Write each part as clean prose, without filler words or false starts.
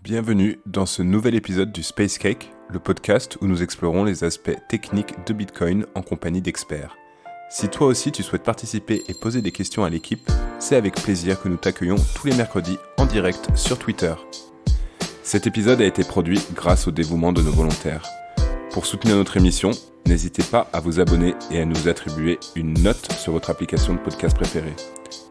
Bienvenue dans ce nouvel épisode du Space Cake, le podcast où nous explorons les aspects techniques de Bitcoin en compagnie d'experts. Si toi aussi tu souhaites participer et poser des questions à l'équipe, c'est avec plaisir que nous t'accueillons tous les mercredis en direct sur Twitter. Cet épisode a été produit grâce au dévouement de nos volontaires. Pour soutenir notre émission, n'hésitez pas à vous abonner et à nous attribuer une note sur votre application de podcast préférée.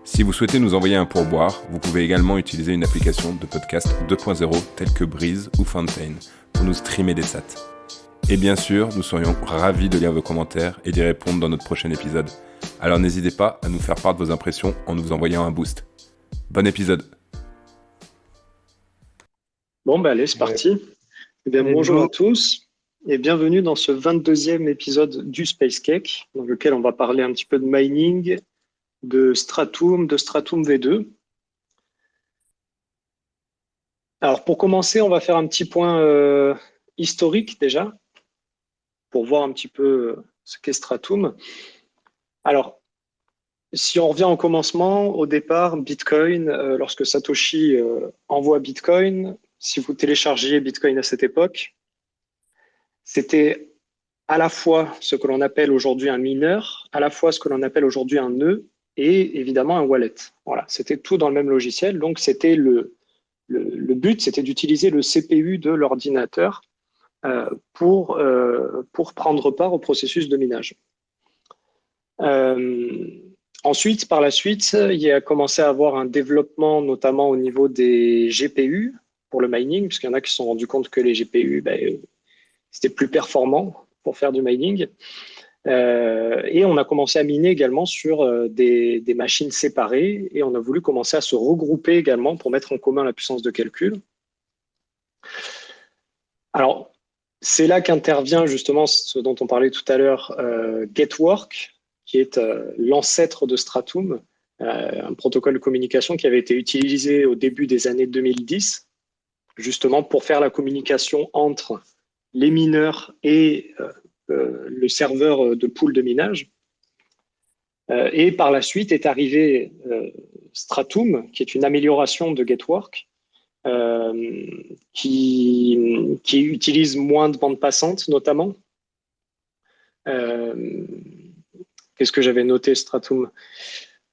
Si vous souhaitez nous envoyer un pourboire, vous pouvez également utiliser une application de podcast 2.0 telle que Breeze ou Fountain pour nous streamer des sats. Et bien sûr, nous serions ravis de lire vos commentaires et d'y répondre dans notre prochain épisode. Alors n'hésitez pas à nous faire part de vos impressions en nous envoyant un boost. Bon épisode. Bon, allez, c'est parti. Eh bien, bonjour à tous et bienvenue dans ce 22e épisode du Space Cake, dans lequel on va parler un petit peu de mining, de Stratum V2. Alors, pour commencer, on va faire un petit point historique déjà, pour voir un petit peu ce qu'est Stratum. Alors, si on revient au commencement, au départ, Bitcoin, lorsque Satoshi envoie Bitcoin, si vous téléchargiez Bitcoin à cette époque, c'était à la fois ce que l'on appelle aujourd'hui un mineur, à la fois ce que l'on appelle aujourd'hui un nœud et évidemment un wallet. Voilà, c'était tout dans le même logiciel. Donc, c'était le but, c'était d'utiliser le CPU de l'ordinateur pour prendre part au processus de minage. Ensuite, par la suite, il y a commencé à avoir un développement, notamment au niveau des GPU pour le mining, puisqu'il y en a qui se sont rendus compte que les GPU, c'était plus performant pour faire du mining. Et on a commencé à miner également sur des machines séparées et on a voulu commencer à se regrouper également pour mettre en commun la puissance de calcul. Alors, c'est là qu'intervient justement ce dont on parlait tout à l'heure, Getwork, qui est l'ancêtre de Stratum, un protocole de communication qui avait été utilisé au début des années 2010, justement pour faire la communication entre les mineurs et le serveur de pool de minage. Et par la suite est arrivé Stratum, qui est une amélioration de Getwork, qui utilise moins de bandes passantes notamment. Qu'est-ce que j'avais noté, Stratum?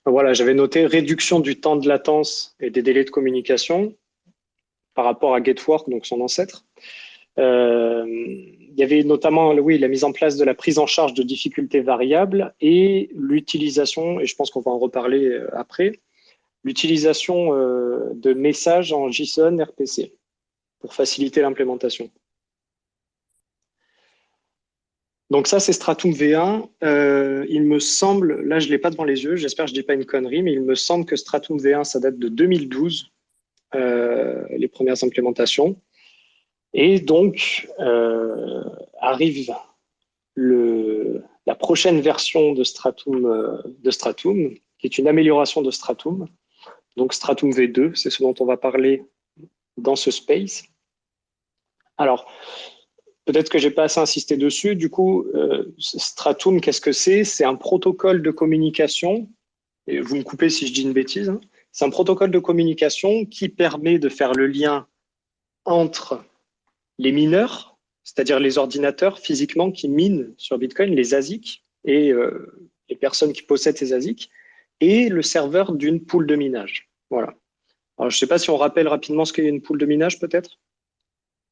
Voilà, j'avais noté réduction du temps de latence et des délais de communication par rapport à Getwork, donc son ancêtre. Il y avait notamment la mise en place de la prise en charge de difficultés variables et l'utilisation, et je pense qu'on va en reparler après, l'utilisation de messages en JSON RPC pour faciliter l'implémentation. Donc ça, c'est Stratum V1. Il me semble, là je ne l'ai pas devant les yeux, j'espère que je ne dis pas une connerie, mais il me semble que Stratum V1, ça date de 2012, les premières implémentations. Et donc, arrive la prochaine version de Stratum, qui est une amélioration de Stratum. Donc, Stratum V2, c'est ce dont on va parler dans ce space. Alors, peut-être que je n'ai pas assez insisté dessus. Du coup, Stratum, qu'est-ce que c'est? C'est un protocole de communication. Et vous me coupez si je dis une bêtise. Hein. C'est un protocole de communication qui permet de faire le lien entre les mineurs, c'est-à-dire les ordinateurs physiquement qui minent sur Bitcoin, les ASIC et les personnes qui possèdent ces ASIC, et le serveur d'une pool de minage. Voilà. Alors, je ne sais pas si on rappelle rapidement ce qu'est une pool de minage, peut-être.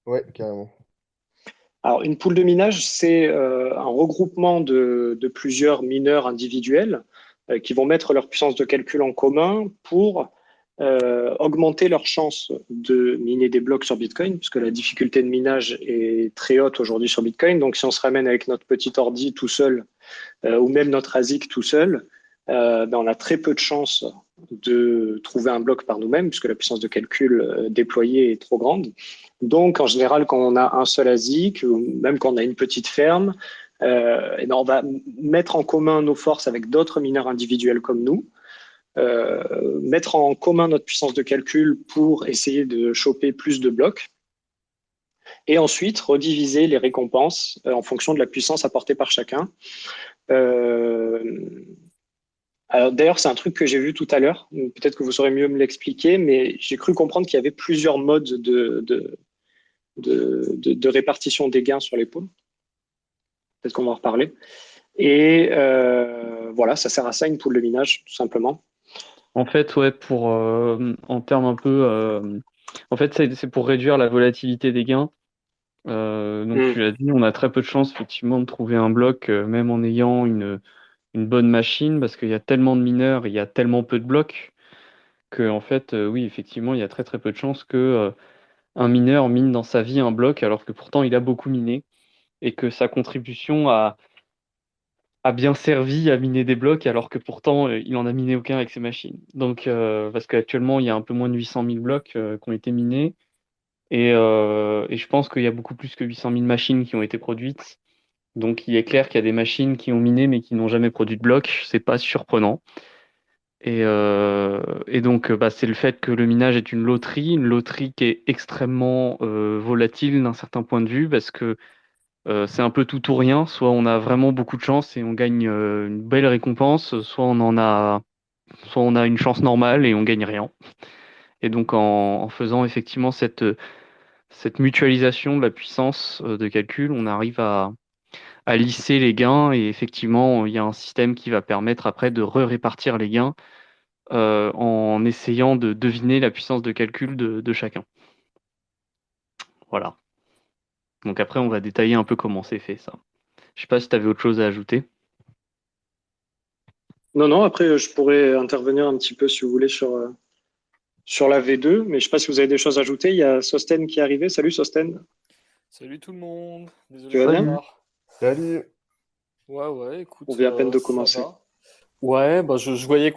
Oui, carrément. Alors, une pool de minage, c'est un regroupement de plusieurs mineurs individuels qui vont mettre leur puissance de calcul en commun pour augmenter leur chance de miner des blocs sur Bitcoin, puisque la difficulté de minage est très haute aujourd'hui sur Bitcoin. Donc, si on se ramène avec notre petit ordi tout seul, ou même notre ASIC tout seul, on a très peu de chances de trouver un bloc par nous-mêmes, puisque la puissance de calcul déployée est trop grande. Donc, en général, quand on a un seul ASIC, ou même quand on a une petite ferme, on va mettre en commun nos forces avec d'autres mineurs individuels comme nous, mettre en commun notre puissance de calcul pour essayer de choper plus de blocs et ensuite rediviser les récompenses en fonction de la puissance apportée par chacun. Alors, d'ailleurs, c'est un truc que j'ai vu tout à l'heure. Peut-être que vous saurez mieux me l'expliquer, mais j'ai cru comprendre qu'il y avait plusieurs modes de répartition des gains sur les poules. Peut-être qu'on va en reparler. Et voilà, ça sert à ça, une poule de minage, tout simplement. En fait, ouais, en termes un peu, en fait, c'est pour réduire la volatilité des gains. Donc, Hmm. tu l'as dit, on a très peu de chances, effectivement, de trouver un bloc, même en ayant une bonne machine, parce qu'il y a tellement de mineurs, et il y a tellement peu de blocs, que, en fait, oui, effectivement, il y a très très peu de chances que, un mineur mine dans sa vie un bloc, alors que pourtant il a beaucoup miné, et que sa contribution a bien servi à miner des blocs, alors que pourtant il en a miné aucun avec ses machines. Donc, parce qu'actuellement, il y a un peu moins de 800 000 blocs qui ont été minés, et je pense qu'il y a beaucoup plus que 800 000 machines qui ont été produites. Donc, il est clair qu'il y a des machines qui ont miné mais qui n'ont jamais produit de blocs. C'est pas surprenant. Et donc, bah, c'est le fait que le minage est une loterie qui est extrêmement volatile d'un certain point de vue, parce que c'est un peu tout ou rien. Soit on a vraiment beaucoup de chance et on gagne une belle récompense, soit on a une chance normale et on gagne rien. Et donc, en faisant effectivement cette mutualisation de la puissance de calcul, on arrive à lisser les gains, et effectivement, il y a un système qui va permettre après de répartir les gains en essayant de deviner la puissance de calcul de chacun. Voilà. Donc après, on va détailler un peu comment c'est fait ça. Je sais pas si tu avais autre chose à ajouter. Non, non, après, je pourrais intervenir un petit peu, si vous voulez, sur la V2, mais je ne sais pas si vous avez des choses à ajouter. Il y a Sosten qui est arrivé. Salut, Sosten. Salut tout le monde, Tu désolé vas du bien? Salut. retard. Salut. Ouais, On écoute, vient à peine de ça commencer. va. Ouais, bah je voyais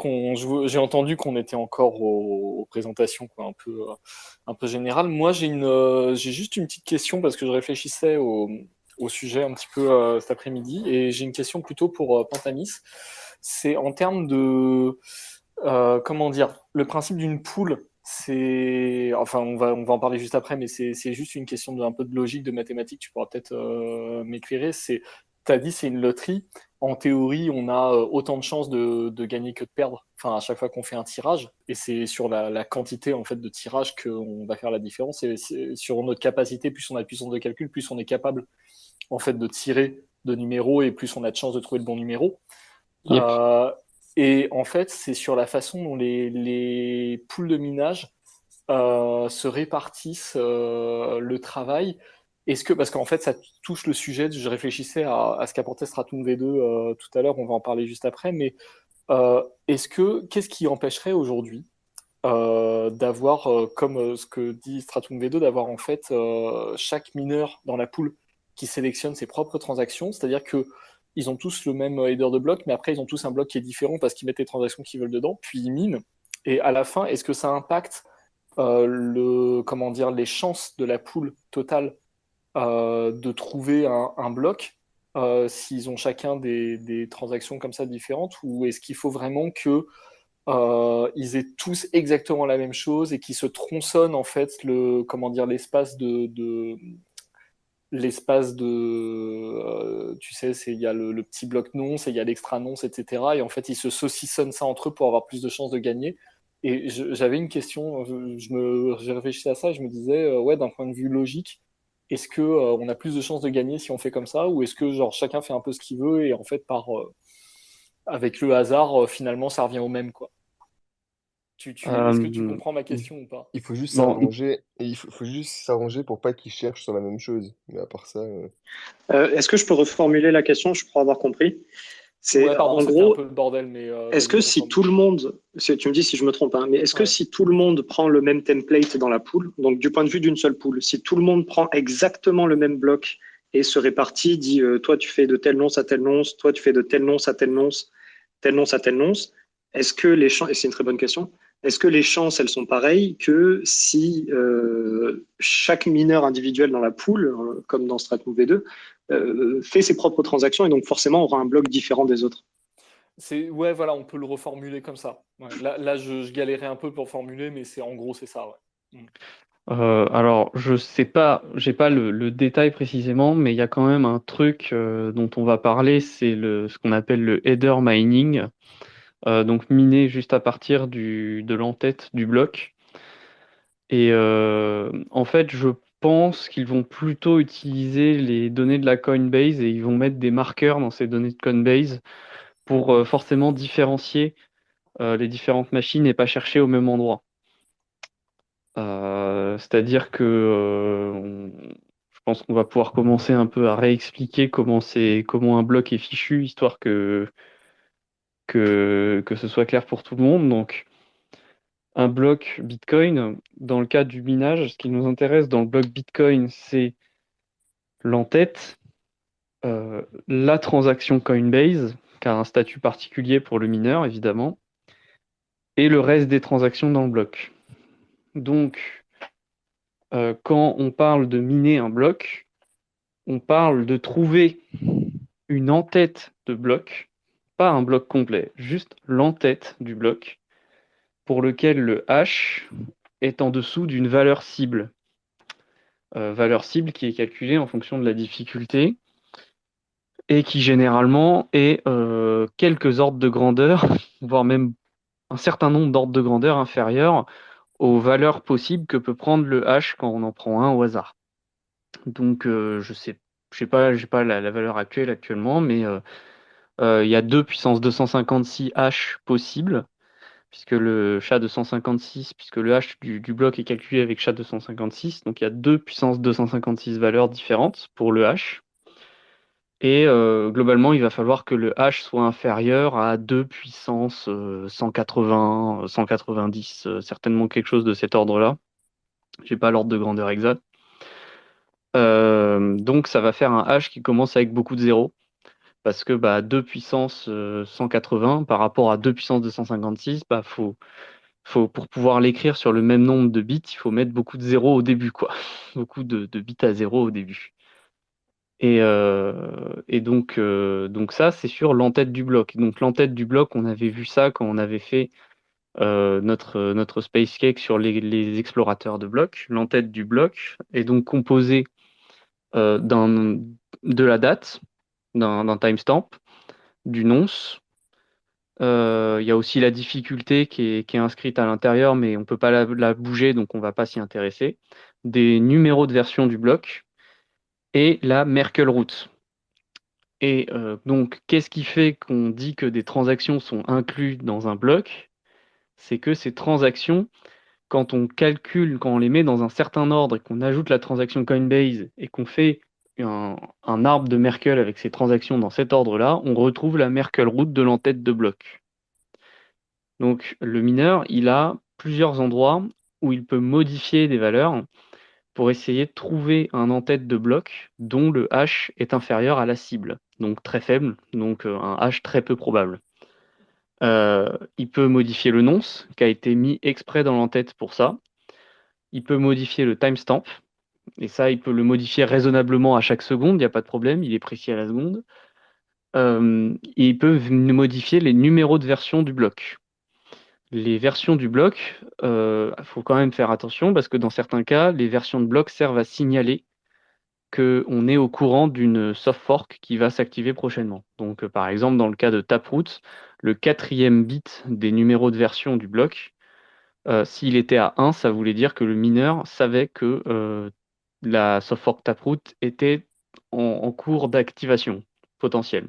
j'ai entendu qu'on était encore aux présentations quoi, un peu générales. Moi, j'ai juste une petite question parce que je réfléchissais au sujet un petit peu cet après-midi et j'ai une question plutôt pour Pantamis. C'est en termes de, comment dire, le principe d'une poule. Enfin, on va en parler juste après, mais c'est juste une question un peu de logique, de mathématiques. Tu pourras peut-être m'éclairer. T'as dit, c'est une loterie. En théorie, on a autant de chances de gagner que de perdre. Enfin, à chaque fois qu'on fait un tirage, et c'est sur la quantité en fait de tirage qu'on va faire la différence. Et sur notre capacité, plus on a de puissance de calcul, plus on est capable en fait de tirer de numéros et plus on a de chances de trouver le bon numéro. Yep. Euh, et en fait, c'est sur la façon dont les poules de minage se répartissent le travail. Parce qu'en fait, ça touche le sujet, je réfléchissais à ce qu'apportait Stratum V2 tout à l'heure, on va en parler juste après, mais qu'est-ce qui empêcherait aujourd'hui d'avoir, comme ce que dit Stratum V2, d'avoir en fait chaque mineur dans la poule qui sélectionne ses propres transactions, c'est-à-dire que ils ont tous le même header de bloc, mais après ils ont tous un bloc qui est différent parce qu'ils mettent les transactions qu'ils veulent dedans, puis ils minent. Et à la fin, est-ce que ça impacte comment dire, les chances de la poule totale de trouver un bloc s'ils ont chacun des transactions comme ça différentes, ou est-ce qu'il faut vraiment que ils aient tous exactement la même chose et qu'ils se tronçonnent en fait comment dire, l'espace de tu sais, il y a le petit bloc nonce et il y a l'extra nonce, etc. Et en fait, ils se saucissonnent ça entre eux pour avoir plus de chances de gagner. Et j'avais une question, j'ai réfléchi à ça et je me disais, ouais, d'un point de vue logique, est-ce que on a plus de chances de gagner si on fait comme ça, ou est-ce que genre chacun fait un peu ce qu'il veut et en fait avec le hasard, finalement, ça revient au même, quoi. Est-ce que tu Euh, comprends ma question ou pas? Il faut juste bon, s'arranger. Et faut juste s'arranger pour pas qu'ils cherchent sur la même chose. Mais à part ça. Est-ce que je peux reformuler la question? Je crois avoir compris. Ouais, C'est pardon, en c'était un gros, peu le bordel, mais est-ce vas-y, que si reforme. tout le monde, tu me dis si je me trompe, hein, mais est-ce que Ouais. si tout le monde prend le même template dans la poule, donc du point de vue d'une seule poule, si tout le monde prend exactement le même bloc et se répartit, dit toi tu fais de telle nonce à telle nonce, toi tu fais de telle nonce à telle nonce, telle nonce à telle nonce, est-ce que les chances, et c'est une très bonne question, est-ce que les chances elles sont pareilles que si chaque mineur individuel dans la poule, comme dans Stratum V2, fait ses propres transactions et donc forcément aura un bloc différent des autres? Ouais, voilà, on peut le reformuler comme ça. Ouais, là je galérais un peu pour formuler, mais en gros, c'est ça, ouais. Mm. alors, je sais pas, j'ai pas le détail précisément, mais il y a quand même un truc dont on va parler, c'est ce qu'on appelle le header mining. donc miner juste à partir de l'entête du bloc. Et en fait, je pense qu'ils vont plutôt utiliser les données de la Coinbase et ils vont mettre des marqueurs dans ces données de Coinbase pour forcément différencier les différentes machines et pas chercher au même endroit. C'est-à-dire que je pense qu'on va pouvoir commencer un peu à réexpliquer comment un bloc est fichu, histoire que ce soit clair pour tout le monde. Donc, un bloc Bitcoin, dans le cas du minage, ce qui nous intéresse dans le bloc Bitcoin, c'est l'entête, la transaction Coinbase, qui a un statut particulier pour le mineur, évidemment, et le reste des transactions dans le bloc. Donc, quand on parle de miner un bloc, on parle de trouver une entête de bloc, pas un bloc complet, juste l'entête du bloc, pour lequel le hash est en dessous d'une valeur cible. Valeur cible qui est calculée en fonction de la difficulté et qui généralement est quelques ordres de grandeur, voire même un certain nombre d'ordres de grandeur inférieurs aux valeurs possibles que peut prendre le hash quand on en prend un au hasard. Donc je sais pas, j'ai pas la valeur actuelle actuellement, mais il y a 2 puissance 256 hash possibles, puisque le SHA-256, puisque le hash du bloc est calculé avec SHA-256, donc il y a 2 puissance 256 valeurs différentes pour le hash. Et globalement, il va falloir que le hash soit inférieur à 2 puissance 180, 190, certainement quelque chose de cet ordre-là. J'ai pas l'ordre de grandeur exact. Donc ça va faire un hash qui commence avec beaucoup de zéros, parce que 2 puissance 180 par rapport à 2 puissance 256, pour pouvoir l'écrire sur le même nombre de bits, il faut mettre beaucoup de zéros au début, quoi. Beaucoup de bits à zéro au début. Et donc ça, c'est sur l'entête du bloc. Donc l'entête du bloc, on avait vu ça quand on avait fait notre Space Cake sur les explorateurs de blocs. L'entête du bloc est donc composée de la date, d'un timestamp, du nonce. Il y a aussi la difficulté qui est inscrite à l'intérieur, mais on ne peut pas la bouger, donc on ne va pas s'y intéresser. Des numéros de version du bloc et la Merkle root. Et donc, qu'est-ce qui fait qu'on dit que des transactions sont incluses dans un bloc? C'est que ces transactions, quand on calcule, quand on les met dans un certain ordre et qu'on ajoute la transaction Coinbase et qu'on fait un arbre de Merkle avec ces transactions dans cet ordre-là, on retrouve la Merkle root de l'entête de bloc. Donc, le mineur, il a plusieurs endroits où il peut modifier des valeurs pour essayer de trouver un en-tête de bloc dont le hash est inférieur à la cible, donc très faible, donc un hash très peu probable. Il peut modifier le nonce, qui a été mis exprès dans l'entête pour ça. Il peut modifier le timestamp, et ça, il peut le modifier raisonnablement à chaque seconde, il n'y a pas de problème, il est précis à la seconde. Et il peut modifier les numéros de version du bloc. Les versions du bloc, faut quand même faire attention parce que dans certains cas, les versions de bloc servent à signaler qu'on est au courant d'une soft fork qui va s'activer prochainement. Donc, par exemple, dans le cas de Taproot, le 4e bit des numéros de version du bloc, s'il était à 1, ça voulait dire que le mineur savait que la soft fork Taproot était en cours d'activation potentielle.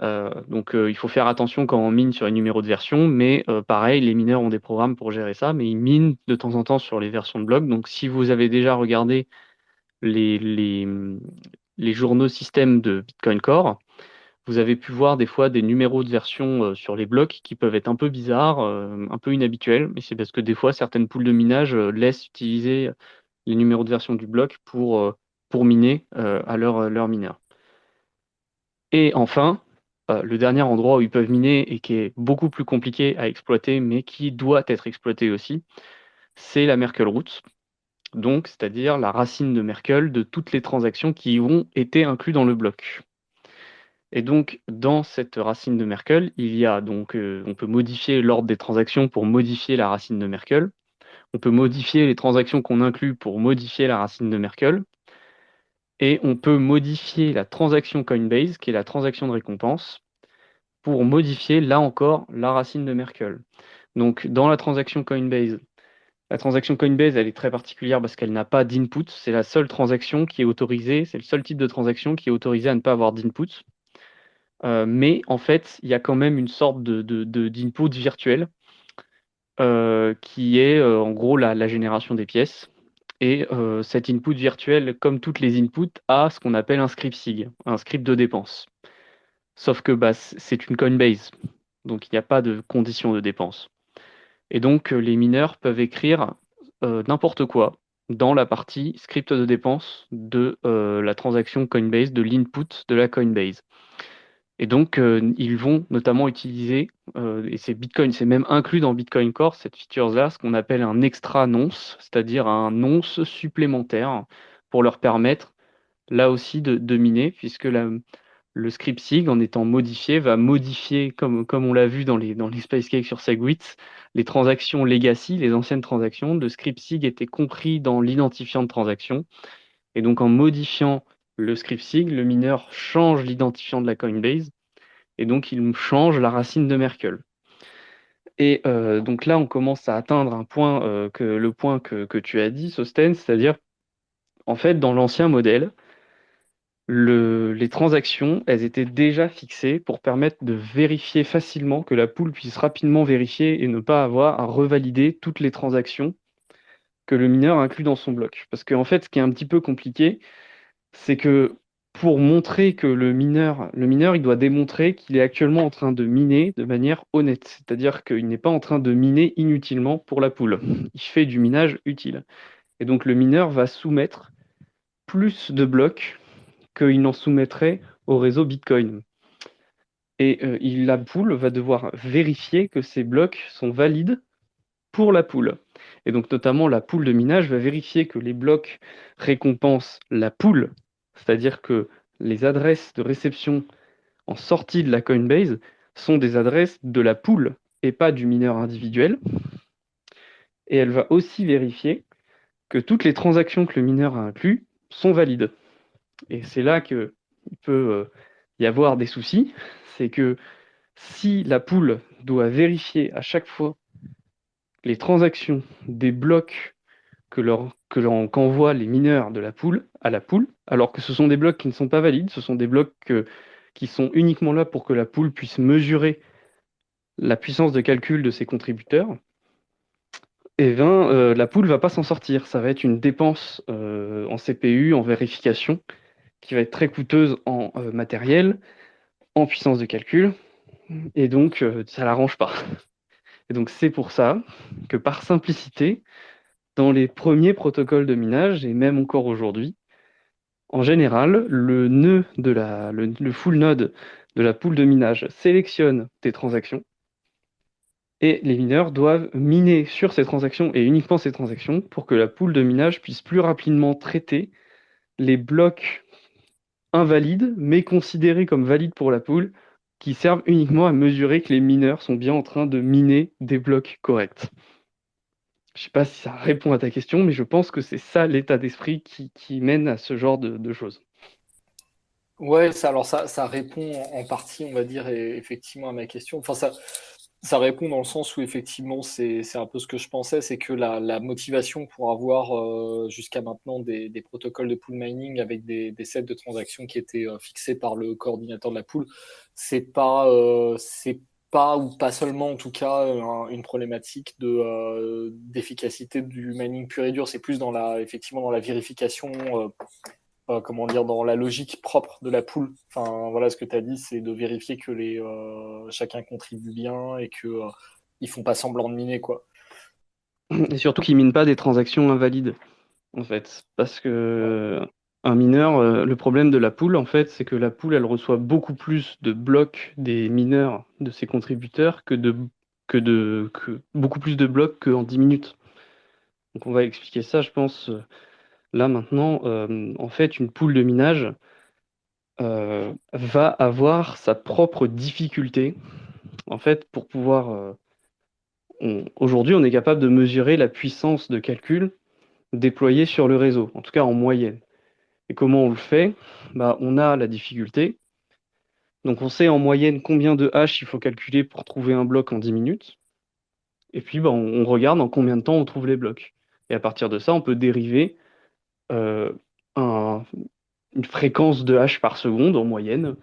Donc il faut faire attention quand on mine sur les numéros de version, mais pareil, les mineurs ont des programmes pour gérer ça, mais ils minent de temps en temps sur les versions de bloc. Donc si vous avez déjà regardé les, les, les journaux système de Bitcoin Core, vous avez pu voir des fois des numéros de version sur les blocs qui peuvent être un peu bizarres, un peu inhabituels, mais c'est parce que des fois certaines poules de minage laissent utiliser les numéros de version du bloc pour miner à leur mineur. Et enfin, le dernier endroit où ils peuvent miner et qui est beaucoup plus compliqué à exploiter, mais qui doit être exploité aussi, c'est la Merkle root. Donc, c'est-à-dire la racine de Merkle de toutes les transactions qui ont été incluses dans le bloc. Et donc, dans cette racine de Merkle, il y a donc, on peut modifier l'ordre des transactions pour modifier la racine de Merkle. On peut modifier les transactions qu'on inclut pour modifier la racine de Merkle. Et on peut modifier la transaction Coinbase, qui est la transaction de récompense, pour modifier, là encore, la racine de Merkle. Donc, dans la transaction Coinbase, elle est très particulière parce qu'elle n'a pas d'input. C'est la seule transaction qui est autorisée, c'est le seul type de transaction qui est autorisé à ne pas avoir d'input. Mais en fait, il y a quand même une sorte d'input virtuel qui est en gros la génération des pièces. Et cet input virtuel, comme toutes les inputs, a ce qu'on appelle un script SIG, un script de dépense. Sauf que c'est une Coinbase, donc il n'y a pas de condition de dépense. Et donc les mineurs peuvent écrire n'importe quoi dans la partie script de dépense de la transaction Coinbase, de l'input de la Coinbase. Et donc, ils vont notamment utiliser, et c'est Bitcoin, c'est même inclus dans Bitcoin Core, cette feature-là, ce qu'on appelle un extra nonce, c'est-à-dire un nonce supplémentaire pour leur permettre, là aussi, de miner, puisque le script SIG, en étant modifié, va modifier, comme on l'a vu dans les SpaceCake sur SegWit, les transactions legacy, les anciennes transactions. Le script SIG était compris dans l'identifiant de transaction. Et donc, en modifiant le script SIG, le mineur change l'identifiant de la Coinbase et donc il change la racine de Merkle. Et donc là, on commence à atteindre un point, le point que tu as dit, Sosten, c'est-à-dire, en fait, dans l'ancien modèle, les transactions, elles étaient déjà fixées pour permettre de vérifier facilement, que la pool puisse rapidement vérifier et ne pas avoir à revalider toutes les transactions que le mineur inclut dans son bloc. Parce qu'en fait, ce qui est un petit peu compliqué, c'est que pour montrer que le mineur, il doit démontrer qu'il est actuellement en train de miner de manière honnête. C'est-à-dire qu'il n'est pas en train de miner inutilement pour la pool. Il fait du minage utile. Et donc le mineur va soumettre plus de blocs qu'il n'en soumettrait au réseau Bitcoin. Et la pool va devoir vérifier que ces blocs sont valides pour la pool. Et donc notamment la pool de minage va vérifier que les blocs récompensent la pool, c'est-à-dire que les adresses de réception en sortie de la Coinbase sont des adresses de la pool et pas du mineur individuel. Et elle va aussi vérifier que toutes les transactions que le mineur a inclus sont valides. Et c'est là qu'il peut y avoir des soucis, c'est que si la pool doit vérifier à chaque fois les transactions des blocs qu'envoient les mineurs de la pool à la pool, alors que ce sont des blocs qui ne sont pas valides, ce sont des blocs qui sont uniquement là pour que la pool puisse mesurer la puissance de calcul de ses contributeurs, et bien, la pool ne va pas s'en sortir. Ça va être une dépense en CPU, en vérification, qui va être très coûteuse en matériel, en puissance de calcul, et donc ça ne l'arrange pas. Et donc c'est pour ça que par simplicité, dans les premiers protocoles de minage, et même encore aujourd'hui, en général, le full node de la pool de minage sélectionne tes transactions et les mineurs doivent miner sur ces transactions et uniquement ces transactions pour que la pool de minage puisse plus rapidement traiter les blocs invalides mais considérés comme valides pour la pool qui servent uniquement à mesurer que les mineurs sont bien en train de miner des blocs corrects. Je ne sais pas si ça répond à ta question, mais je pense que c'est ça l'état d'esprit qui mène à ce genre de choses. Ouais, ça répond en partie, on va dire, effectivement à ma question. Enfin, ça répond dans le sens où effectivement, c'est un peu ce que je pensais, c'est que la motivation pour avoir jusqu'à maintenant des protocoles de pool mining avec des sets de transactions qui étaient fixés par le coordinateur de la pool, c'est pas ou pas seulement en tout cas une problématique d'efficacité du mining pur et dur, c'est plus effectivement dans la vérification. Comment dire, dans la logique propre de la pool. Enfin, voilà, ce que tu as dit, c'est de vérifier que chacun contribue bien et que ils font pas semblant de miner, quoi. Et surtout qu'ils minent pas des transactions invalides, en fait. Parce que un mineur, le problème de la pool, en fait, c'est que la pool, elle reçoit beaucoup plus de blocs des mineurs de ses contributeurs que beaucoup plus de blocs qu'en 10 minutes. Donc on va expliquer ça, je pense, là maintenant. En fait, une pool de minage va avoir sa propre difficulté. En fait, pour pouvoir... aujourd'hui, on est capable de mesurer la puissance de calcul déployée sur le réseau, en tout cas en moyenne. Et comment on le fait? On a la difficulté. Donc on sait en moyenne combien de haches il faut calculer pour trouver un bloc en 10 minutes. Et puis on regarde en combien de temps on trouve les blocs. Et à partir de ça, on peut dériver euh, une fréquence de haches par seconde en moyenne,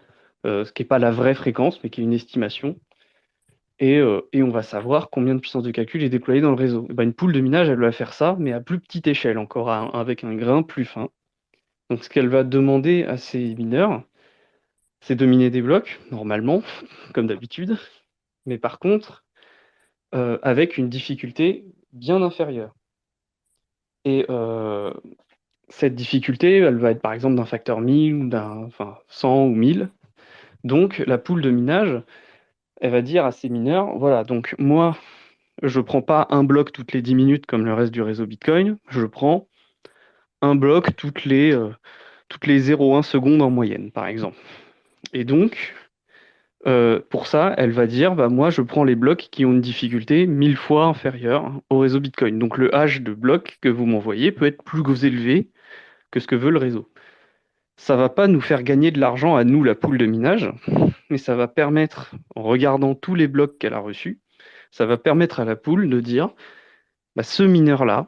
ce qui n'est pas la vraie fréquence, mais qui est une estimation. Et on va savoir combien de puissance de calcul est déployée dans le réseau. Et ben, une poule de minage, elle va faire ça, mais à plus petite échelle, encore avec un grain plus fin. Donc ce qu'elle va demander à ses mineurs, c'est de miner des blocs, normalement, comme d'habitude, mais par contre, avec une difficulté bien inférieure. Et cette difficulté, elle va être par exemple d'un facteur 1000 ou d'un 100 ou 1000. Donc la poule de minage, elle va dire à ses mineurs, voilà, donc moi, je ne prends pas un bloc toutes les 10 minutes comme le reste du réseau Bitcoin, je prends un bloc toutes les 0,1 secondes en moyenne, par exemple. Et donc, pour ça, elle va dire, bah, moi, je prends les blocs qui ont une difficulté 1000 fois inférieure au réseau Bitcoin. Donc le hash de bloc que vous m'envoyez peut être plus élevé que ce que veut le réseau. Ça va pas nous faire gagner de l'argent à nous, la poule de minage, mais ça va permettre, en regardant tous les blocs qu'elle a reçus, ça va permettre à la poule de dire, bah, ce mineur-là,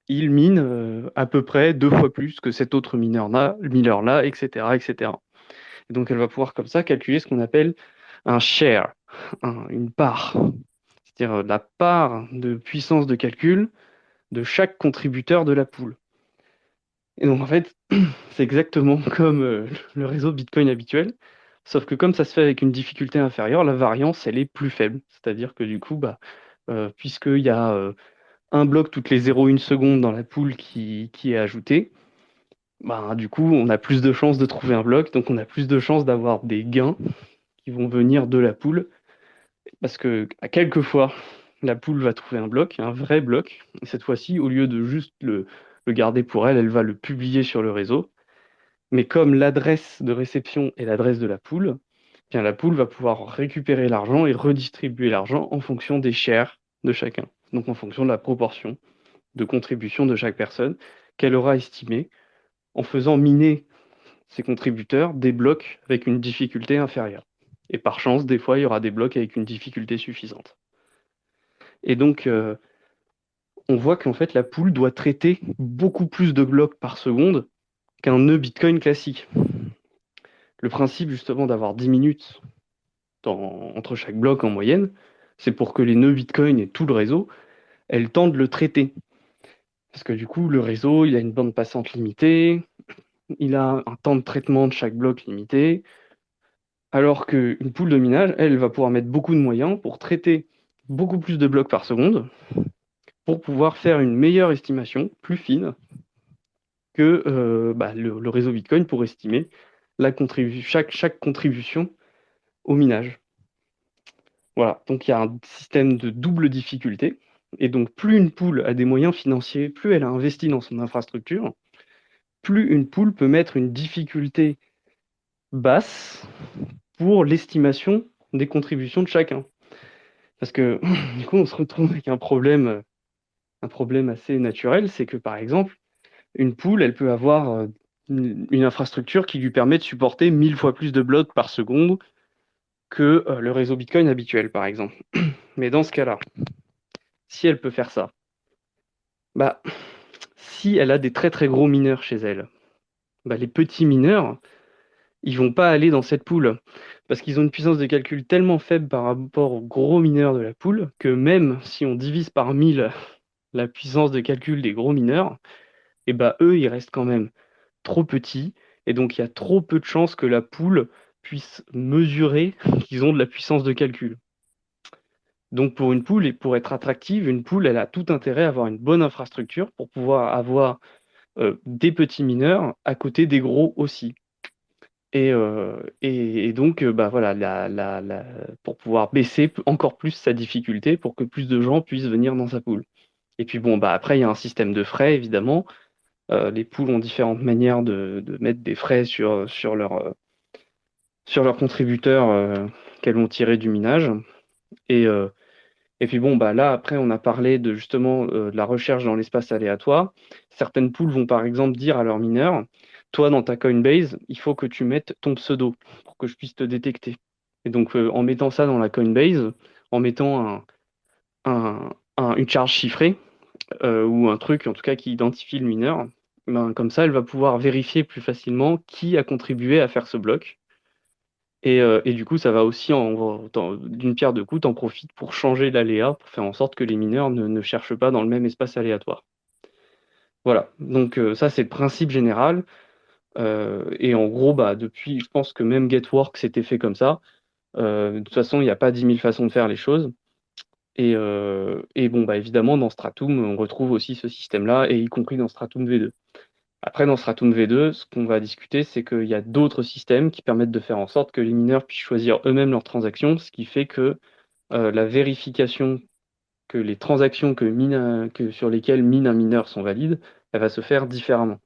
il mine à peu près 2 fois plus que cet autre mineur-là, etc., etc. Et donc elle va pouvoir comme ça calculer ce qu'on appelle un share, une part, c'est-à-dire la part de puissance de calcul de chaque contributeur de la poule. Et donc en fait, c'est exactement comme le réseau Bitcoin habituel, sauf que comme ça se fait avec une difficulté inférieure, la variance, elle est plus faible. C'est-à-dire que du coup, puisqu'il y a un bloc toutes les 0,1 secondes dans la poule qui est ajouté, du coup, on a plus de chances de trouver un bloc, donc on a plus de chances d'avoir des gains qui vont venir de la poule, parce que à quelques fois, la poule va trouver un bloc, un vrai bloc, et cette fois-ci, au lieu de juste le garder pour elle, elle va le publier sur le réseau. Mais comme l'adresse de réception est l'adresse de la poule, bien la poule va pouvoir récupérer l'argent et redistribuer l'argent en fonction des shares de chacun. Donc en fonction de la proportion de contribution de chaque personne qu'elle aura estimée en faisant miner ses contributeurs des blocs avec une difficulté inférieure. Et par chance, des fois, il y aura des blocs avec une difficulté suffisante. Et donc, on voit qu'en fait, la poule doit traiter beaucoup plus de blocs par seconde qu'un nœud Bitcoin classique. Le principe justement d'avoir 10 minutes entre chaque bloc en moyenne, c'est pour que les nœuds Bitcoin et tout le réseau aient le temps de le traiter. Parce que du coup, le réseau, il a une bande passante limitée, il a un temps de traitement de chaque bloc limité, alors qu'une poule de minage, elle, va pouvoir mettre beaucoup de moyens pour traiter beaucoup plus de blocs par seconde, pour pouvoir faire une meilleure estimation, plus fine, que le réseau Bitcoin pour estimer chaque contribution au minage. Voilà, donc il y a un système de double difficulté. Et donc, plus une poule a des moyens financiers, plus elle a investi dans son infrastructure, plus une poule peut mettre une difficulté basse pour l'estimation des contributions de chacun. Parce que du coup, on se retrouve avec un problème assez naturel, c'est que par exemple, une poule, elle peut avoir une infrastructure qui lui permet de supporter 1000 fois plus de blocs par seconde que le réseau Bitcoin habituel, par exemple. Mais dans ce cas-là, si elle peut faire ça, si elle a des très très gros mineurs chez elle, les petits mineurs, ils vont pas aller dans cette poule parce qu'ils ont une puissance de calcul tellement faible par rapport aux gros mineurs de la poule que même si on divise par 1000 la puissance de calcul des gros mineurs, eux, ils restent quand même trop petits et donc il y a trop peu de chances que la poule puisse mesurer qu'ils ont de la puissance de calcul. Donc pour une poule et pour être attractive, une poule, elle a tout intérêt à avoir une bonne infrastructure pour pouvoir avoir des petits mineurs à côté des gros aussi. Et donc, voilà, pour pouvoir baisser encore plus sa difficulté pour que plus de gens puissent venir dans sa poule. Et puis après, il y a un système de frais, évidemment. Les poules ont différentes manières de mettre des frais sur leurs contributeurs qu'elles vont tirer du minage. Et puis là, après, on a parlé de justement de la recherche dans l'espace aléatoire. Certaines poules vont par exemple dire à leurs mineurs, toi, dans ta Coinbase, il faut que tu mettes ton pseudo pour que je puisse te détecter. Et donc, en mettant ça dans la Coinbase, en mettant une charge chiffrée, ou un truc, en tout cas, qui identifie le mineur, ben, comme ça, elle va pouvoir vérifier plus facilement qui a contribué à faire ce bloc. Et du coup, ça va aussi, d'une pierre deux coups, t'en profites pour changer l'aléa, pour faire en sorte que les mineurs ne cherchent pas dans le même espace aléatoire. Voilà, donc ça c'est le principe général. Et en gros, bah, depuis, je pense que même GetWork s'était fait comme ça. De toute façon, il n'y a pas 10 000 façons de faire les choses. Et bon, bah, évidemment, dans Stratum, on retrouve aussi ce système-là, et y compris dans Stratum V2. Après, dans Stratum V2, ce qu'on va discuter, c'est qu'il y a d'autres systèmes qui permettent de faire en sorte que les mineurs puissent choisir eux-mêmes leurs transactions, ce qui fait que la vérification que les transactions sur lesquelles mine un mineur sont valides, elle va se faire différemment.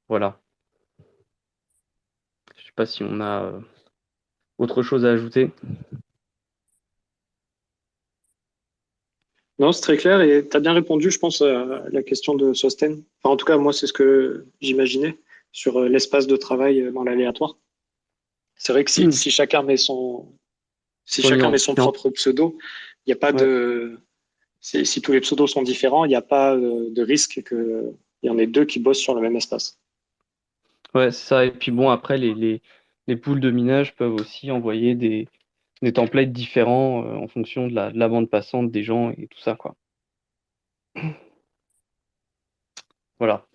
Voilà. Je ne sais pas si on a autre chose à ajouter. Non, c'est très clair et tu as bien répondu, je pense, à la question de Sosten. Enfin, en tout cas, moi, c'est ce que j'imaginais sur l'espace de travail dans l'aléatoire. C'est vrai que si chacun met si Son chacun met son identifiant. propre pseudo, il n'y a pas Ouais. de. Si tous les pseudos sont différents, il n'y a pas de risque qu'il y en ait deux qui bossent sur le même espace. Ouais, c'est ça. Et puis bon, après, les pools de minage peuvent aussi envoyer des templates différents en fonction de la bande passante des gens et tout ça, quoi. Voilà.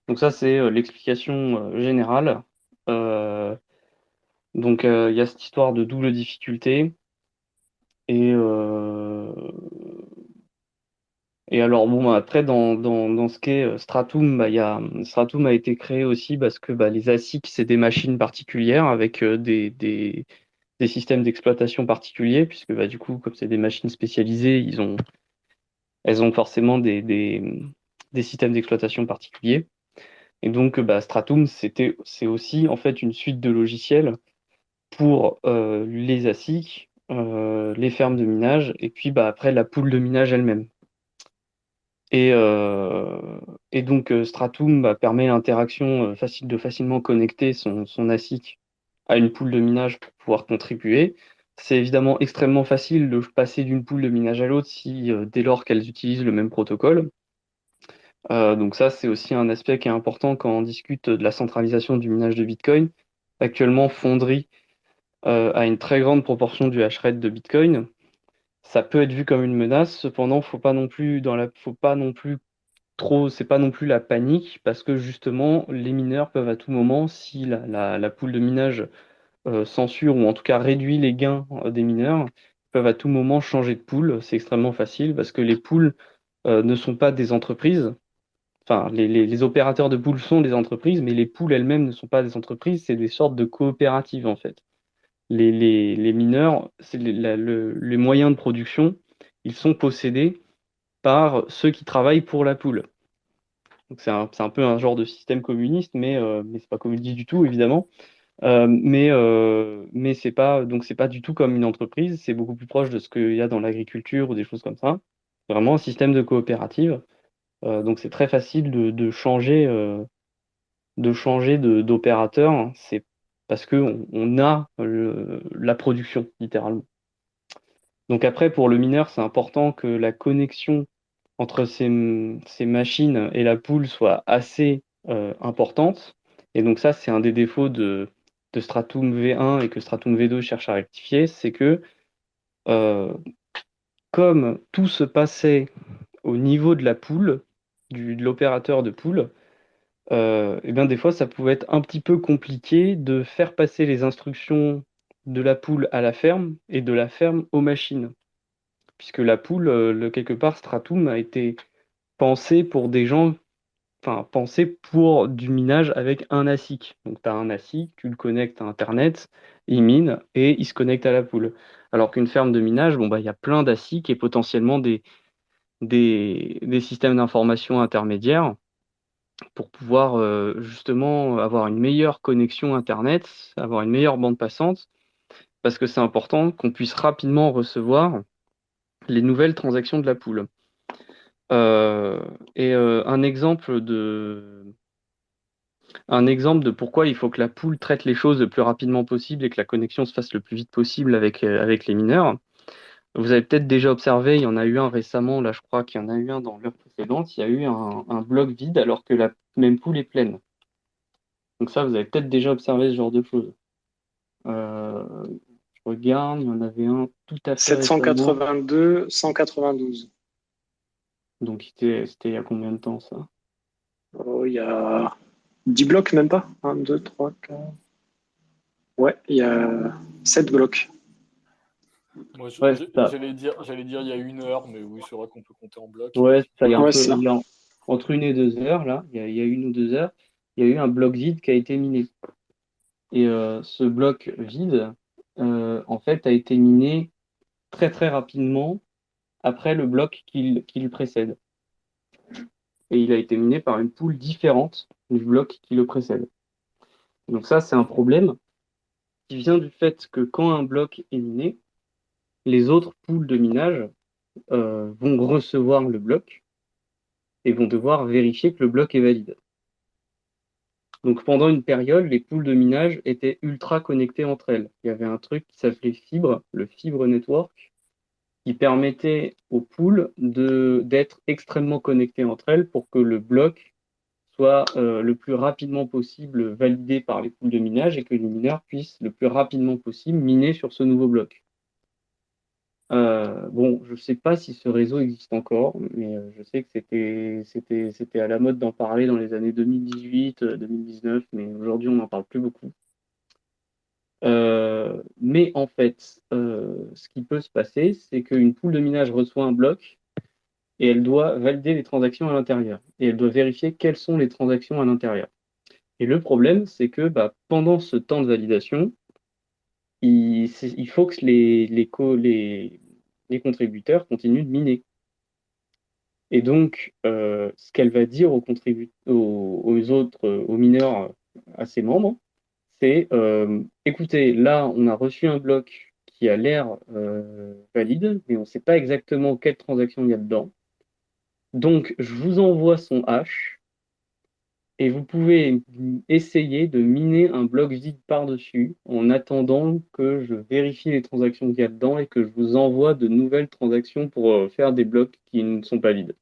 Donc ça, c'est l'explication générale. Euh, donc il y a cette histoire de double difficulté. Et, euh, et alors, bon, bah, après, dans ce qu'est Stratum, bah, Stratum a été créé aussi parce que bah, les ASIC, c'est des machines particulières avec des systèmes d'exploitation particuliers, puisque bah, du coup, comme c'est des machines spécialisées, elles ont forcément des systèmes d'exploitation particuliers. Et donc, bah, Stratum, c'est aussi en fait une suite de logiciels pour les ASIC, les fermes de minage, et puis bah, après la poule de minage elle-même. Et, euh, et donc, Stratum bah, permet l'interaction de facilement connecter son ASIC à une poule de minage pour pouvoir contribuer. C'est évidemment extrêmement facile de passer d'une poule de minage à l'autre si, dès lors qu'elles utilisent le même protocole. Donc ça, c'est aussi un aspect qui est important quand on discute de la centralisation du minage de Bitcoin. Actuellement, Foundry a une très grande proportion du hash rate de Bitcoin. Ça peut être vu comme une menace, cependant, faut pas non plus trop, c'est pas non plus la panique, parce que justement, les mineurs peuvent à tout moment, si la pool de minage censure ou en tout cas réduit les gains des mineurs, peuvent à tout moment changer de pool. C'est extrêmement facile parce que les pools ne sont pas des entreprises. Enfin, les opérateurs de pools sont des entreprises, mais les pools elles-mêmes ne sont pas des entreprises, c'est des sortes de coopératives en fait. Les mineurs, les moyens de production, ils sont possédés par ceux qui travaillent pour la pool. Donc c'est un peu un genre de système communiste, mais c'est pas communiste du tout, évidemment. Mais c'est pas du tout comme une entreprise, c'est beaucoup plus proche de ce qu'il y a dans l'agriculture ou des choses comme ça. C'est vraiment un système de coopérative. Donc c'est très facile de changer d'opérateur, hein. C'est parce qu'on on a la production, littéralement. Donc après, pour le mineur, c'est important que la connexion entre ces machines et la pool soit assez importante. Et donc ça, c'est un des défauts de Stratum V1 et que Stratum V2 cherche à rectifier, c'est que euh, comme tout se passait au niveau de la pool, de l'opérateur de pool, et bien des fois, ça pouvait être un petit peu compliqué de faire passer les instructions de la pool à la ferme et de la ferme aux machines. Puisque la pool, quelque part, Stratum a été pensé pour des gens, enfin, pensé pour du minage avec un ASIC. Donc, tu as un ASIC, tu le connectes à Internet, il mine et il se connecte à la pool. Alors qu'une ferme de minage, bon, bah, il y a plein d'ASIC et potentiellement des systèmes d'information intermédiaires pour pouvoir justement avoir une meilleure connexion Internet, avoir une meilleure bande passante, parce que c'est important qu'on puisse rapidement recevoir les nouvelles transactions de la pool. Un exemple Un exemple de pourquoi il faut que la pool traite les choses le plus rapidement possible et que la connexion se fasse le plus vite possible avec les mineurs. Vous avez peut-être déjà observé, il y en a eu un récemment, là je crois qu'il y en a eu un dans l'heure précédente, il y a eu un bloc vide alors que la même pool est pleine. Donc ça, vous avez peut-être déjà observé ce genre de choses. Je regarde, il y en avait un tout à fait récemment. 782, 192. Donc c'était il y a combien de temps ça? Oh, il y a 10 blocs, même pas. 1, 2, 3, 4. Ouais, il y a 7 blocs. Moi, Ouais, c'est ça. j'allais dire il y a 1 heure, mais oui, c'est vrai qu'on peut compter en bloc, Ouais, c'est ça, il y a un Ouais, peu, c'est ça. il y a entre 1 et 2 heures, là, il y a 1 ou 2 heures, il y a eu un bloc vide qui a été miné. Et ce bloc vide, en fait, a été miné très très rapidement après le bloc qui le précède. Et il a été miné par une poule différente du bloc qui le précède. Donc ça, c'est un problème qui vient du fait que quand un bloc est miné, les autres poules de minage vont recevoir le bloc et vont devoir vérifier que le bloc est valide. Donc pendant une période, les poules de minage étaient ultra connectées entre elles. Il y avait un truc qui s'appelait Fibre, le Fibre Network, qui permettait aux poules d'être extrêmement connectées entre elles pour que le bloc soit le plus rapidement possible validé par les poules de minage et que les mineurs puissent le plus rapidement possible miner sur ce nouveau bloc. Bon, je ne sais pas si ce réseau existe encore, mais je sais que c'était à la mode d'en parler dans les années 2018, 2019, mais aujourd'hui on n'en parle plus beaucoup. Mais en fait, ce qui peut se passer, c'est qu'une poule de minage reçoit un bloc et elle doit valider les transactions à l'intérieur. Et elle doit vérifier quelles sont les transactions à l'intérieur. Et le problème, c'est que pendant ce temps de validation, il faut que les contributeurs continuent de miner. Et donc, ce qu'elle va dire aux autres, aux mineurs, à ses membres, c'est écoutez, là, on a reçu un bloc qui a l'air valide, mais on ne sait pas exactement quelle transaction il y a dedans. Donc, je vous envoie son hash et vous pouvez essayer de miner un bloc vide par-dessus en attendant que je vérifie les transactions qu'il y a dedans et que je vous envoie de nouvelles transactions pour faire des blocs qui ne sont pas vides.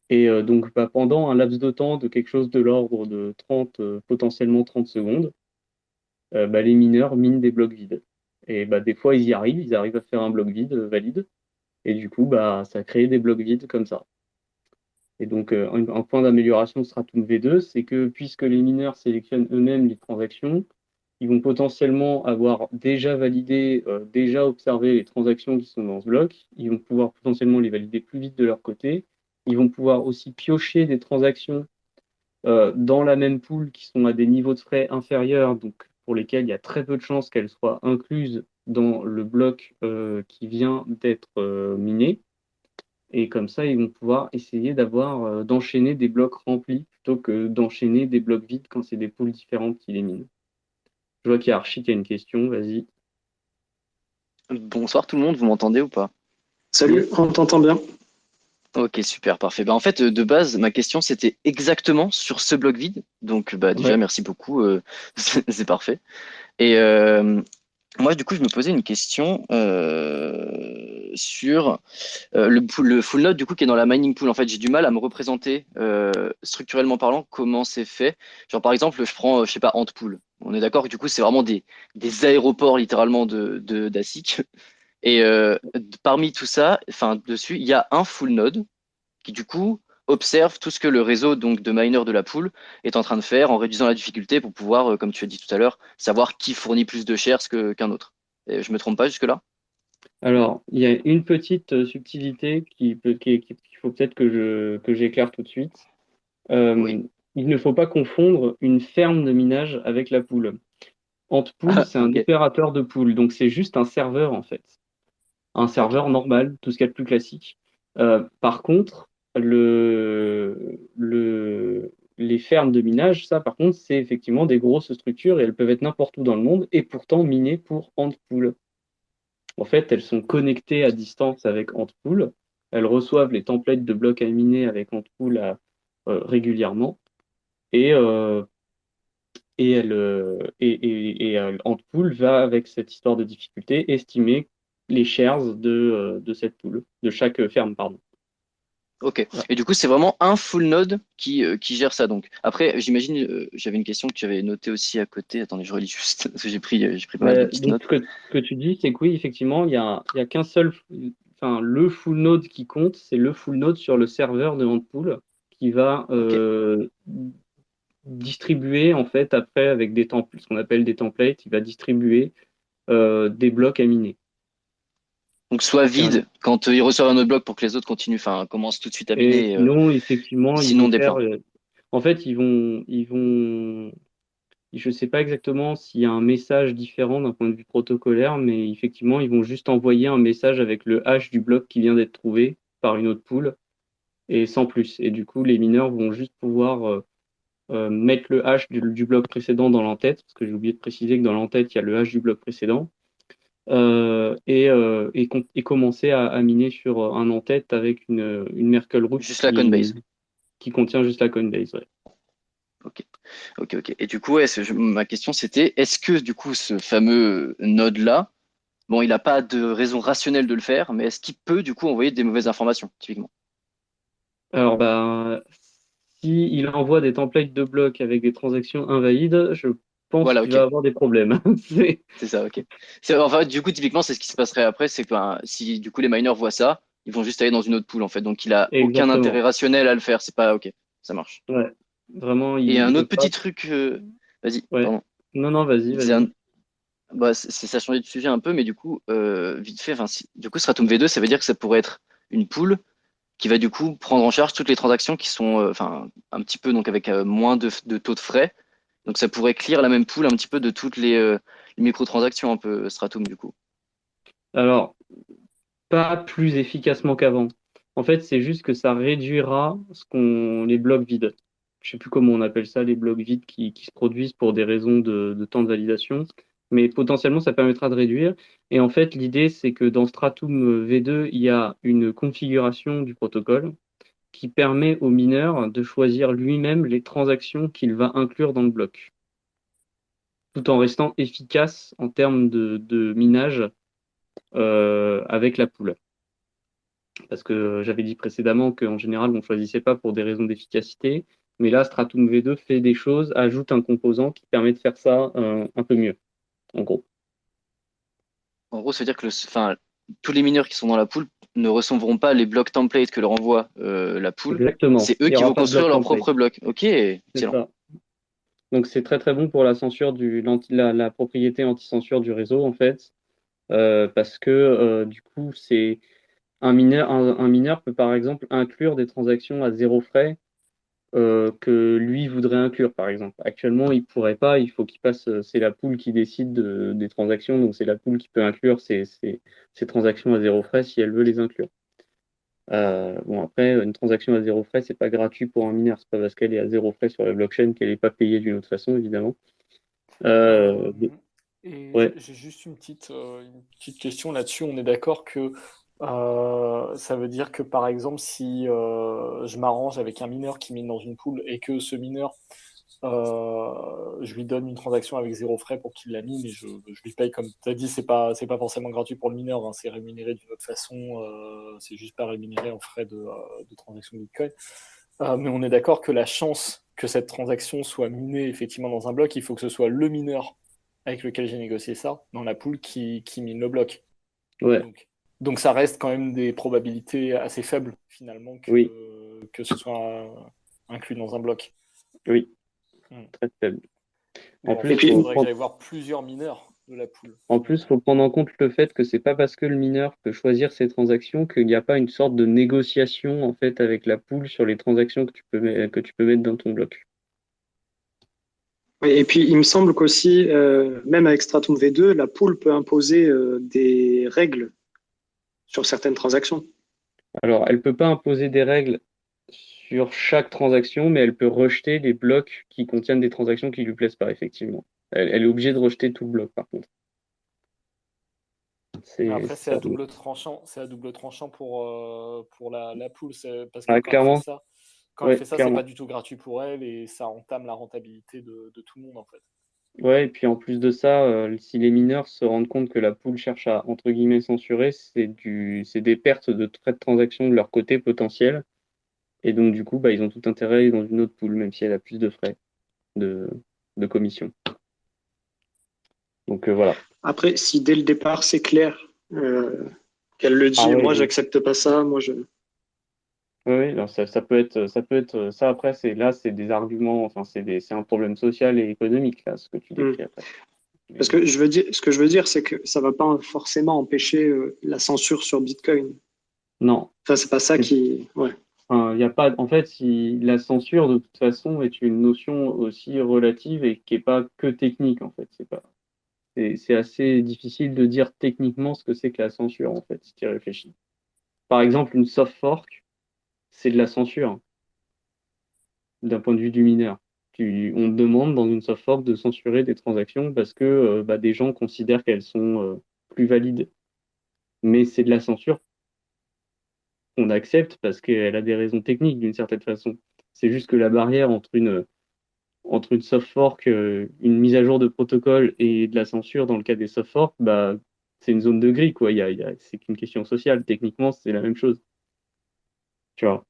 Et donc, pendant un laps de temps de quelque chose de l'ordre de 30, potentiellement 30 secondes, les mineurs minent des blocs vides. Et des fois, ils arrivent à faire un bloc vide valide. Et du coup, ça crée des blocs vides comme ça. Et donc, un point d'amélioration de Stratum V2, c'est que puisque les mineurs sélectionnent eux-mêmes les transactions, ils vont potentiellement avoir déjà validé, déjà observé les transactions qui sont dans ce bloc. Ils vont pouvoir potentiellement les valider plus vite de leur côté. Ils vont pouvoir aussi piocher des transactions dans la même pool qui sont à des niveaux de frais inférieurs, donc pour lesquels il y a très peu de chances qu'elles soient incluses dans le bloc qui vient d'être miné. Et comme ça, ils vont pouvoir essayer d'enchaîner des blocs remplis plutôt que d'enchaîner des blocs vides quand c'est des pools différentes qui les minent. Je vois qu'il y a Archie qui a une question, vas-y. Bonsoir tout le monde, vous m'entendez ou pas? Salut, Yes. on t'entend bien. Ok, super, parfait. En fait, de base, ma question c'était exactement sur ce bloc vide. Donc, déjà, Ouais. merci beaucoup, c'est parfait. Et moi, du coup, je me posais une question sur le full node, du coup, qui est dans la mining pool. En fait, j'ai du mal à me représenter structurellement parlant comment c'est fait. Genre, par exemple, je prends, je sais pas, Antpool. On est d'accord que du coup, c'est vraiment des aéroports littéralement d'ASIC. Et parmi tout ça, enfin dessus, il y a un full node qui du coup observe tout ce que le réseau donc de miners de la pool est en train de faire en réduisant la difficulté pour pouvoir, comme tu as dit tout à l'heure, savoir qui fournit plus de shares qu'un autre. Et je me trompe pas jusque-là? Alors, il y a une petite subtilité qu'il faut peut-être que j'éclaire tout de suite. Oui. Euh, il ne faut pas confondre une ferme de minage avec la pool. Antpool, c'est un Ok. opérateur de pool, donc c'est juste un serveur en fait. Un Ok. serveur normal, tout ce qu'il y a de plus classique. Par contre, les fermes de minage, ça par contre, c'est effectivement des grosses structures et elles peuvent être n'importe où dans le monde et pourtant minées pour Antpool. En fait, elles sont connectées à distance avec Antpool. Elles reçoivent les templates de blocs à miner avec Antpool régulièrement. et, Antpool va, avec cette histoire de difficulté, estimer les shares de cette pool, de chaque ferme, pardon. Ok. Voilà. Et du coup, c'est vraiment un full node qui gère ça. Donc, après, j'imagine, j'avais une question que tu avais notée aussi à côté. Attendez, je relis juste, parce que j'ai pris pas mal de petites Donc, notes. ce que tu dis, c'est que oui, effectivement, il y a qu'un seul, enfin, le full node qui compte, c'est le full node sur le serveur de Antpool qui va Ok. distribuer, en fait, après, avec des templates, ce qu'on appelle des templates, il va distribuer des blocs à miner. Donc, soit C'est un- vide quand ils reçoivent un autre bloc pour que les autres continuent, enfin, commencent tout de suite à Et miner, sinon, effectivement, ils sinon vont des faire. plans. En fait, je ne sais pas exactement s'il y a un message différent d'un point de vue protocolaire, mais effectivement, ils vont juste envoyer un message avec le hash du bloc qui vient d'être trouvé par une autre pool et sans plus. Et du coup, les mineurs vont juste pouvoir mettre le hash du bloc précédent dans l'entête, parce que j'ai oublié de préciser que dans l'entête, il y a le hash du bloc précédent, et commencer à miner sur un en-tête avec une Merkle root Juste la Coinbase. qui contient juste la Coinbase. Ouais. Ok. Ok, ok. Et du coup, ouais, ma question c'était, est-ce que du coup, ce fameux node-là, bon, il n'a pas de raison rationnelle de le faire, mais est-ce qu'il peut du coup envoyer des mauvaises informations, typiquement? Alors, bah, si il envoie des templates de blocs avec des transactions invalides, je pense Voilà, qu'il va ok. avoir des problèmes. C'est C'est ça, ok. Enfin, du coup, typiquement, c'est ce qui se passerait après, c'est que ben, si du coup les miners voient ça, ils vont juste aller dans une autre pool en fait. Donc il a aucun intérêt exactement. rationnel à le faire. C'est pas ok, ça marche. Ouais. Vraiment, Et il un peut autre pas. petit truc, vas-y, Ouais. pardon. Non, non, vas-y, Je disais vas-y. bah, ça changeait de sujet un peu, mais du coup, vite fait, enfin, du coup, Stratum V2, ça veut dire que ça pourrait être une pool qui va du coup prendre en charge toutes les transactions qui sont, enfin, un petit peu donc avec moins de taux de frais. Donc ça pourrait clear la même pool un petit peu de toutes les microtransactions un peu Stratum du coup. Alors, pas plus efficacement qu'avant. En fait, c'est juste que ça réduira les blocs vides. Je sais plus comment on appelle ça, les blocs vides qui se produisent pour des raisons de temps de validation. Mais potentiellement, ça permettra de réduire. Et en fait, l'idée, c'est que dans Stratum V2, il y a une configuration du protocole qui permet au mineur de choisir lui-même les transactions qu'il va inclure dans le bloc, tout en restant efficace en termes de minage avec la pool. Parce que j'avais dit précédemment qu'en général, on ne choisissait pas pour des raisons d'efficacité, mais là, Stratum V2 fait des choses, ajoute un composant qui permet de faire ça un peu mieux, en gros. En gros, ça veut dire que enfin, tous les mineurs qui sont dans la pool ne recevront pas les blocs templates que leur envoie la pool. Exactement. C'est eux Il n'y qui aura vont pas de construire bloc leur template. propre bloc. Ok, C'est excellent. ça. Donc c'est très très bon pour la censure la propriété anti-censure du réseau, en fait, parce que du coup, c'est un mineur peut par exemple inclure des transactions à zéro frais que lui voudrait inclure, par exemple. Actuellement, il pourrait pas, il faut qu'il passe, c'est la pool qui décide des transactions, donc c'est la pool qui peut inclure ces transactions à zéro frais si elle veut les inclure. Bon, après, une transaction à zéro frais, c'est pas gratuit pour un mineur, c'est pas parce qu'elle est à zéro frais sur la blockchain qu'elle n'est pas payée d'une autre façon, évidemment. Euh, Mais- et ouais, j'ai juste une petite question là-dessus. On est d'accord que ça veut dire que par exemple, si je m'arrange avec un mineur qui mine dans une pool et que ce mineur, je lui donne une transaction avec zéro frais pour qu'il la mine et je lui paye comme tu as dit, c'est pas forcément gratuit pour le mineur, hein, c'est rémunéré d'une autre façon, c'est juste pas rémunéré en frais de transaction Bitcoin. Mais on est d'accord que la chance que cette transaction soit minée effectivement dans un bloc, il faut que ce soit le mineur avec lequel j'ai négocié ça dans la pool qui mine le bloc. ouais, Donc ça reste quand même des probabilités assez faibles finalement oui, que ce soit inclus dans un bloc. oui, Hmm. très faible. En Donc en Et plus, fait, il puis, faudrait que j'aille voir plusieurs mineurs de la pool. faut prendre en compte le fait que c'est pas parce que le mineur peut choisir ses transactions qu'il n'y a pas une sorte de négociation en fait avec la pool sur les transactions que tu peux mettre dans ton bloc. oui, et puis, il me semble qu'aussi, même avec Stratum V2, la pool peut imposer des règles sur certaines transactions. Alors, elle peut pas imposer des règles sur chaque transaction, mais elle peut rejeter des blocs qui contiennent des transactions qui lui plaisent pas, effectivement. Elle est obligée de rejeter tout le bloc, par contre. Mais C'est après, ça. c'est à double tranchant pour la pool, parce que Ah, quand elle fait clairement, ça, quand elle Ouais, fait ça, c'est clairement. pas du tout gratuit pour elle et ça entame la rentabilité de tout le monde en fait. Ouais, et puis en plus de ça, si les mineurs se rendent compte que la pool cherche à, entre guillemets, censurer, c'est des pertes de frais de transaction de leur côté potentiels. Et donc, du coup, bah, ils ont tout intérêt à aller dans une autre pool, même si elle a plus de frais de, de commission. Donc, voilà. Après, si dès le départ c'est clair, qu'elle le Ah dit, ouais, moi oui. j'accepte pas ça, moi je. Oui, oui, alors ça peut être, ça après, c'est des arguments, enfin, c'est un problème social et économique, là, ce que tu Hmm. décris après. Parce Mais que je veux dire, ce que je veux dire, c'est que ça va pas forcément empêcher la censure sur Bitcoin. non, Enfin, c'est pas ça c'est- qui. Ouais. enfin, y a pas, en fait, si la censure, de toute façon, est une notion aussi relative et qui est pas que technique, en fait. C'est assez difficile de dire techniquement ce que c'est que la censure, en fait, si tu y réfléchis. Par exemple, une soft fork, c'est de la censure, d'un point de vue du mineur. On te demande dans une soft fork de censurer des transactions parce que bah, des gens considèrent qu'elles sont plus valides. Mais c'est de la censure qu'on accepte parce qu'elle a des raisons techniques d'une certaine façon. C'est juste que la barrière entre une soft fork, une mise à jour de protocole et de la censure dans le cas des soft forks, bah, c'est une zone de gris, quoi. C'est qu'une question sociale. Techniquement, c'est la même chose, tu vois.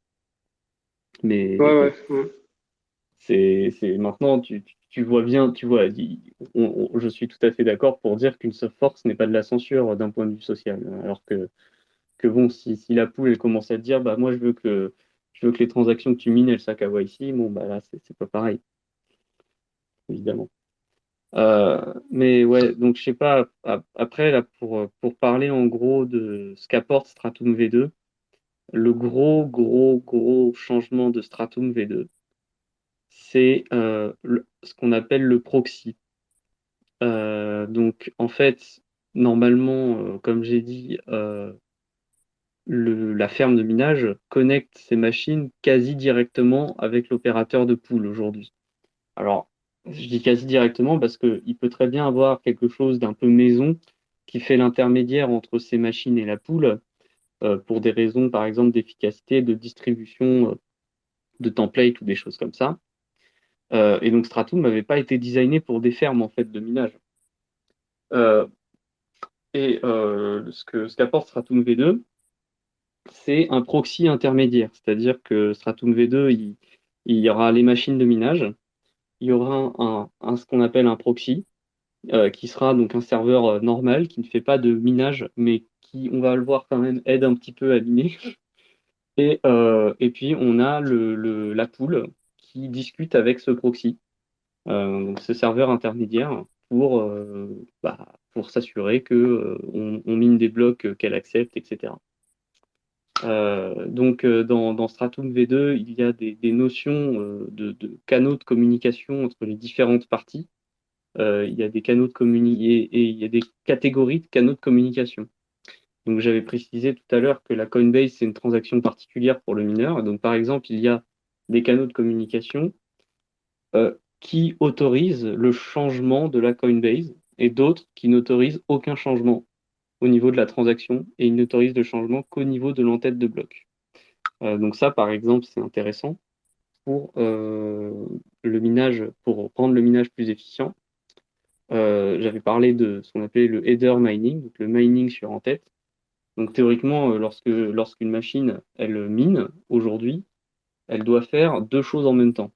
Mais Ouais, bon, ouais, ouais. maintenant, tu vois bien, tu vois, je suis tout à fait d'accord pour dire qu'une soft fork, ce n'est pas de la censure d'un point de vue social. Alors que bon, si la poule, elle commence à te dire, bah, moi, je veux que les transactions que tu mines, elles s'accaboient ici, bon, bah là, c'est pas pareil, évidemment. Mais ouais, donc je sais pas, après, là, pour parler en gros de ce qu'apporte Stratum V2, le gros changement de Stratum V2, c'est ce qu'on appelle le proxy. Donc en fait, normalement, comme j'ai dit, la ferme de minage connecte ses machines quasi directement avec l'opérateur de pool aujourd'hui. Alors, je dis quasi directement parce qu'il peut très bien avoir quelque chose d'un peu maison qui fait l'intermédiaire entre ces machines et la pool pour des raisons, par exemple, d'efficacité, de distribution de templates ou des choses comme ça. Et donc, Stratum n'avait pas été designé pour des fermes en fait de minage. Euh, ce qu'apporte Stratum V2, c'est un proxy intermédiaire, c'est-à-dire que Stratum V2, il y aura les machines de minage, il y aura ce qu'on appelle un proxy, qui sera donc un serveur normal, qui ne fait pas de minage, mais qui, on va le voir quand même, aide un petit peu à miner. Et puis, on a la pool qui discute avec ce proxy, donc ce serveur intermédiaire, pour s'assurer que on mine des blocs qu'elle accepte, etc. Dans Stratum V2, il y a des notions de canaux de communication entre les différentes parties. Il y a des canaux de et il y a des catégories de canaux de communication. Donc, j'avais précisé tout à l'heure que la Coinbase, c'est une transaction particulière pour le mineur. Donc, par exemple, il y a des canaux de communication qui autorisent le changement de la Coinbase et d'autres qui n'autorisent aucun changement au niveau de la transaction et ils n'autorisent le changement qu'au niveau de l'entête de bloc. Donc ça, par exemple, c'est intéressant pour le minage, pour rendre le minage plus efficient. J'avais parlé de ce qu'on appelait le header mining, donc le mining sur en-tête. Donc théoriquement, lorsqu'une machine, elle mine aujourd'hui, elle doit faire deux choses en même temps.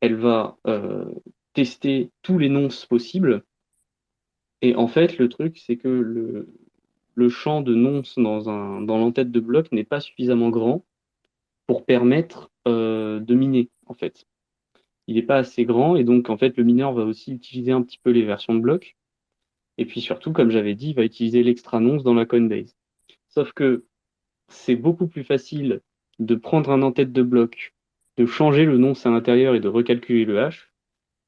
Elle va tester tous les nonces possibles. Et en fait, le truc, c'est que le champ de nonces dans l'entête de bloc n'est pas suffisamment grand pour permettre de miner, en fait. Il n'est pas assez grand et donc, en fait, le mineur va aussi utiliser un petit peu les versions de bloc. Et puis surtout, comme j'avais dit, il va utiliser l'extra nonce dans la Coinbase. Sauf que c'est beaucoup plus facile de prendre un en-tête de bloc, de changer le nonce à l'intérieur et de recalculer le hash,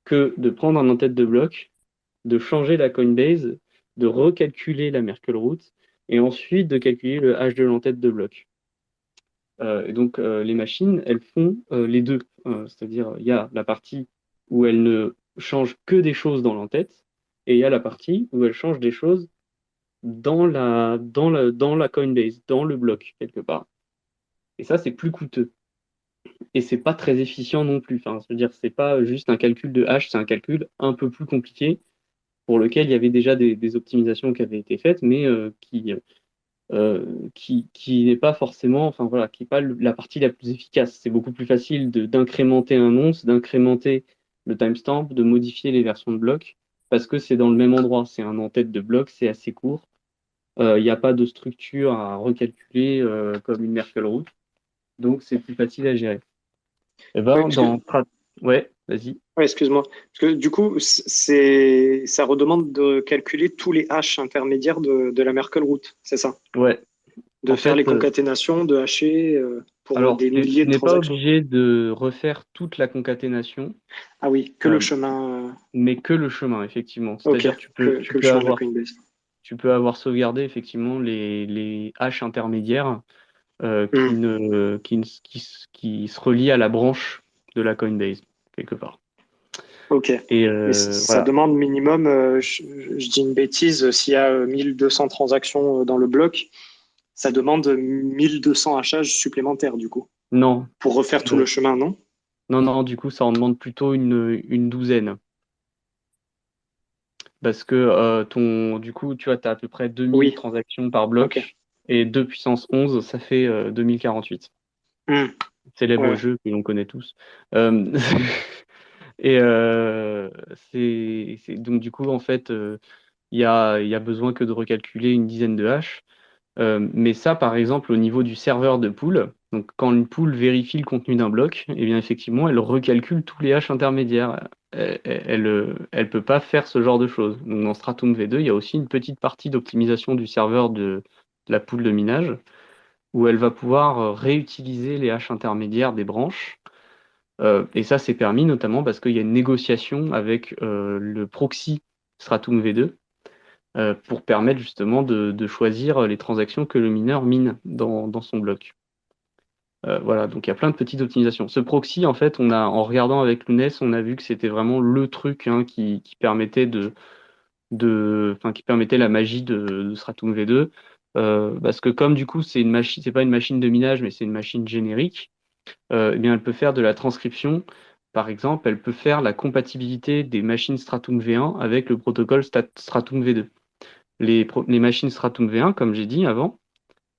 que de prendre un en-tête de bloc, de changer la Coinbase, de recalculer la Merkle root et ensuite de calculer le hash de l'en-tête de bloc. Les machines, elles font les deux. C'est-à-dire, il y a la partie où elles ne changent que des choses dans l'entête et il y a la partie où elles changent des choses dans la Coinbase, dans le bloc, quelque part. Et ça, c'est plus coûteux. et c'est pas très efficient non plus. Enfin, c'est-à-dire, c'est pas juste un calcul de hash, c'est un calcul un peu plus compliqué pour lequel il y avait déjà des optimisations qui avaient été faites, mais qui n'est pas forcément, enfin voilà, qui n'est pas la partie la plus efficace. C'est beaucoup plus facile d'incrémenter un nonce, d'incrémenter le timestamp, de modifier les versions de blocs, parce que c'est dans le même endroit. C'est un en-tête de bloc, c'est assez court. Il n'y a pas de structure à recalculer comme une Merkle route, donc c'est plus facile à gérer. Et Oui, ben, ouais, vas-y. ouais, excuse-moi. Parce que du coup, ça redemande de calculer tous les hash intermédiaires de la Merkle route, c'est ça? Ouais, De en faire les fait, concaténations, de hasher pour alors des milliers tu de n'es pas transactions. obligé de refaire toute la concaténation, Ah oui, que le euh, chemin. mais que le chemin, effectivement. Ok, C'est-à-dire que le chemin de la Coinbase. tu peux avoir sauvegardé effectivement les haches intermédiaires Hmm, qui se relient à la branche de la Coinbase, quelque part. ok. Et Mais ça voilà. demande minimum, je dis une bêtise, s'il y a 1200 transactions dans le bloc, ça demande 1200 hachages supplémentaires du coup, Non, pour refaire tout le euh, chemin, non? non, du coup, ça en demande plutôt une douzaine. Parce que du coup, tu vois, tu as à peu près 2000 Oui, transactions par ok. bloc. Et 2 puissance 11, ça fait 2048. Hmm, Célèbre ouais. jeu que l'on connaît tous. Euh, et donc, du coup, en fait, il y a besoin que de recalculer une dizaine de haches. Mais ça, par exemple, au niveau du serveur de pool, donc quand une pool vérifie le contenu d'un bloc, eh bien effectivement, elle recalcule tous les haches intermédiaires. Elle peut pas faire ce genre de choses. Donc dans Stratum V2, il y a aussi une petite partie d'optimisation du serveur de la pool de minage, où elle va pouvoir réutiliser les haches intermédiaires des branches. Et ça, c'est permis notamment parce qu'il y a une négociation avec le proxy Stratum V2 pour permettre justement de choisir les transactions que le mineur mine dans son bloc. Voilà, donc il y a plein de petites optimisations. Ce proxy, en fait, en regardant avec Lunes, on a vu que c'était vraiment le truc hein, qui permettait enfin, qui permettait la magie de Stratum V2. Parce que comme du coup, c'est pas une machine de minage, mais c'est une machine générique, eh bien, elle peut faire de la transcription. Par exemple, elle peut faire la compatibilité des machines Stratum V1 avec le protocole Stratum V2. Les machines Stratum V1, comme j'ai dit avant,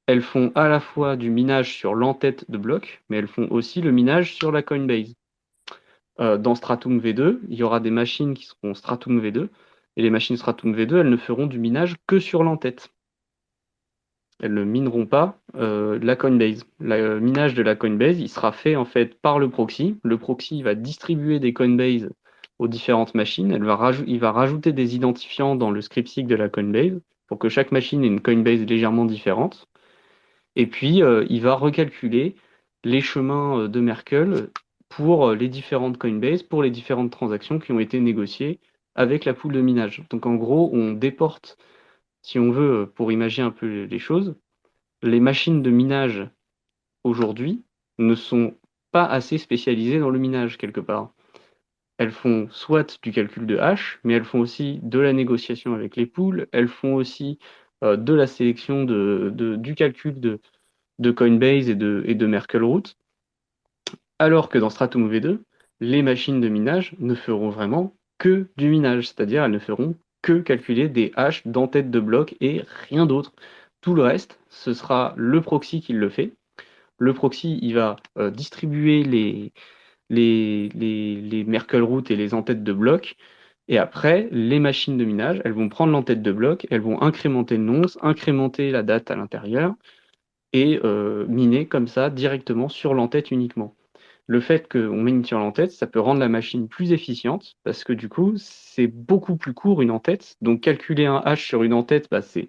elles font à la fois du minage sur l'entête de bloc, mais elles font aussi le minage sur la Coinbase. Dans Stratum V2, il y aura des machines qui seront Stratum V2, et les machines Stratum V2, elles ne feront du minage que sur l'entête. Elles ne mineront pas la Coinbase. Le minage de la Coinbase, il sera fait en fait par le proxy. Le proxy va distribuer des Coinbase aux différentes machines. Il va rajouter des identifiants dans le script SIG de la Coinbase pour que chaque machine ait une Coinbase légèrement différente. Et puis, il va recalculer les chemins de Merkle pour les différentes Coinbase, pour les différentes transactions qui ont été négociées avec la pool de minage. Donc, en gros, on déporte, si on veut, pour imaginer un peu les choses, les machines de minage aujourd'hui ne sont pas assez spécialisées dans le minage quelque part. Elles font soit du calcul de hash, mais elles font aussi de la négociation avec les pools, elles font aussi de la sélection du calcul de Coinbase et de Merkle Root, alors que dans Stratum V2, les machines de minage ne feront vraiment que du minage, c'est-à-dire elles ne feront que calculer des hashes d'entête de bloc et rien d'autre. Tout le reste, ce sera le proxy qui le fait. Le proxy, il va distribuer les Merkle Root et les entêtes de bloc. Et après, les machines de minage, elles vont prendre l'entête de bloc, elles vont incrémenter le nonce, incrémenter la date à l'intérieur et miner comme ça directement sur l'entête uniquement. Le fait qu'on mine sur l'entête, ça peut rendre la machine plus efficiente parce que du coup, c'est beaucoup plus court une entête. Donc calculer un hash sur une entête, bah, c'est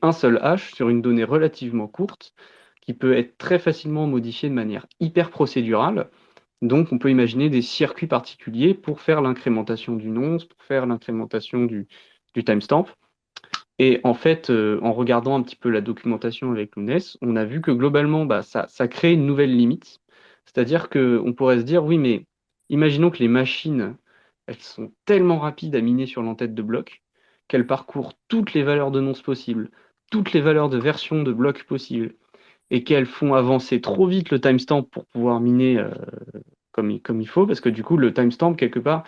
un seul hash sur une donnée relativement courte qui peut être très facilement modifiée de manière hyper procédurale. Donc on peut imaginer des circuits particuliers pour faire l'incrémentation du nonce, pour faire l'incrémentation du timestamp. Et en fait, en regardant un petit peu la documentation avec Lunes, on a vu que globalement, bah, ça crée une nouvelle limite. C'est-à-dire qu'on pourrait se dire, oui, mais imaginons que les machines, elles sont tellement rapides à miner sur l'entête de bloc qu'elles parcourent toutes les valeurs de nonce possibles, toutes les valeurs de version de bloc possibles. et qu'elles font avancer trop vite le timestamp pour pouvoir miner comme il faut, parce que du coup, le timestamp, quelque part,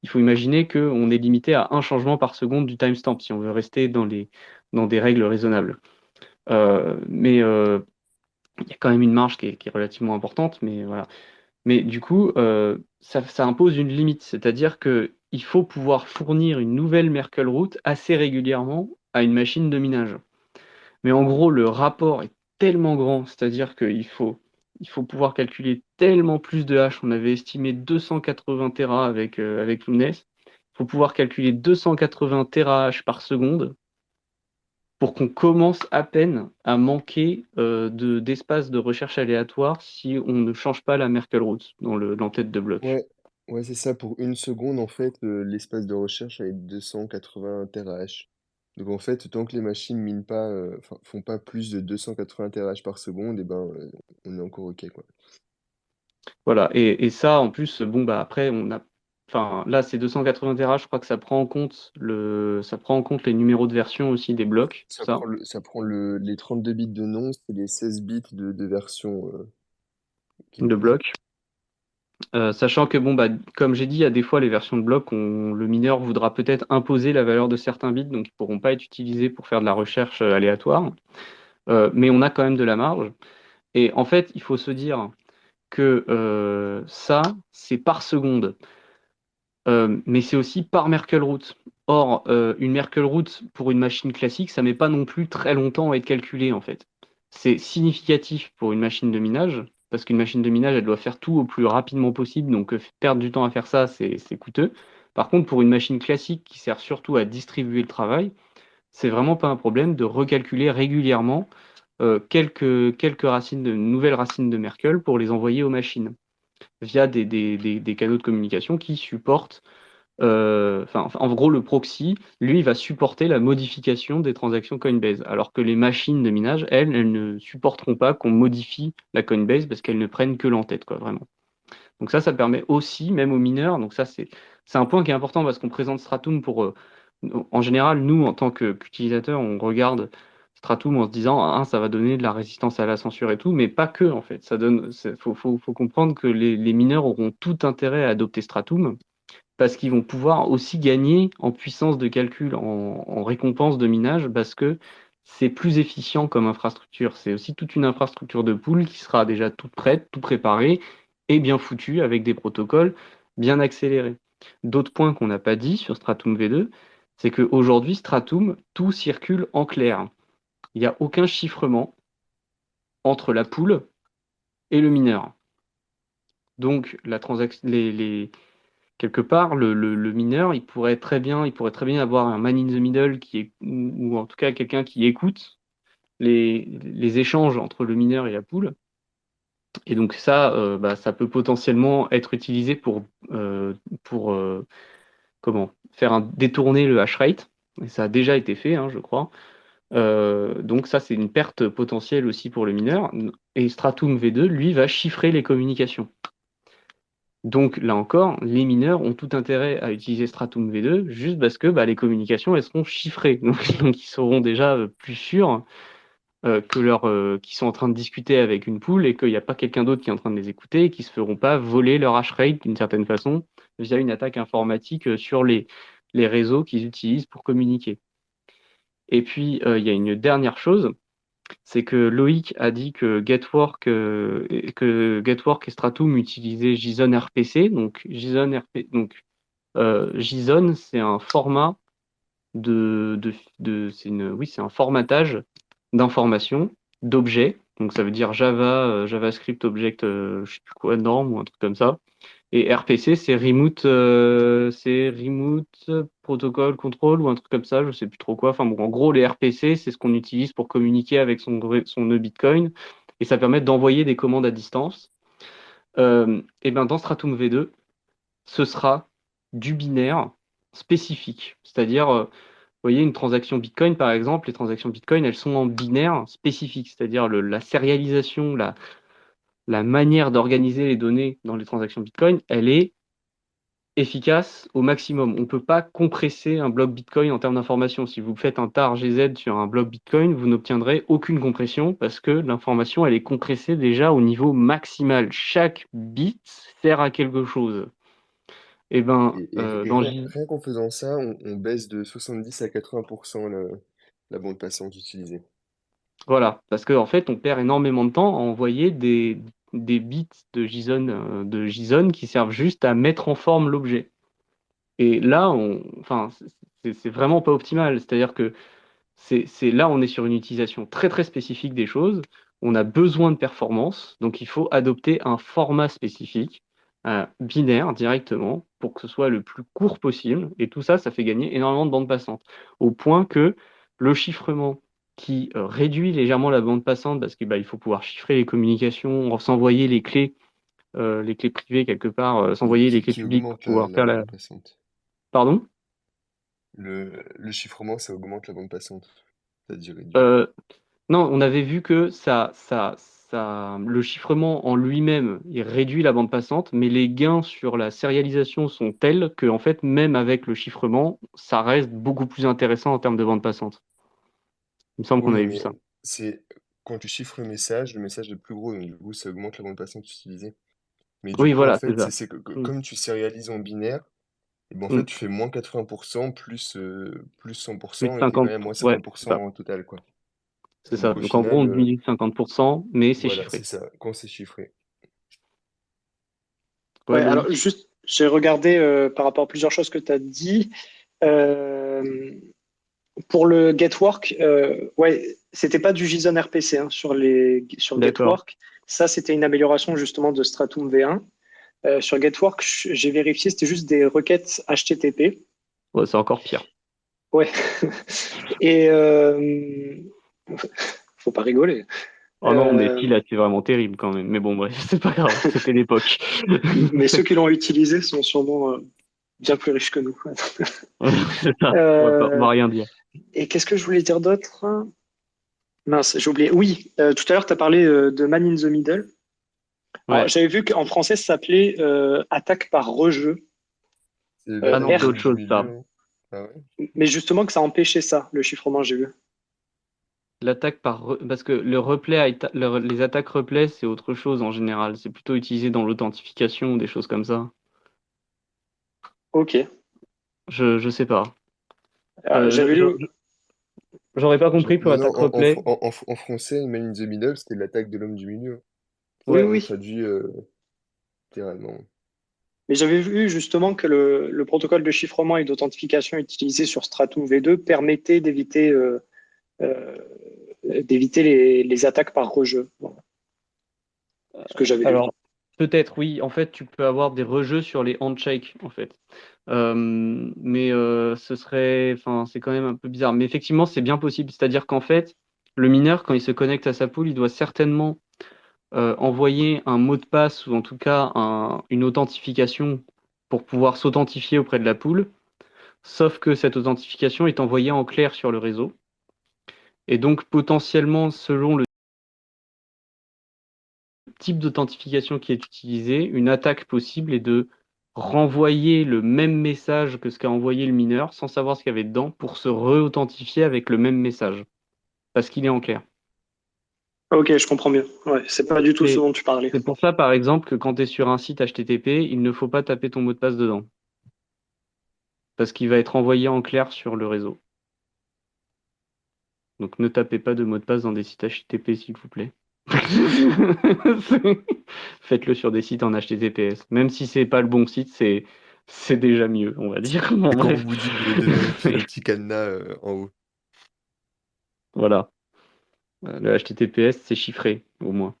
il faut imaginer qu'on est limité à un changement par seconde du timestamp si on veut rester dans des règles raisonnables. Mais il y a quand même une marge qui est relativement importante, mais voilà. Mais du coup, ça impose une limite, c'est-à-dire qu'il faut pouvoir fournir une nouvelle Merkle route assez régulièrement à une machine de minage. Mais en gros, le rapport est tellement grand, c'est-à-dire qu'il faut pouvoir calculer tellement plus de hash. On avait estimé 280 Tera avec Lumnes. Il faut pouvoir calculer 280 Terahash par seconde pour qu'on commence à peine à manquer d'espace de recherche aléatoire si on ne change pas la Merkle route dans l'entête de bloc. Ouais, ouais, c'est ça. Pour une seconde, en fait, l'espace de recherche est 280 terahash. Donc en fait, tant que les machines minent pas, enfin, font pas plus de 280 terahash par seconde, et ben, on est encore OK, quoi. Voilà, et ça, en plus, bon, bah après, enfin, là, c'est 280 Tera, je crois que ça prend en compte les numéros de version aussi des blocs, Ça ça, prend les 32 bits de nom, c'est les 16 bits de version qui de pose. blocs. Sachant que, bon, bah, comme j'ai dit, il y a des fois, les versions de blocs, le mineur voudra peut-être imposer la valeur de certains bits, donc ils ne pourront pas être utilisés pour faire de la recherche aléatoire. Mais on a quand même de la marge. Et en fait, il faut se dire que ça, c'est par seconde. Mais c'est aussi par Merkle route. Or, une Merkle route pour une machine classique, ça met pas non plus très longtemps à être calculé en fait. C'est significatif pour une machine de minage, parce qu'une machine de minage, elle doit faire tout au plus rapidement possible, donc perdre du temps à faire ça, c'est coûteux. Par contre, pour une machine classique qui sert surtout à distribuer le travail, c'est vraiment pas un problème de recalculer régulièrement quelques nouvelles racines de Merkle pour les envoyer aux machines via des canaux de communication qui supportent en gros, le proxy, lui, va supporter la modification des transactions Coinbase, alors que les machines de minage, elles ne supporteront pas qu'on modifie la Coinbase parce qu'elles ne prennent que l'entête, quoi, vraiment. Donc ça permet aussi, même aux mineurs, donc ça, c'est un point qui est important parce qu'on présente Stratum en général, nous, en tant qu'utilisateurs, on regarde Stratum en se disant, ah, ça va donner de la résistance à la censure et tout, mais pas que, en fait. Faut comprendre que les mineurs auront tout intérêt à adopter Stratum parce qu'ils vont pouvoir aussi gagner en puissance de calcul, en récompense de minage, parce que c'est plus efficient comme infrastructure. C'est aussi toute une infrastructure de pool qui sera déjà toute prête, tout préparée et bien foutue avec des protocoles bien accélérés. D'autres points qu'on n'a pas dit sur Stratum V2, c'est qu'aujourd'hui, Stratum, tout circule en clair. Il n'y a aucun chiffrement entre la pool et le mineur. Donc, la transaction, quelque part, le mineur, il pourrait très bien avoir un man in the middle ou en tout cas quelqu'un qui écoute les échanges entre le mineur et la pool. Et donc ça, bah, ça peut potentiellement être utilisé pour faire détourner le hash rate. Et ça a déjà été fait, hein, je crois. Donc ça, c'est une perte potentielle aussi pour le mineur. Et Stratum V2, lui, va chiffrer les communications. Donc là encore, les mineurs ont tout intérêt à utiliser Stratum V2 juste parce que bah, les communications elles seront chiffrées. Donc ils seront déjà plus sûrs qu'ils sont en train de discuter avec une pool et qu'il n'y a pas quelqu'un d'autre qui est en train de les écouter et qu'ils ne se feront pas voler leur hash rate d'une certaine façon via une attaque informatique sur les réseaux qu'ils utilisent pour communiquer. Et puis il y a une dernière chose, c'est que Loïc a dit que Getwork et Stratum utilisaient JSON RPC. Donc JSON, c'est un format oui, c'est un formatage d'informations, d'objets. Donc ça veut dire Java, JavaScript Object, je sais plus quoi, norme ou un truc comme ça. Et RPC, c'est Remote Protocol Control ou un truc comme ça, je sais plus trop quoi. Enfin bon, en gros, les RPC, c'est ce qu'on utilise pour communiquer avec son nœud Bitcoin et ça permet d'envoyer des commandes à distance. Et ben dans Stratum V2, ce sera du binaire spécifique. C'est-à-dire, vous voyez, une transaction Bitcoin, par exemple, les transactions Bitcoin, elles sont en binaire spécifique. C'est-à-dire la sérialisation, la manière d'organiser les données dans les transactions Bitcoin, elle est efficace au maximum. On ne peut pas compresser un bloc Bitcoin en termes d'information. Si vous faites un tar GZ sur un bloc Bitcoin, vous n'obtiendrez aucune compression parce que l'information, elle est compressée déjà au niveau maximal. Chaque bit sert à quelque chose. Et ben, Et dans rien, J... rien qu'en faisant ça, on baisse de 70 à 80% la bande passante utilisée. Voilà, parce qu'en fait, on perd énormément de temps à envoyer des bits de JSON qui servent juste à mettre en forme l'objet. Et là, enfin, c'est vraiment pas optimal. C'est-à-dire que là, on est sur une utilisation très très spécifique des choses. On a besoin de performance, donc il faut adopter un format spécifique, binaire directement, pour que ce soit le plus court possible. Et tout ça, ça fait gagner énormément de bande passante. Au point que le chiffrement qui réduit légèrement la bande passante, parce que il faut pouvoir chiffrer les communications, s'envoyer les clés privées quelque part, s'envoyer les clés Qui publiques pour augmente pouvoir la faire la. bande passante. Pardon? Le chiffrement, ça augmente la bande passante. C'est-à-dire réduit. Euh, Non, on avait vu que le chiffrement en lui-même, il réduit la bande passante, mais les gains sur la sérialisation sont tels que, en fait, même avec le chiffrement, ça reste beaucoup plus intéressant en termes de bande passante. Il me semble qu'on Oui, avait vu mais ça. c'est quand tu chiffres le message est plus gros, donc du coup, ça augmente la bande passante utilisée. Mais du Oui, coup, en voilà, c'est fait, ça. Mm. comme tu sérialises en binaire, et ben, en fait, Mm. tu fais moins 80% plus Plus 100% et 50, ouais, moins ouais, c'est 50% ça. en total, quoi. C'est ça. Donc au Donc, en gros, final, on diminue de 50%, mais c'est voilà, c'est chiffré. ça, quand c'est chiffré. Ouais, Ouais, alors Loïc. juste, j'ai regardé par rapport à plusieurs choses que tu as dit. Euh, pour le Getwork, ouais, c'était pas du JSON RPC hein, sur D'accord. Getwork. Ça, c'était une amélioration justement de Stratum V1. Sur Getwork, j'ai vérifié, c'était juste des requêtes HTTP. Ouais, c'est encore pire. Ouais. Et faut pas rigoler. Oh non, mais si, Euh, là, c'est vraiment terrible quand même. Mais bon, bref, c'est pas grave, c'était l'époque. mais ceux qui l'ont utilisé sont sûrement bien plus riches que nous. C'est ça, on Euh, va rien dire. et qu'est-ce que je voulais dire d'autre? Mince, j'ai oublié. Oui, tout à l'heure, tu as parlé de Man in the Middle. Alors, Ouais. j'avais vu qu'en français, ça s'appelait attaque par rejeu. C'est vers Ah non, c'est R, l'homme autre du chose, ça. milieu, hein. Ah ouais? mais justement que ça empêchait ça, le chiffrement, j'ai vu. L'attaque parce que les attaques replay, c'est autre chose en général. C'est plutôt utilisé dans l'authentification ou des choses comme ça. Ok. Je sais pas. J'avais lu. J'aurais pas compris pour Non, non, attaque replay. en français, Man in the Middle, c'était l'attaque de l'homme du milieu. Oui, Si Ouais. on oui. traduit littéralement. Mais j'avais vu justement que le protocole de chiffrement et d'authentification utilisé sur Stratum V2 permettait euh, d'éviter les attaques par rejeu. Voilà, ce que j'avais lu. Alors, peut-être, oui. En fait, tu peux avoir des rejeux sur les handshakes, en fait. Mais enfin, c'est quand même un peu bizarre. Mais effectivement, c'est bien possible. C'est-à-dire qu'en fait, le mineur, quand il se connecte à sa pool, il doit certainement envoyer un mot de passe ou en tout cas une authentification pour pouvoir s'authentifier auprès de la pool. Sauf que cette authentification est envoyée en clair sur le réseau. Et donc, potentiellement, selon le type d'authentification qui est utilisé, une attaque possible est de renvoyer le même message que ce qu'a envoyé le mineur sans savoir ce qu'il y avait dedans pour se re-authentifier avec le même message parce qu'il est en clair. Ok, je comprends mieux. Ouais, c'est pas du tout ce Et dont tu parlais. c'est pour ça, par exemple, que quand tu es sur un site HTTP, il ne faut pas taper ton mot de passe dedans parce qu'il va être envoyé en clair sur le réseau. Donc ne tapez pas de mot de passe dans des sites HTTP, s'il vous plaît. Faites-le sur des sites en HTTPS. Même si c'est pas le bon site, c'est déjà mieux, on va dire. Bon, Et quand on bref. vous dit de vérifier le petit cadenas en haut. Voilà. Le HTTPS, c'est chiffré, au moins.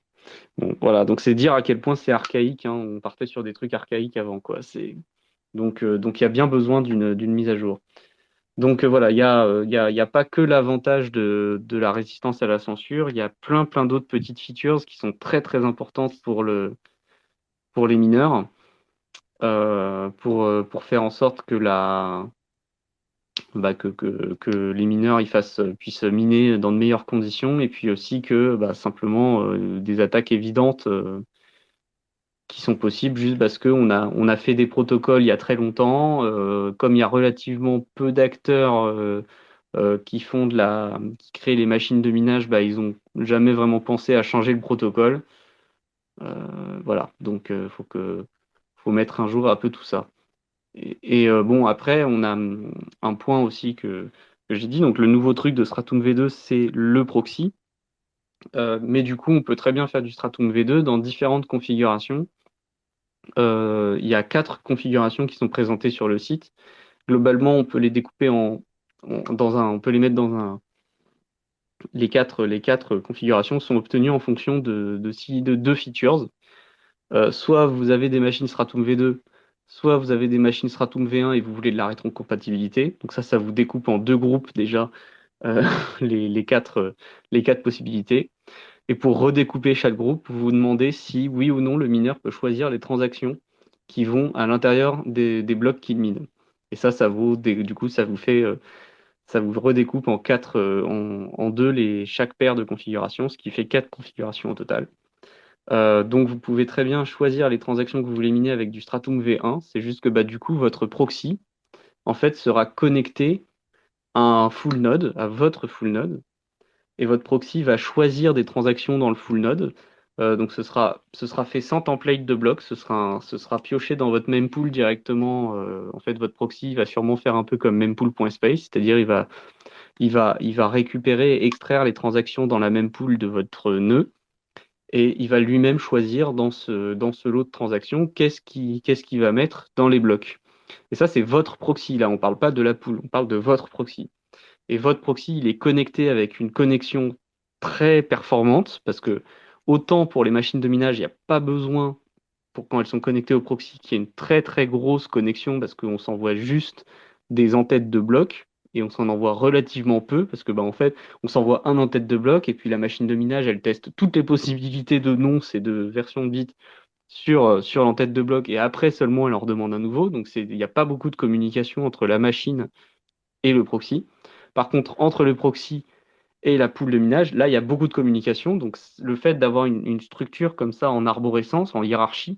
Bon, voilà. Donc c'est dire à quel point c'est archaïque, hein. On partait sur des trucs archaïques avant, quoi. Donc il y a bien besoin d'une mise à jour. Donc voilà, il y a pas que l'avantage de la résistance à la censure, il y a plein d'autres petites features qui sont très très importantes pour les mineurs, pour faire en sorte que que les mineurs puissent miner dans de meilleures conditions et puis aussi que simplement des attaques évidentes qui sont possibles juste parce qu'on a fait des protocoles il y a très longtemps. Comme il y a relativement peu d'acteurs qui créent les machines de minage, bah, ils n'ont jamais vraiment pensé à changer le protocole. Voilà, donc faut mettre un jour un peu tout ça. Bon, après, on a un point aussi que j'ai dit. Donc, le nouveau truc de Stratum V2, c'est le proxy. Mais du coup, on peut très bien faire du Stratum V2 dans différentes configurations. Il y a 4 configurations qui sont présentées sur le site. Globalement, on peut les découper on peut les mettre dans un. Les quatre configurations sont obtenues en fonction de deux features. Soit vous avez des machines Stratum V2, soit vous avez des machines Stratum V1 et vous voulez de la rétrocompatibilité. Donc ça vous découpe en 2 groupes déjà euh, les quatre possibilités. Et pour redécouper chaque groupe, vous vous demandez si oui ou non le mineur peut choisir les transactions qui vont à l'intérieur des blocs qu'il mine. Et du coup, ça vous redécoupe en quatre, en deux chaque paire de configurations, ce qui fait 4 configurations au total. Donc vous pouvez très bien choisir les transactions que vous voulez miner avec du Stratum V1. C'est juste que bah, du coup, votre proxy, en fait, sera connecté à un full node, à votre full node, et votre proxy va choisir des transactions dans le full node. Donc ce sera fait sans template de bloc, ce sera pioché dans votre mempool directement. En fait, votre proxy va sûrement faire un peu comme mempool.space, c'est-à-dire il va récupérer et extraire les transactions dans la mempool de votre nœud, et il va lui-même choisir dans ce lot de transactions qu'est-ce qu'il va mettre dans les blocs. Et ça, c'est votre proxy. Là, on ne parle pas de la pool, on parle de votre proxy. Et votre proxy, il est connecté avec une connexion très performante, parce que autant pour les machines de minage, il n'y a pas besoin, pour quand elles sont connectées au proxy, qu'il y ait une très très grosse connexion, parce qu'on s'envoie juste des en-têtes de blocs, et on s'en envoie relativement peu, parce que bah, en fait, on s'envoie un en-tête de bloc, et puis la machine de minage, elle teste toutes les possibilités de nonces et de versions de bits sur l'entête de bloc, et après seulement elle en redemande un nouveau. Donc il n'y a pas beaucoup de communication entre la machine et le proxy. Par contre, entre le proxy et la pool de minage, là, il y a beaucoup de communication. Donc, le fait d'avoir une structure comme ça en arborescence, en hiérarchie,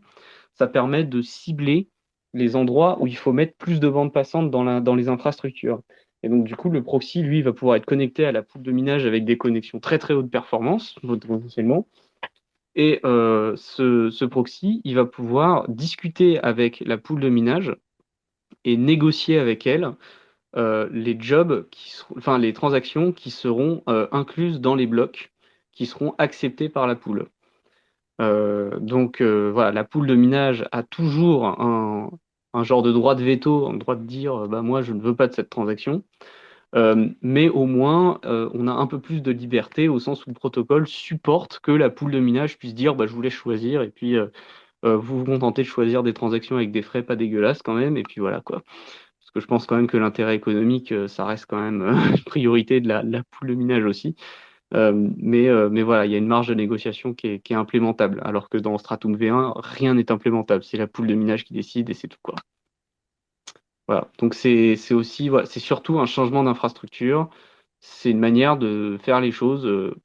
ça permet de cibler les endroits où il faut mettre plus de bandes passantes dans les infrastructures. Et donc, du coup, le proxy, lui, va pouvoir être connecté à la pool de minage avec des connexions très, très haute performance, potentiellement. Et ce proxy, il va pouvoir discuter avec la pool de minage et négocier avec elle les jobs enfin les transactions qui seront incluses dans les blocs, qui seront acceptés par la pool. Donc voilà, la pool de minage a toujours un genre de droit de veto, un droit de dire bah moi je ne veux pas de cette transaction. Mais au moins on a un peu plus de liberté au sens où le protocole supporte que la pool de minage puisse dire bah, je vous laisse choisir, et puis vous vous contentez de choisir des transactions avec des frais pas dégueulasses quand même, et puis voilà quoi. Parce que je pense quand même que l'intérêt économique, ça reste quand même une priorité de la pool de minage aussi. Mais voilà, il y a une marge de négociation qui est implémentable, alors que dans Stratum V1, rien n'est implémentable. C'est la pool de minage qui décide et c'est tout, quoi. Voilà. Donc c'est aussi, voilà, c'est surtout un changement d'infrastructure. C'est une manière de faire les choses.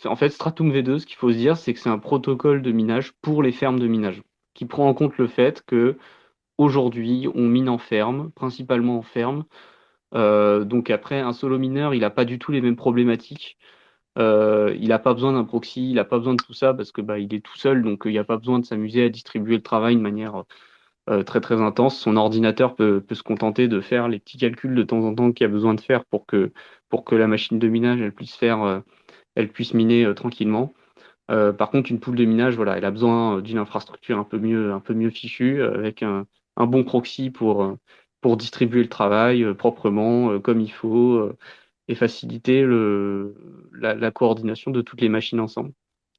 En fait, Stratum V2, ce qu'il faut se dire, c'est que c'est un protocole de minage pour les fermes de minage, qui prend en compte le fait que aujourd'hui, on mine en ferme, principalement en ferme. Donc après, un solo mineur, il n'a pas du tout les mêmes problématiques. Il n'a pas besoin d'un proxy, il n'a pas besoin de tout ça parce que bah, il est tout seul, donc il n'y a pas besoin de s'amuser à distribuer le travail de manière très très intense. Son ordinateur peut se contenter de faire les petits calculs de temps en temps qu'il y a besoin de faire pour que la machine de minage elle puisse miner tranquillement. Par contre, une pool de minage, voilà, elle a besoin d'une infrastructure un peu mieux fichue, avec un bon proxy pour distribuer le travail proprement, comme il faut, et faciliter la coordination de toutes les machines ensemble.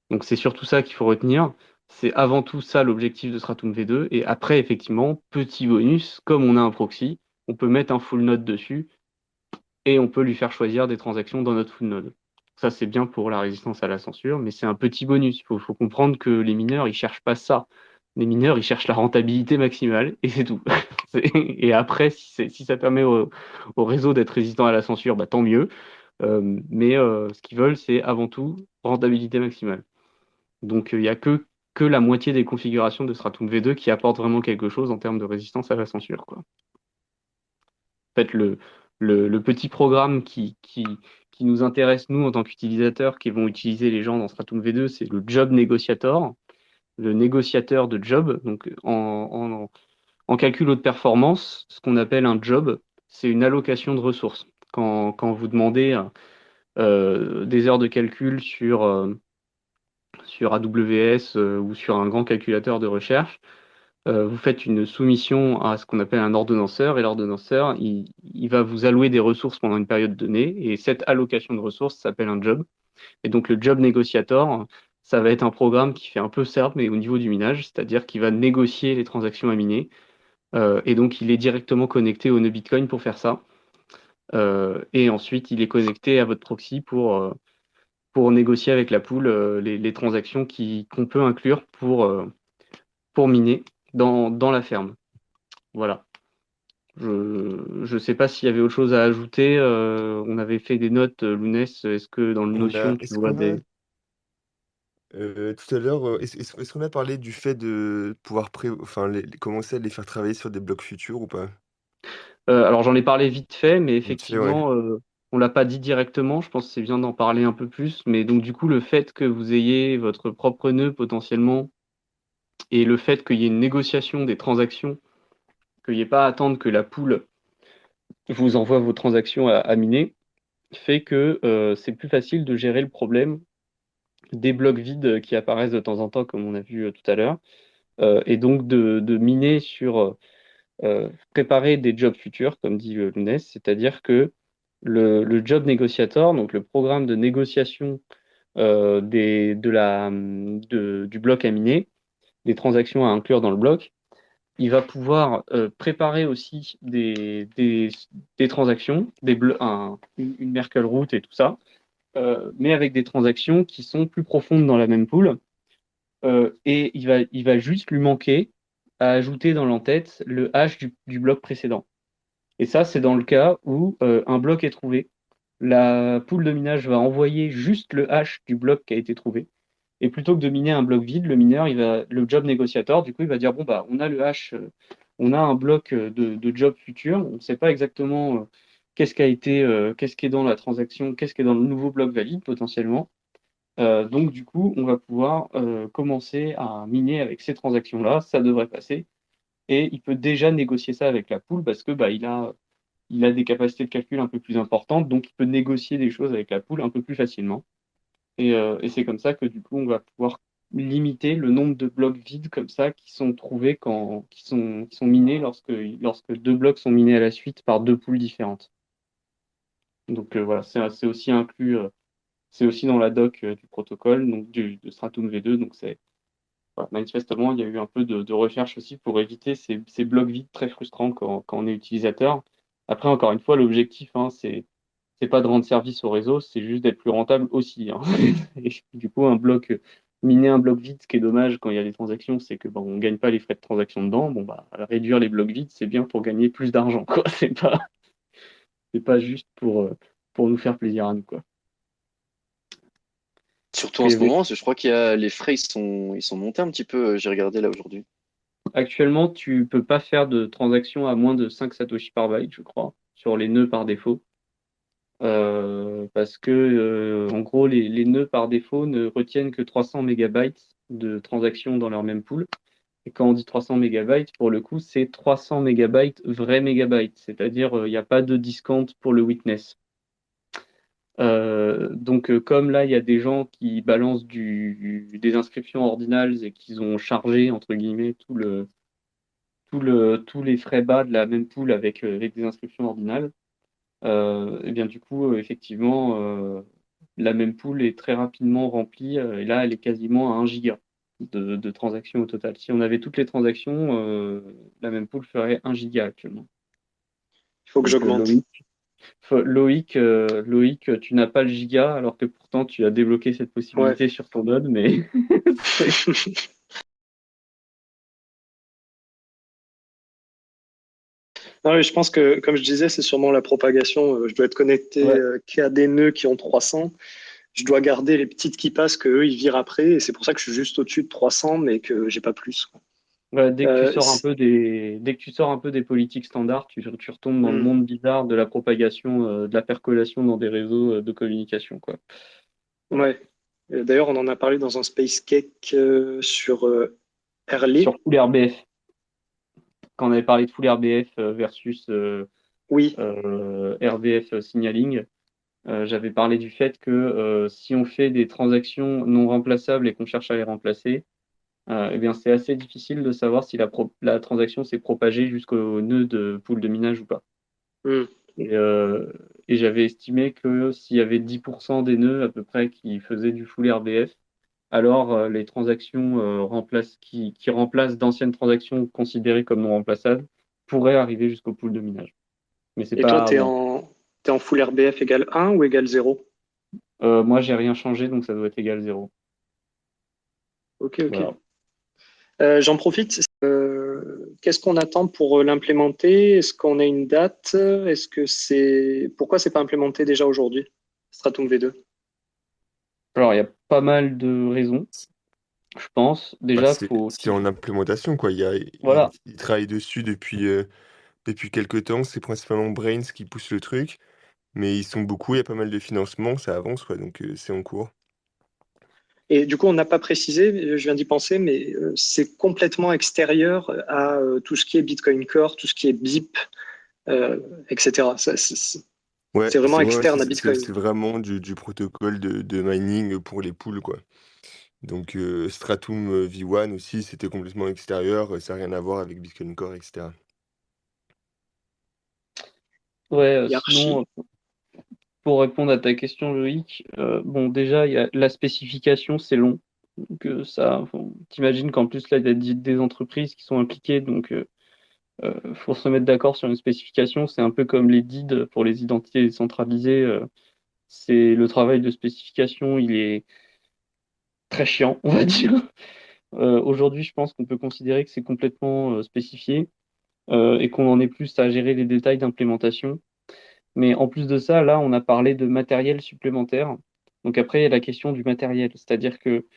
Donc c'est surtout ça qu'il faut retenir. C'est avant tout ça l'objectif de Stratum V2. Et après, effectivement, petit bonus, comme on a un proxy, on peut mettre un full node dessus et on peut lui faire choisir des transactions dans notre full node. Ça, c'est bien pour la résistance à la censure, mais c'est un petit bonus. Il faut comprendre que les mineurs, ils cherchent pas ça. Les mineurs, ils cherchent la rentabilité maximale, et c'est tout. Et après, si ça permet au réseau d'être résistant à la censure, bah, tant mieux. Mais ce qu'ils veulent, c'est avant tout rentabilité maximale. Donc, il n'y a que que la moitié des configurations de Stratum V2 qui apportent vraiment quelque chose en termes de résistance à la censure, quoi. En fait, le petit programme qui nous intéresse, nous, en tant qu'utilisateurs, qui vont utiliser les gens dans Stratum V2, c'est le Job Negotiator, le négociateur de job. Donc, en calcul haute performance, ce qu'on appelle un job, c'est une allocation de ressources. Quand vous demandez des heures de calcul sur AWS ou sur un grand calculateur de recherche, vous faites une soumission à ce qu'on appelle un ordonnanceur, et l'ordonnanceur, il va vous allouer des ressources pendant une période donnée, et cette allocation de ressources s'appelle un job. Et donc le job négociator, ça va être un programme qui fait un peu SERP, mais au niveau du minage, c'est-à-dire qu'il va négocier les transactions à miner, et donc il est directement connecté au nœud Bitcoin pour faire ça. Et ensuite, il est connecté à votre proxy pour négocier avec la pool les transactions qu'on peut inclure pour miner dans la ferme. Voilà. Je ne sais pas s'il y avait autre chose à ajouter. On avait fait des notes, Lounès. Est-ce que dans le Notion, tu Est-ce vois qu'on a, des... tout à l'heure, est-ce qu'on a parlé du fait de pouvoir enfin, commencer à les faire travailler sur des blocs futurs ou pas? Alors, j'en ai parlé vite fait, mais Vite fait, ouais. effectivement, on l'a pas dit directement. Je pense que c'est bien d'en parler un peu plus. Mais donc, du coup, le fait que vous ayez votre propre nœud potentiellement et le fait qu'il y ait une négociation des transactions, qu'il n'y ait pas à attendre que la pool vous envoie vos transactions à miner, fait que c'est plus facile de gérer le problème des blocs vides qui apparaissent de temps en temps, comme on a vu tout à l'heure, et donc de miner sur préparer des jobs futurs, comme dit Lounès, c'est-à-dire que le job négociator, donc le programme de négociation du bloc à miner, des transactions à inclure dans le bloc, il va pouvoir préparer aussi des transactions, une Merkle route et tout ça, mais avec des transactions qui sont plus profondes dans la même pool. Et il va juste lui manquer à ajouter dans l'entête le hash du bloc précédent. Et ça, c'est dans le cas où un bloc est trouvé. La pool de minage va envoyer juste le hash du bloc qui a été trouvé. Et plutôt que de miner un bloc vide, le mineur, le job négociateur, du coup, il va dire, bon, bah, on a le hash, on a un bloc de job futur, on ne sait pas exactement qu'est-ce qui est dans la transaction, qu'est-ce qui est dans le nouveau bloc valide potentiellement. Donc, du coup, on va pouvoir commencer à miner avec ces transactions-là, ça devrait passer. Et il peut déjà négocier ça avec la pool parce que bah, il a des capacités de calcul un peu plus importantes, donc il peut négocier des choses avec la pool un peu plus facilement. Et c'est comme ça que du coup, on va pouvoir limiter le nombre de blocs vides comme ça qui sont trouvés qui sont minés lorsque deux blocs sont minés à la suite par deux pools différentes. Donc voilà, c'est aussi inclus, c'est aussi dans la doc du protocole, donc de Stratum V2. Donc voilà, manifestement, il y a eu un peu de recherche aussi pour éviter ces blocs vides très frustrants quand on est utilisateur. Après, encore une fois, l'objectif, hein, c'est pas de rendre service au réseau, c'est juste d'être plus rentable aussi, hein. Et du coup, miner un bloc vide, ce qui est dommage quand il y a des transactions, c'est que bon, on gagne pas les frais de transaction dedans. Bon, bah, réduire les blocs vides, c'est bien pour gagner plus d'argent, quoi. C'est pas juste pour nous faire plaisir à nous, quoi. Surtout en Et ce oui, moment, parce que je crois qu'il y a les frais, ils sont montés un petit peu. J'ai regardé là aujourd'hui. actuellement, tu peux pas faire de transactions à moins de 5 Satoshi par byte, je crois, sur les nœuds par défaut. Parce que, en gros, les nœuds par défaut ne retiennent que 300 mégabytes de transactions dans leur même pool. Et quand on dit 300 mégabytes, pour le coup, c'est 300 mégabytes vrais mégabytes, c'est-à-dire il n'y a pas de discount pour le witness. Donc, comme là, il y a des gens qui balancent des inscriptions ordinals et qu'ils ont chargé, entre guillemets, tous les frais bas de la même pool avec des inscriptions ordinales, et bien du coup, effectivement, la même pool est très rapidement remplie, et là, elle est quasiment à 1 giga de transactions au total. Si on avait toutes les transactions, la même pool ferait 1 giga actuellement. Il faut que Donc, j'augmente. Loïc, tu n'as pas le giga, alors que pourtant tu as débloqué cette Ouais. possibilité sur ton node, mais Non, mais je pense que, comme je disais, c'est sûrement la propagation. Je dois être connecté ouais, qu'à des nœuds qui ont 300. je dois garder les petites qui passent que eux ils virent après, et c'est pour ça que je suis juste au-dessus de 300, mais que j'ai pas plus, quoi. Voilà, dès que tu sors un C'est- peu dès que tu sors un peu des politiques standards, tu retombes dans le Hmm, monde bizarre de la propagation, de la percolation dans des réseaux de communication, quoi. Voilà. ouais. D'ailleurs, on en a parlé dans un Space Cake sur Sur Herlé. Full RBF, quand on avait parlé de Full RBF versus Oui, RBF signaling, j'avais parlé du fait que si on fait des transactions non remplaçables et qu'on cherche à les remplacer, eh bien, c'est assez difficile de savoir si la transaction s'est propagée jusqu'au nœud de pool de minage ou pas. hmm. Et, euh, et j'avais estimé que s'il y avait 10% des nœuds à peu près qui faisaient du full RBF, alors les transactions qui remplacent d'anciennes transactions considérées comme non remplaçables pourraient arriver jusqu'au pool de minage. Mais c'est Et toi, pas bon. t'es en full RBF égale 1 ou égale 0? Moi, j'ai rien changé, donc ça doit être égal 0. Ok, ok. Voilà. J'en profite. Qu'est-ce qu'on attend pour l'implémenter? Est-ce qu'on a une date? Pourquoi c'est pas implémenté déjà aujourd'hui, Stratum V2? Alors, il y a pas mal de raisons, je pense. Bah, Déjà, faut c'est en implémentation, quoi. voilà. Ils travaillent dessus depuis quelques temps. C'est principalement Brains qui pousse le truc, mais ils sont beaucoup, il y a pas mal de financement, ça avance, quoi, donc c'est en cours. Et du coup, on n'a pas précisé, je viens d'y penser, mais c'est complètement extérieur à tout ce qui est Bitcoin Core, tout ce qui est BIP, etc. Ouais, C'est vraiment ouais, externe à Bitcoin. c'est vraiment du protocole de mining pour les pools, quoi. Donc Stratum V1 aussi, c'était complètement extérieur, ça n'a rien à voir avec Bitcoin Core, etc. Ouais, Hiérarchie. sinon, pour répondre à ta question, Loïc, bon, déjà, il y a la spécification, c'est long. Donc, t'imagines qu'en plus, là, il y a des entreprises qui sont impliquées, donc faut se mettre d'accord sur une spécification. C'est un peu comme les DID pour les identités décentralisées. C'est le travail de spécification, il est très chiant, on va dire. Aujourd'hui, je pense qu'on peut considérer que c'est complètement spécifié et qu'on en est plus à gérer les détails d'implémentation. Mais en plus de ça, là, on a parlé de matériel supplémentaire. Donc après, il y a la question du matériel, c'est-à-dire que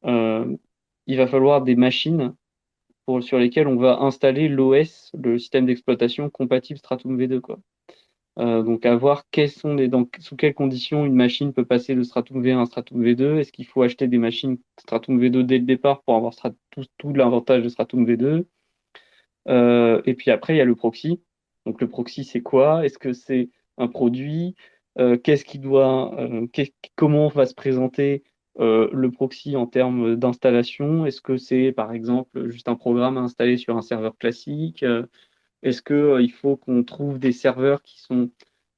euh, il va falloir des machines sur lesquelles on va installer l'OS, le système d'exploitation compatible Stratum V2, quoi. Donc à voir sous quelles conditions une machine peut passer de Stratum V1 à Stratum V2. Est-ce qu'il faut acheter des machines Stratum V2 dès le départ pour avoir tout l'avantage de Stratum V2? Et puis après, il y a le proxy. Donc le proxy, c'est quoi? Est-ce que c'est un produit? Comment va se présenter le proxy en termes d'installation? Est-ce que c'est par exemple juste un programme à installer sur un serveur classique? Est-ce que il faut qu'on trouve des serveurs qui sont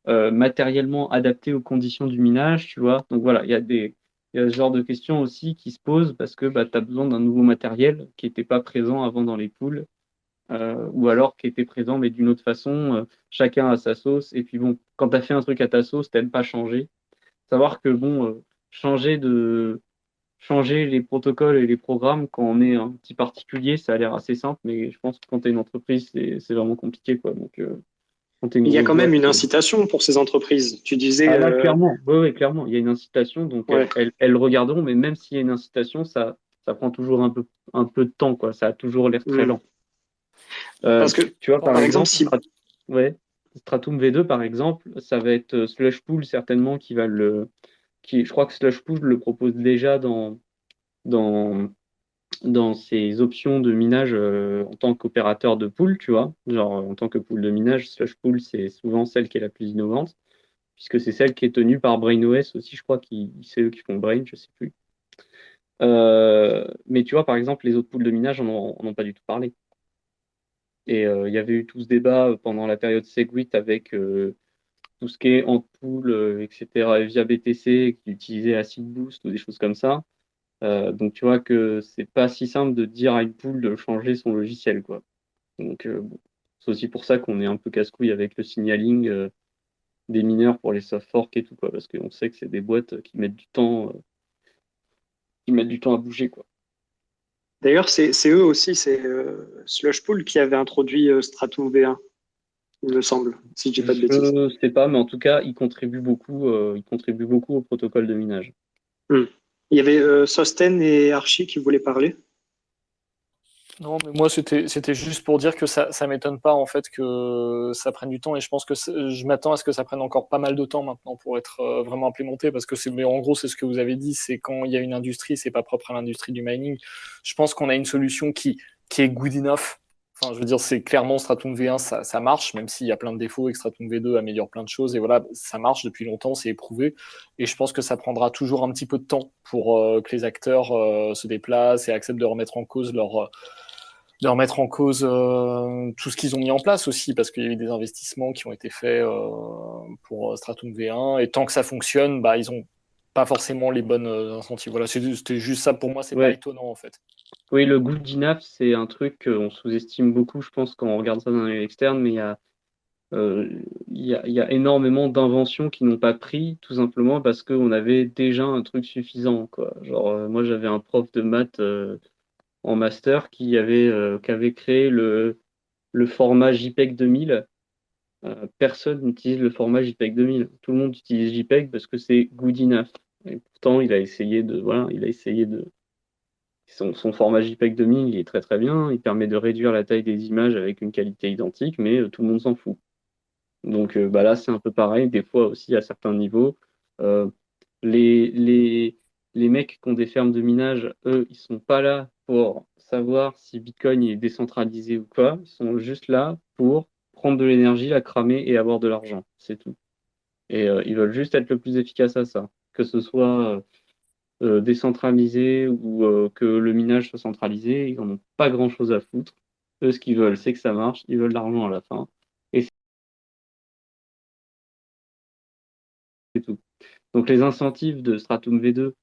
matériellement adaptés aux conditions du minage, tu vois? Donc voilà, il y a ce genre de questions aussi qui se posent parce que bah, tu as besoin d'un nouveau matériel qui n'était pas présent avant dans les pools ou alors qui était présent mais d'une autre façon, chacun à sa sauce. Et puis bon, quand tu as fait un truc à ta sauce, t'aimes pas changer. Savoir que bon, changer les protocoles et les programmes quand on est un petit particulier, ça a l'air assez simple, mais je pense que quand tu es une entreprise, c'est vraiment compliqué, quoi. Donc, quand tu es une Il y a grosse quand même boîte. une incitation pour ces entreprises. Tu disais, Ah là, clairement, oui, ouais, clairement, il y a une incitation, donc ouais. elles regarderont, mais même s'il y a une incitation, ça prend toujours un peu de temps, quoi. Ça a toujours l'air très Hmm. lent. Euh, Parce que, Tu vois, par par exemple, exemple, si. Ouais, Stratum V2, par exemple, ça va être Slushpool certainement je crois que Slushpool le propose déjà dans, dans ses options de minage en tant qu'opérateur de pool, tu vois. Genre, en tant que pool de minage, Slushpool, c'est souvent celle qui est la plus innovante, puisque c'est celle qui est tenue par BrainOS aussi, je crois, c'est eux qui font Brain, je sais plus. Mais tu vois, par exemple, les autres pools de minage en ont pas du tout parlé. Et il y avait eu tout ce débat pendant la période Segwit avec tout ce qui est Antpool, etc., via BTC, qui utilisait Acid Boost ou des choses comme ça. Donc tu vois que c'est pas si simple de dire à une pool de changer son logiciel, quoi. Donc bon. C'est aussi pour ça qu'on est un peu casse-couille avec le signaling des mineurs pour les soft forks et tout, quoi, parce qu'on sait que c'est des boîtes qui mettent du temps à bouger, quoi. D'ailleurs, c'est eux aussi, c'est Slushpool qui avait introduit Stratum V1, il me semble, si je dis pas de bêtises. Je sais pas, mais en tout cas, ils contribuent beaucoup au protocole de minage. Hmm. Il y avait Sosten et Archie qui voulaient parler. Non, mais moi, c'était juste pour dire que ça m'étonne pas, en fait, que ça prenne du temps. Et je pense que je m'attends à ce que ça prenne encore pas mal de temps maintenant pour être vraiment implémenté. Parce que mais en gros, c'est ce que vous avez dit, c'est quand il y a une industrie, c'est pas propre à l'industrie du mining. Je pense qu'on a une solution qui est good enough. Enfin, je veux dire, c'est clairement Stratum V1, ça marche, même s'il y a plein de défauts, et que Stratum V2 améliore plein de choses. Et voilà, ça marche depuis longtemps, c'est éprouvé. Et je pense que ça prendra toujours un petit peu de temps pour que les acteurs se déplacent et acceptent de remettre en cause tout ce qu'ils ont mis en place aussi, parce qu'il y a eu des investissements qui ont été faits pour Stratum V1, et tant que ça fonctionne, bah, ils ont pas forcément les bonnes incentives. Voilà, c'était juste ça pour moi, c'est pas Ouais. étonnant en fait. Oui, le goût d'INAF, c'est un truc qu'on sous-estime beaucoup, je pense, quand on regarde ça d'un œil externe, mais euh, il y a énormément d'inventions qui n'ont pas pris, tout simplement parce qu'on avait déjà un truc suffisant, quoi. Genre, moi, j'avais un prof de maths en master qui avait créé le format JPEG 2000. Personne n'utilise le format JPEG 2000. Tout le monde utilise JPEG parce que c'est good enough. Et pourtant, il a essayé de, son format JPEG 2000, il est très très bien. Il permet de réduire la taille des images avec une qualité identique, mais tout le monde s'en fout. Donc bah là, c'est un peu pareil. Des fois aussi, à certains niveaux, euh, les, les, les mecs qui ont des fermes de minage, eux, ils sont pas là pour savoir si Bitcoin est décentralisé ou quoi. Ils sont juste là pour prendre de l'énergie, la cramer et avoir de l'argent. C'est tout. Et ils veulent juste être le plus efficace à ça. Que ce soit décentralisé ou que le minage soit centralisé, ils n'en ont pas grand-chose à foutre. Eux, ce qu'ils veulent, c'est que ça marche. Ils veulent l'argent à la fin. Et c'est tout. Donc les incentives de Stratum V2,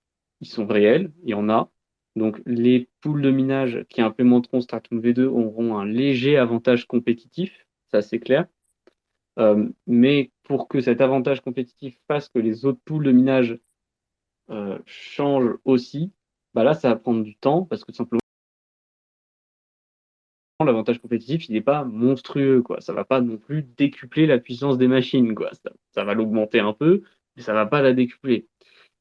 ils sont réels, il y en a. Donc les pools de minage qui implémenteront Stratum V2 auront un léger avantage compétitif, ça c'est clair. Mais pour que cet avantage compétitif fasse que les autres pools de minage changent aussi, bah là ça va prendre du temps parce que tout simplement l'avantage compétitif il n'est pas monstrueux, quoi. Ça va pas non plus décupler la puissance des machines, quoi. Ça va l'augmenter un peu, mais ça va pas la décupler.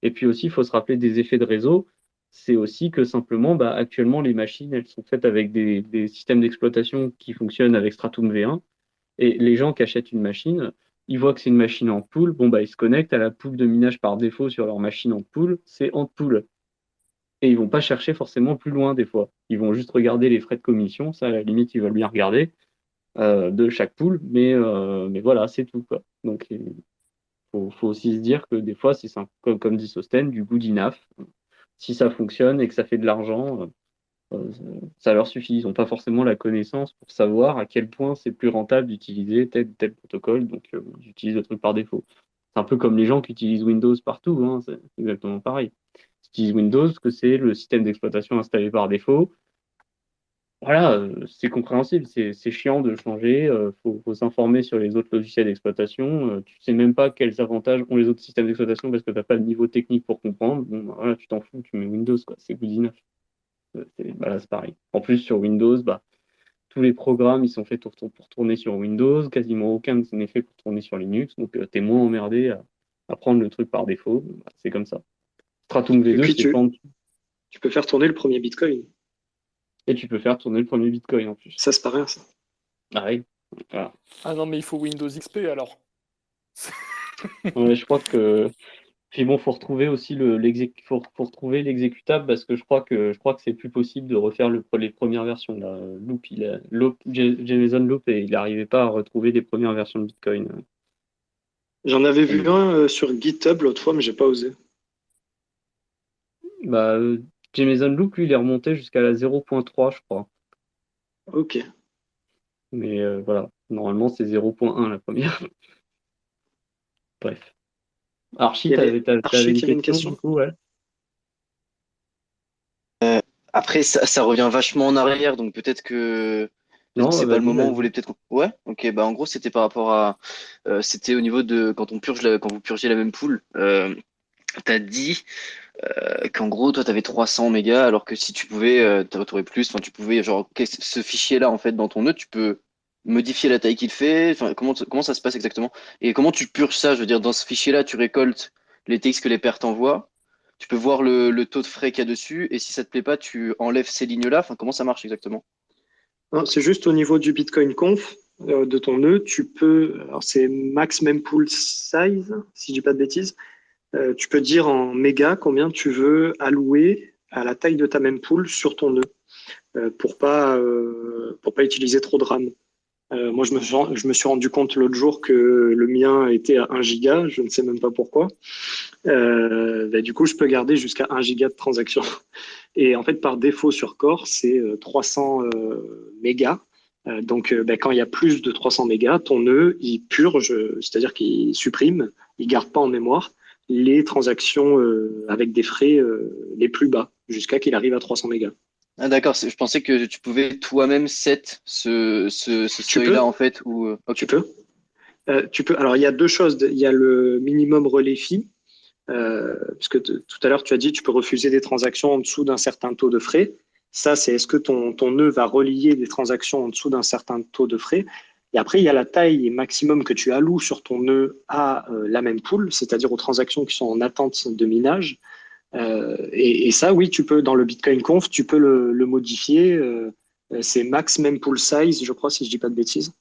Et puis aussi, il faut se rappeler des effets de réseau. C'est aussi que simplement, bah, actuellement, les machines, elles sont faites avec des systèmes d'exploitation qui fonctionnent avec Stratum V1. Et les gens qui achètent une machine, ils voient que c'est une machine en pool. Bon, bah, ils se connectent à la pool de minage par défaut sur leur machine en pool. C'est en pool. Et ils vont pas chercher forcément plus loin des fois. Ils vont juste regarder les frais de commission. Ça, à la limite, ils veulent bien regarder de chaque pool. Mais voilà, c'est tout, quoi. Donc, faut aussi se dire que des fois, c'est comme dit Sosten, du good enough. Si ça fonctionne et que ça fait de l'argent, euh, ça leur suffit. Ils n'ont pas forcément la connaissance pour savoir à quel point c'est plus rentable d'utiliser tel ou tel protocole, donc ils utilisent le truc par défaut. C'est un peu comme les gens qui utilisent Windows partout, hein, c'est exactement pareil. Ils utilisent Windows parce que c'est le système d'exploitation installé par défaut. Voilà, c'est compréhensible, c'est chiant de changer, faut s'informer sur les autres logiciels d'exploitation, tu sais même pas quels avantages ont les autres systèmes d'exploitation parce que t'as pas le niveau technique pour comprendre. Bon, bah, voilà, tu t'en fous, tu mets Windows, quoi, c'est good enough. Bah, là, c'est pareil. En plus, sur Windows, bah, tous les programmes, ils sont faits pour tourner sur Windows, quasiment aucun n'est fait pour tourner sur Linux, donc t'es moins emmerdé à prendre le truc par défaut. Bah, c'est comme ça. Stratum Et V2, puis, c'est pas en dessous. tu peux faire tourner le premier Bitcoin. Et tu peux faire tourner le premier Bitcoin en plus. Ça, c'est pas rien, ça. Ah oui. Voilà. Ah non, mais il faut Windows XP alors. Ouais, je crois que. Puis bon, faut retrouver aussi faut retrouver l'exécutable parce que je crois que c'est plus possible de refaire les premières versions. Là. Jameson Loop et il n'arrivait pas à retrouver les premières versions de Bitcoin. J'en avais vu un sur GitHub l'autre fois, mais j'ai pas osé. Bah, Jameson Loop, lui, il est remonté jusqu'à la 0.3, je crois. Ok. Mais voilà, normalement c'est 0.1 la première. Bref. Archie, Il y avait t'avais Archie une qui avait une question question. du coup, ouais. Après, ça revient vachement en arrière, donc peut-être que Non, c'est pas le vas-y, moment où vous vas-y. voulez peut-être. Ouais, ok, bah en gros, c'était par rapport à. C'était au niveau de quand quand vous purgez la même pool. T'as dit qu'en gros, toi, t'avais 300 mégas, alors que si tu pouvais, t'aurais plus. Enfin, tu pouvais, genre, ce fichier-là, en fait, dans ton nœud, tu peux modifier la taille qu'il fait. Enfin, comment ça se passe exactement? Et comment tu purges ça? Je veux dire, dans ce fichier-là, tu récoltes les textes que les pairs t'envoient. tu peux voir le taux de frais qu'il y a dessus, et si ça te plaît pas, tu enlèves ces lignes-là. Enfin, comment ça marche exactement? Non, c'est juste au niveau du Bitcoin Conf de ton nœud, tu peux, alors c'est max mempool size, si je dis pas de bêtises. Tu peux dire en mégas combien tu veux allouer à la taille de ta mempool sur ton nœud pour pas utiliser trop de RAM. Moi, je me suis rendu compte l'autre jour que le mien était à 1 giga, je ne sais même pas pourquoi. Du coup, je peux garder jusqu'à 1 giga de transaction. Et en fait, par défaut sur Core, c'est 300 mégas. Quand il y a plus de 300 mégas, ton nœud, il purge, c'est-à-dire qu'il supprime, il garde pas en mémoire les transactions avec des frais les plus bas, jusqu'à qu'il arrive à 300 mégas. Ah, d'accord, je pensais que tu pouvais toi-même set ce Tu seuil-là, peux, en fait, ou... tu Ok. peux. Tu peux. Alors, il y a deux choses. Il y a le minimum relais fee, parce que tout à l'heure, tu as dit tu peux refuser des transactions en dessous d'un certain taux de frais. Ça, c'est est-ce que ton nœud va relier des transactions en dessous d'un certain taux de frais. Et après, il y a la taille maximum que tu alloues sur ton nœud à la même pool, c'est-à-dire aux transactions qui sont en attente de minage. Et ça, oui, tu peux, dans le Bitcoin Conf, tu peux le modifier. C'est max mempool size, je crois, si je dis pas de bêtises.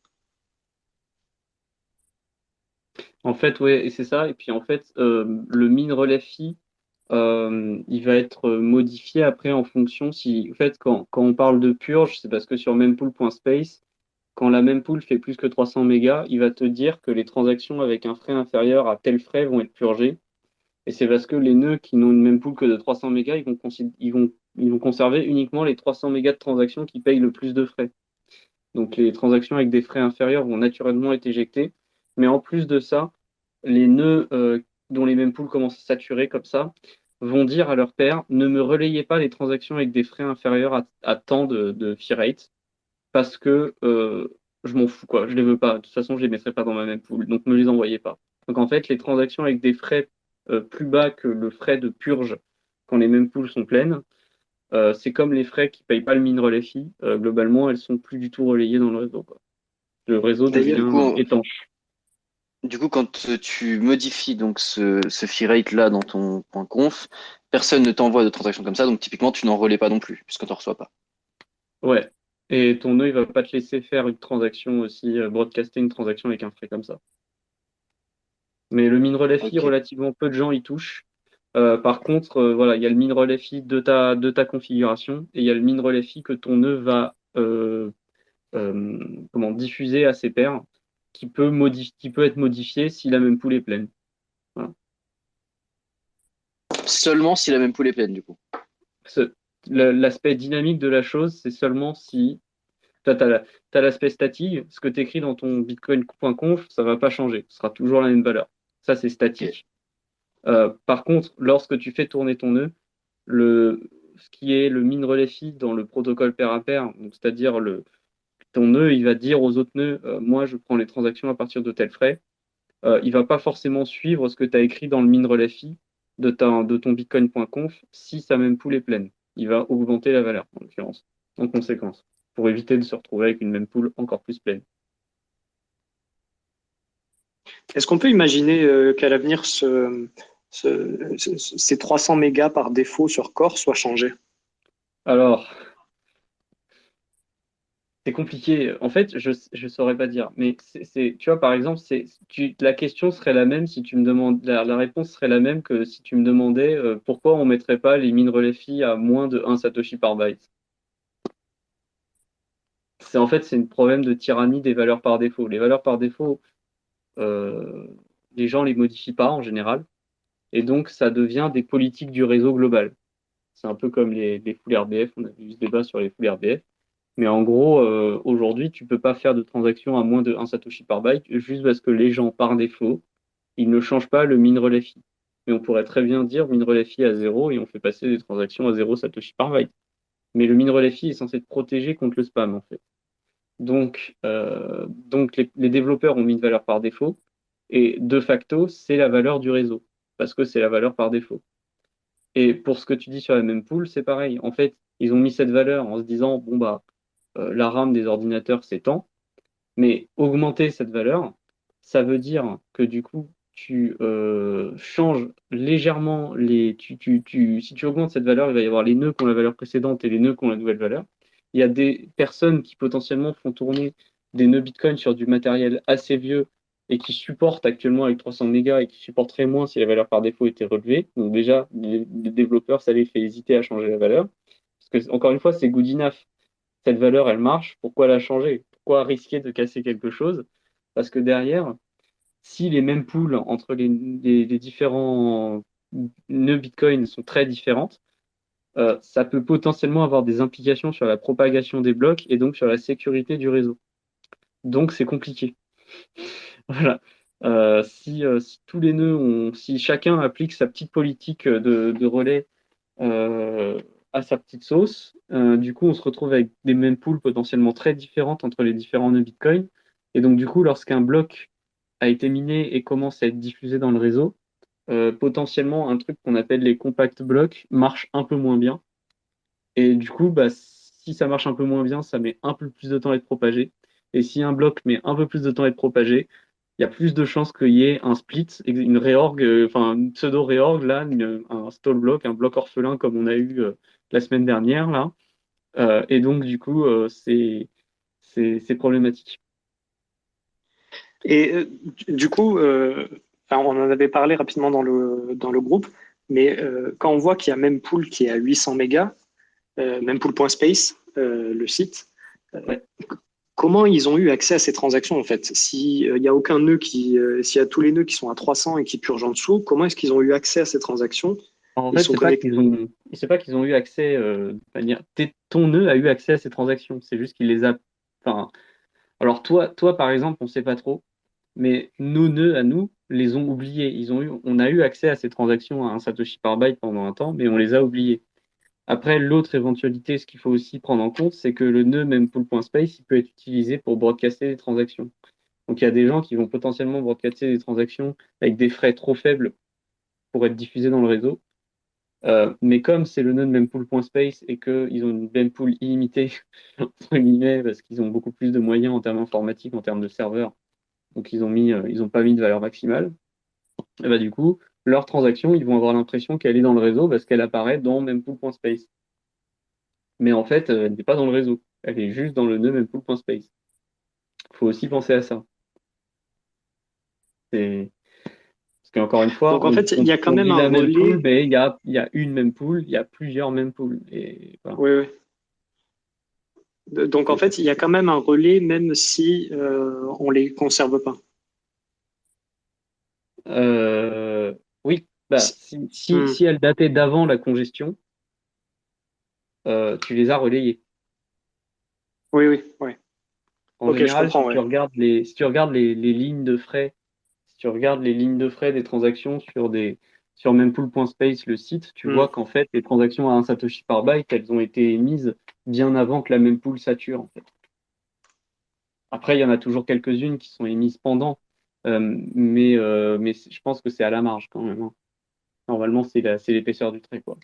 En fait, ouais, et c'est ça. Et puis en fait, le min relais fee, il va être modifié après en fonction si, en fait, quand on parle de purge, c'est parce que sur mempool.space, quand la mempool fait plus que 300 mégas, il va te dire que les transactions avec un frais inférieur à tel frais vont être purgées. Et c'est parce que les nœuds qui n'ont une mempool que de 300 mégas, ils vont conserver uniquement les 300 mégas de transactions qui payent le plus de frais. Donc les transactions avec des frais inférieurs vont naturellement être éjectées. Mais en plus de ça, les nœuds dont les mempools commencent à saturer comme ça vont dire à leur pair, ne me relayez pas les transactions avec des frais inférieurs à tant de fee rate parce que je m'en fous, quoi. Je les veux pas. De toute façon, je les mettrai pas dans ma mempool. Donc ne me les envoyez pas. Donc en fait, les transactions avec des frais plus bas que le frais de purge quand les mempools sont pleines, c'est comme les frais qui payent pas le min relais fee. Globalement, elles sont plus du tout relayées dans le réseau, quoi. Le réseau D'ailleurs, Du devient coup, étanche. quand tu modifies donc ce fee rate là dans ton point conf, personne ne t'envoie de transaction comme ça, donc typiquement tu n'en relais pas non plus, puisque tu n'en reçois pas. Ouais. Et ton nœud, il va pas te laisser faire une transaction aussi, broadcaster une transaction avec un frais comme ça. Mais le min relay fee, Ok. relativement peu de gens y touchent. Par contre, voilà, il y a le min relay fee de ta configuration et il y a le min relay fee que ton nœud va diffuser à ses pairs, qui peut être modifié si la même pool est pleine. Voilà. Seulement si la même pool est pleine, du coup. Ce- L'aspect dynamique de la chose, c'est seulement si tu as l'aspect statique, ce que tu écris dans ton bitcoin.conf, ça va pas changer, ce sera toujours la même valeur. Ça, c'est Ok. statique. Par contre, lorsque tu fais tourner ton nœud, ce qui est le min relay fee dans le protocole pair à pair, donc c'est-à-dire ton nœud, il va dire aux autres nœuds, moi je prends les transactions à partir de tel frais. Il va pas forcément suivre ce que tu as écrit dans le min relay fee de ton bitcoin.conf si sa même pool est pleine. Il va augmenter la valeur, en l'occurrence, en conséquence, pour éviter de se retrouver avec une même pool encore plus pleine. est-ce qu'on peut imaginer qu'à l'avenir, ces 300 mégas par défaut sur Core soient changés? Alors, c'est compliqué. En fait, je saurais pas dire. Mais tu vois, par exemple, la question serait la même si tu me demandes, la réponse serait la même que si tu me demandais pourquoi on mettrait pas les min relais fee à moins de 1 Satoshi par byte. C'est un problème de tyrannie des valeurs par défaut. Les valeurs par défaut, euh, les gens les modifient pas en général. Et donc, ça devient des politiques du réseau global. C'est un peu comme les foules RBF. On a eu ce débat sur les foules RBF. Mais en gros, aujourd'hui, tu peux pas faire de transaction à moins de 1 Satoshi par byte juste parce que les gens, par défaut, ils ne changent pas le min relais fee. Mais on pourrait très bien dire min relais fee à 0 et on fait passer des transactions à 0 Satoshi par byte. Mais le min relais fee est censé te protéger contre le spam, en fait. Donc les développeurs ont mis une valeur par défaut et de facto, c'est la valeur du réseau parce que c'est la valeur par défaut. Et pour ce que tu dis sur la même pool, c'est pareil. En fait, ils ont mis cette valeur en se disant, bon, bah, la RAM des ordinateurs, c'est tant. Mais augmenter cette valeur, ça veut dire que du coup, tu changes légèrement si tu augmentes cette valeur, il va y avoir les nœuds qui ont la valeur précédente et les nœuds qui ont la nouvelle valeur. Il y a des personnes qui potentiellement font tourner des nœuds Bitcoin sur du matériel assez vieux et qui supportent actuellement avec 300 mégas et qui supporteraient moins si la valeur par défaut était relevée. Donc déjà, les développeurs, ça les fait hésiter à changer la valeur. Parce que, encore une fois, c'est good enough. Cette valeur, elle marche. Pourquoi la changer? Pourquoi risquer de casser quelque chose? Parce que derrière, si les mêmes pools entre les différents nœuds Bitcoin sont très différentes, ça peut potentiellement avoir des implications sur la propagation des blocs et donc sur la sécurité du réseau. Donc c'est compliqué. Voilà. Si tous les nœuds si chacun applique sa petite politique de relais à sa petite sauce, du coup on se retrouve avec des mêmes pools potentiellement très différentes entre les différents nœuds Bitcoin. Et donc du coup, lorsqu'un bloc a été miné et commence à être diffusé dans le réseau, potentiellement un truc qu'on appelle les compact blocs marche un peu moins bien. Et du coup, bah, si ça marche un peu moins bien, ça met un peu plus de temps à être propagé. Et si un bloc met un peu plus de temps à être propagé, il y a plus de chances qu'il y ait un split, une réorg, enfin une pseudo-réorg, là, un stall block, un bloc orphelin comme on a eu la semaine dernière, là. Et donc, du coup, c'est problématique. Et du coup, enfin, on en avait parlé rapidement dans le groupe, mais quand on voit qu'il y a Mempool qui est à 800 mégas, mempool.space, le site, Ouais. comment ils ont eu accès à ces transactions en fait? S'il n'y a aucun nœud s'il y a tous les nœuds qui sont à 300 et qui purgent en dessous, comment est-ce qu'ils ont eu accès à ces transactions? En Ils fait, sont connectés. c'est pas qu'ils ont eu accès, de manière, ton nœud a eu accès à ces transactions. C'est juste qu'il les a, enfin, alors toi, par exemple, on sait pas trop. Mais nos nœuds à nous les ont oubliés. On a eu accès à ces transactions à un Satoshi par byte pendant un temps, mais on les a oubliés. Après, l'autre éventualité, ce qu'il faut aussi prendre en compte, c'est que le nœud mempool.space, il peut être utilisé pour broadcaster des transactions. Donc il y a des gens qui vont potentiellement broadcaster des transactions avec des frais trop faibles pour être diffusés dans le réseau. Mais comme c'est le nœud mempool.space et qu'ils ont une mempool illimitée, entre guillemets, parce qu'ils ont beaucoup plus de moyens en termes informatiques, en termes de serveurs, donc ils ont pas mis de valeur maximale. Et bah, du coup, leur transaction, ils vont avoir l'impression qu'elle est dans le réseau parce qu'elle apparaît dans mempool.space. Mais en fait, elle n'est pas dans le réseau. Elle est juste dans le nœud mempool.space. Il faut aussi penser à ça. Parce qu'encore une fois, Donc en fait, il y a quand on même dit un la mempool, relais. mais il y a une mempool, il y a plusieurs mempools. Et voilà. Oui, oui. Donc en fait, il y a quand même un relais même si on les conserve pas. Euh, oui, bah, Si- Hmm. si elle datait d'avant la congestion, tu les as relayés. Oui, oui, oui. En Ok, je général, comprends, ouais. si tu regardes les lignes de frais, si tu regardes les lignes de frais des transactions sur mempool.space, le site, tu Hmm. vois qu'en fait, les transactions à un Satoshi par byte, elles ont été émises bien avant que la mempool sature, en fait. Après, il y en a toujours quelques-unes qui sont émises pendant, mais je pense que c'est à la marge quand même, hein. Normalement, c'est l'épaisseur du trait, quoi.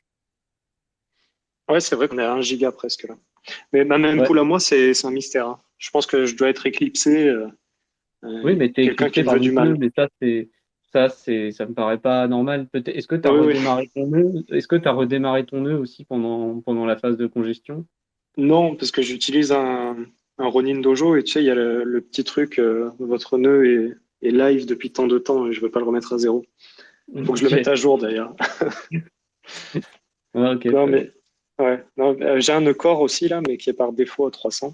Ouais, c'est vrai qu'on est à 1 giga presque là. Mais ma Ouais. mempool à moi, c'est un mystère, hein. Je pense que je dois être éclipsé. Oui, mais t'es Quelqu'un qui éclipsé me par veut du d'autres nœuds, mal. mais ça me paraît pas normal. Peut-être, est-ce que tu as Oui, oui. redémarré ton nœud? Est-ce que tu as redémarré ton nœud aussi pendant la phase de congestion? Non, parce que j'utilise un Ronin Dojo et tu sais, il y a le petit truc, votre nœud est live depuis tant de temps et je veux pas le remettre à zéro. Faut que je le mette Ok. à jour d'ailleurs. Ouais, ok, Non, très bien. mais ouais. Non, j'ai un nœud core aussi là, mais qui est par défaut à 300.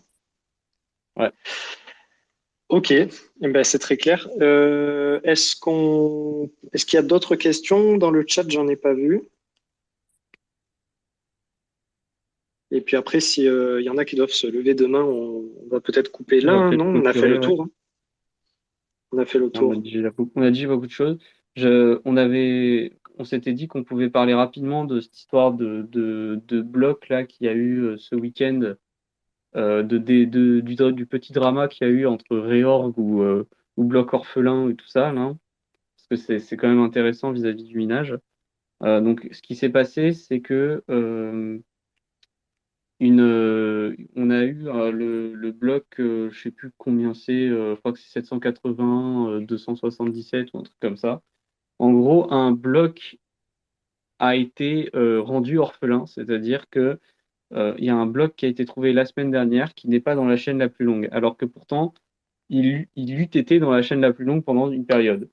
Ouais. Ok, eh ben, c'est très clair. Est-ce qu'il y a d'autres questions dans le chat? J'en ai pas vu. Et puis après, si il y en a qui doivent se lever demain, on va peut-être couper On là, va hein, peut-être non? On a fait clôturer, le ouais. tour, hein. On a fait le tour. On a dit beaucoup de choses. On s'était dit qu'on pouvait parler rapidement de cette histoire de bloc là qu'il y a eu ce week-end, du petit drama qu'il y a eu entre Réorg ou bloc orphelin et tout ça, là. Parce que c'est quand même intéressant vis-à-vis du minage. Donc, ce qui s'est passé, c'est que on a eu le bloc, je sais plus combien c'est, je crois que c'est 780, 277 ou un truc comme ça. En gros, un bloc a été rendu orphelin, c'est-à-dire que il y a un bloc qui a été trouvé la semaine dernière qui n'est pas dans la chaîne la plus longue, alors que pourtant il eût été dans la chaîne la plus longue pendant une période.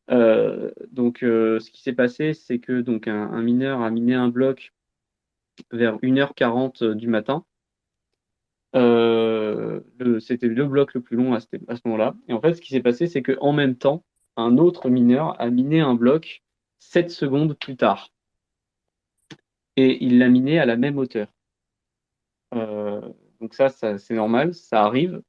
Ce qui s'est passé, c'est que donc un mineur a miné un bloc vers 1h40 du matin. C'était le bloc le plus long à ce moment-là. Et en fait, ce qui s'est passé, c'est qu'en même temps, un autre mineur a miné un bloc 7 secondes plus tard. Et il l'a miné à la même hauteur. Euh, donc ça c'est normal, ça arrive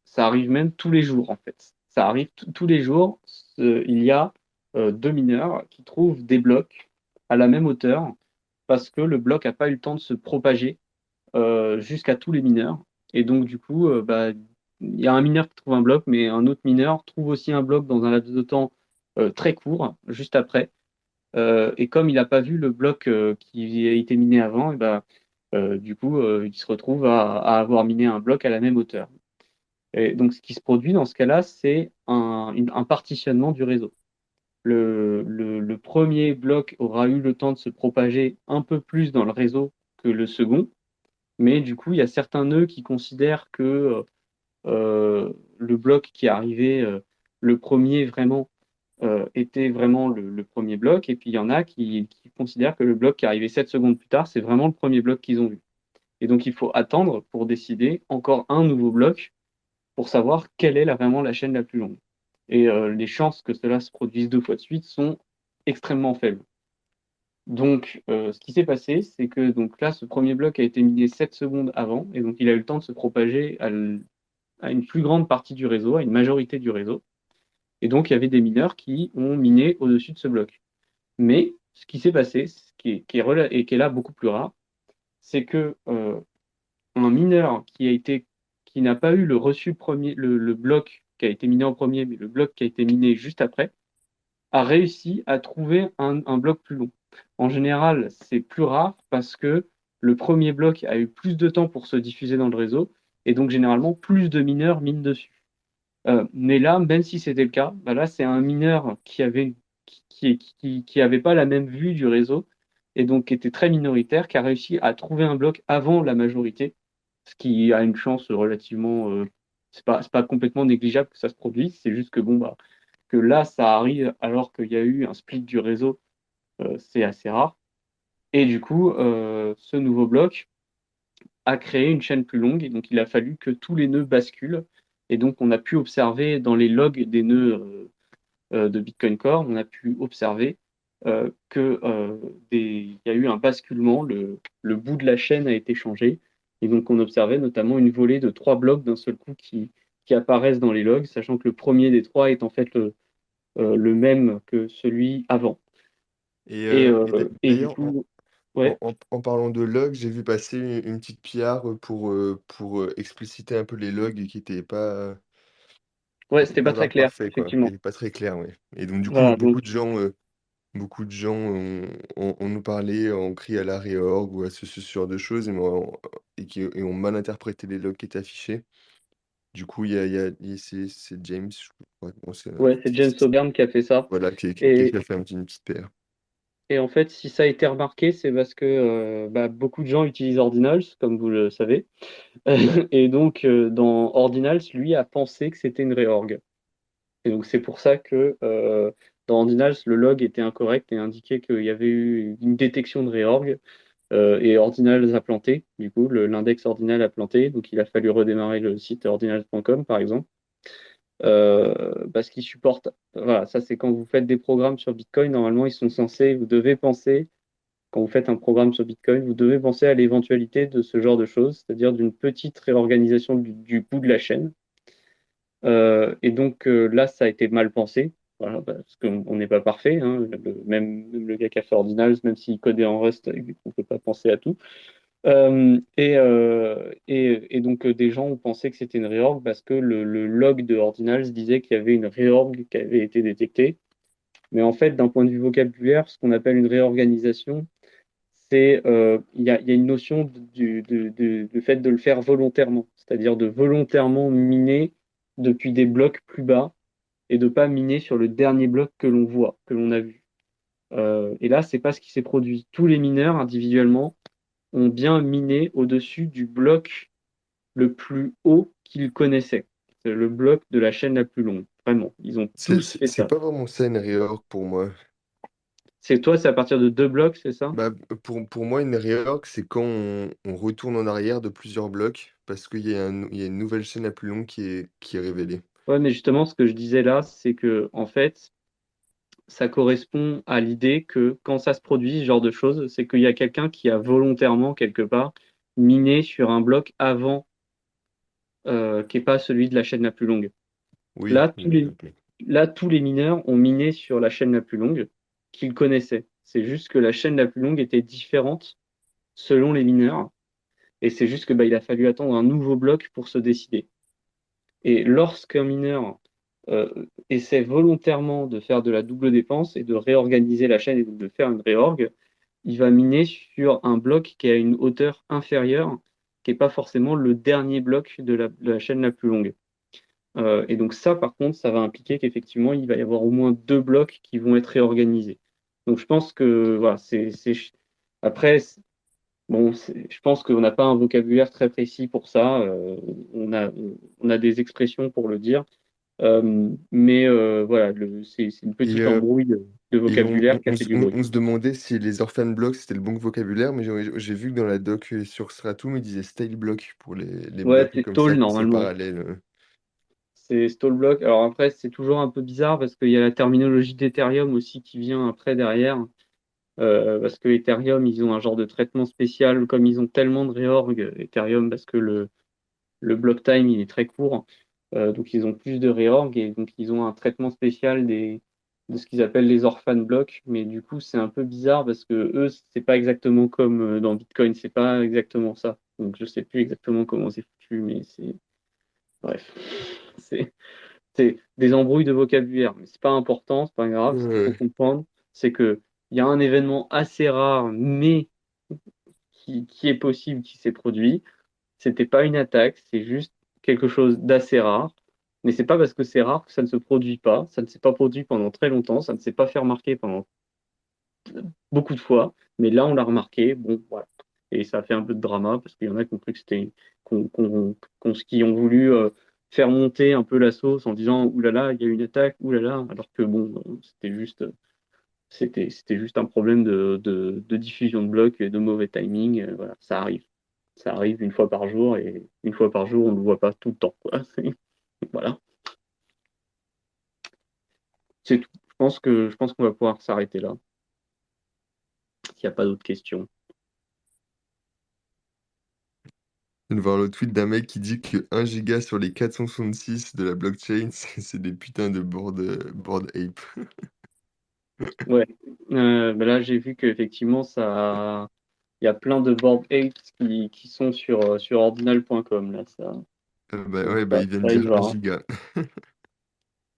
même tous les jours en fait. Ça arrive tous les jours. Il y a deux mineurs qui trouvent des blocs à la même hauteur parce que le bloc n'a pas eu le temps de se propager jusqu'à tous les mineurs. Et donc du coup, il y a un mineur qui trouve un bloc, mais un autre mineur trouve aussi un bloc dans un laps de temps très court, juste après. Et comme il n'a pas vu le bloc qui a été miné avant, et du coup, il se retrouve à avoir miné un bloc à la même hauteur. Et donc, ce qui se produit dans ce cas-là, c'est un partitionnement du réseau. Le premier bloc aura eu le temps de se propager un peu plus dans le réseau que le second, mais du coup, il y a certains nœuds qui considèrent que le bloc qui est arrivé le premier vraiment était vraiment le premier bloc, et puis il y en a qui considèrent que le bloc qui est arrivé 7 secondes plus tard, c'est vraiment le premier bloc qu'ils ont vu. Et donc il faut attendre pour décider encore un nouveau bloc pour savoir quelle est vraiment la chaîne la plus longue. Et les chances que cela se produise deux fois de suite sont extrêmement faibles. Donc, ce qui s'est passé, c'est que donc là, ce premier bloc a été miné 7 secondes avant, et donc il a eu le temps de se propager à une plus grande partie du réseau, à une majorité du réseau. Et donc, il y avait des mineurs qui ont miné au-dessus de ce bloc. Mais ce qui s'est passé, et qui est là beaucoup plus rare, c'est que un mineur qui n'a pas eu le reçu premier, le bloc qui a été miné en premier, mais le bloc qui a été miné juste après, a réussi à trouver un bloc plus long. En général, c'est plus rare parce que le premier bloc a eu plus de temps pour se diffuser dans le réseau, et donc généralement plus de mineurs minent dessus. Mais là, même si c'était le cas, là c'est un mineur qui avait pas la même vue du réseau et donc qui était très minoritaire, qui a réussi à trouver un bloc avant la majorité, ce qui a une chance relativement, c'est pas complètement négligeable que ça se produise, c'est juste que que là ça arrive alors qu'il y a eu un split du réseau, c'est assez rare. Et du coup, ce nouveau bloc a créé une chaîne plus longue et donc il a fallu que tous les nœuds basculent. Et donc on a pu observer dans les logs des nœuds de Bitcoin Core, on a pu observer il y a eu un basculement, le bout de la chaîne a été changé. Et donc on observait notamment une volée de trois blocs d'un seul coup qui apparaissent dans les logs, sachant que le premier des trois est en fait le même que celui avant. Et du D'ailleurs, coup, ouais, en parlant de logs, j'ai vu passer une petite PR pour expliciter un peu les logs ouais, qui c'était n'étaient pas pas très encore clair, parfaits, quoi, qui effectivement. n'étaient pas très clairs, ouais. Et donc, du coup, Voilà, donc beaucoup de gens ont nous parlé, ont crié à la réorg ou à ce genre de choses et ont mal interprété les logs qui étaient affichés. Du coup, c'est James, je crois, bon, ouais, c'est James O'Byrne qui a fait ça. voilà, qui Et, a fait une petite PR. et en fait, si ça a été remarqué, c'est parce que beaucoup de gens utilisent Ordinals, comme vous le savez. Et donc, dans Ordinals, lui a pensé que c'était une réorg. Et donc, c'est pour ça que dans Ordinals, le log était incorrect et indiquait qu'il y avait eu une détection de réorg. Et Ordinals a planté, du coup, l'index Ordinal a planté. Donc, il a fallu redémarrer le site ordinals.com, par exemple. Parce qu'ils supportent. Voilà, ça c'est quand vous faites des programmes sur Bitcoin, normalement ils sont censés, vous devez penser, quand vous faites un programme sur Bitcoin, vous devez penser à l'éventualité de ce genre de choses, c'est-à-dire d'une petite réorganisation du bout de la chaîne. Et donc là, ça a été mal pensé, voilà, parce qu'on n'est pas parfait, hein, même le gars qui a fait Ordinals, même s'il codait en Rust, on ne peut pas penser à tout. Et donc, des gens ont pensé que c'était une réorg parce que le log de Ordinals disait qu'il y avait une réorg qui avait été détectée. Mais en fait, d'un point de vue vocabulaire, ce qu'on appelle une réorganisation, il y a une notion du fait de le faire volontairement, c'est-à-dire de volontairement miner depuis des blocs plus bas et de pas miner sur le dernier bloc que l'on voit, que l'on a vu. Et là, c'est pas ce qui s'est produit. Tous les mineurs individuellement ont bien miné au-dessus du bloc le plus haut qu'ils connaissaient. C'est le bloc de la chaîne la plus longue. Vraiment, ils ont tous fait C'est ça. pas vraiment ça une reorg pour moi. C'est à partir de 2 blocs, c'est ça? Bah, pour moi, une reorg, c'est quand on retourne en arrière de plusieurs blocs parce il y a une nouvelle chaîne la plus longue qui est révélée. Ouais, mais justement, ce que je disais là, c'est que en fait, ça correspond à l'idée que quand ça se produit, ce genre de choses, c'est qu'il y a quelqu'un qui a volontairement, quelque part, miné sur un bloc avant, qui n'est pas celui de la chaîne la plus longue. Oui, Là, tous les mineurs ont miné sur la chaîne la plus longue qu'ils connaissaient. C'est juste que la chaîne la plus longue était différente selon les mineurs. Et c'est juste que il a fallu attendre un nouveau bloc pour se décider. Et lorsqu'un mineur essaie volontairement de faire de la double dépense et de réorganiser la chaîne et donc de faire une réorg, il va miner sur un bloc qui a une hauteur inférieure, qui n'est pas forcément le dernier bloc de la chaîne la plus longue. Et donc ça, par contre, ça va impliquer qu'effectivement, il va y avoir au moins 2 blocs qui vont être réorganisés. Donc je pense que voilà, après, bon, je pense qu'on n'a pas un vocabulaire très précis pour ça. On a des expressions pour le dire. Mais voilà, c'est une Et, petite embrouille de et vocabulaire qui a fait du bruit. on se demandait si les orphan blocks c'était le bon vocabulaire, mais j'ai vu que dans la doc sur Stratum, il disait style block pour les Ouais, blocs c'est comme stall ça qui sont normalement. parallèles. C'est stall block. Alors après, c'est toujours un peu bizarre parce qu'il y a la terminologie d'Ethereum aussi qui vient après derrière. Parce que Ethereum, ils ont un genre de traitement spécial, comme ils ont tellement de reorg, Ethereum, parce que le block time, il est très court. Donc ils ont plus de reorg et donc ils ont un traitement spécial de ce qu'ils appellent les orphan blocks. Mais du coup, c'est un peu bizarre parce que eux, c'est pas exactement comme dans Bitcoin, c'est pas exactement ça. Donc je sais plus exactement comment c'est foutu, mais c'est. Bref. C'est c'est des embrouilles de vocabulaire, mais c'est pas important, c'est pas grave. Ce qu'il faut Ouais. comprendre, c'est que il y a un événement assez rare, mais qui est possible, qui s'est produit. C'était pas une attaque, c'est juste quelque chose d'assez rare. Mais c'est pas parce que c'est rare que ça ne se produit pas. Ça ne s'est pas produit pendant très longtemps, ça ne s'est pas fait remarquer pendant beaucoup de fois. Mais là, on l'a remarqué. Bon, voilà. Et ça a fait un peu de drama parce qu'il y en a qui ont cru que c'était qui ont voulu faire monter un peu la sauce en disant oulala, il y a une attaque, oulala, alors que bon, c'était juste un problème de diffusion de blocs et de mauvais timing. Voilà, ça arrive. Ça arrive une fois par jour et une fois par jour, on ne le voit pas tout le temps, quoi. Voilà, c'est tout. Je pense qu'on va pouvoir s'arrêter là, s'il n'y a pas d'autres questions. Je viens de voir le tweet d'un mec qui dit que 1 giga sur les 466 de la blockchain, c'est des putains de board ape. Ouais. Là, j'ai vu qu'effectivement, il y a plein de board apes qui sont sur ordinal.com. Là, Bah donc ouais, bah ils viennent ça y dire 1 va, hein. giga.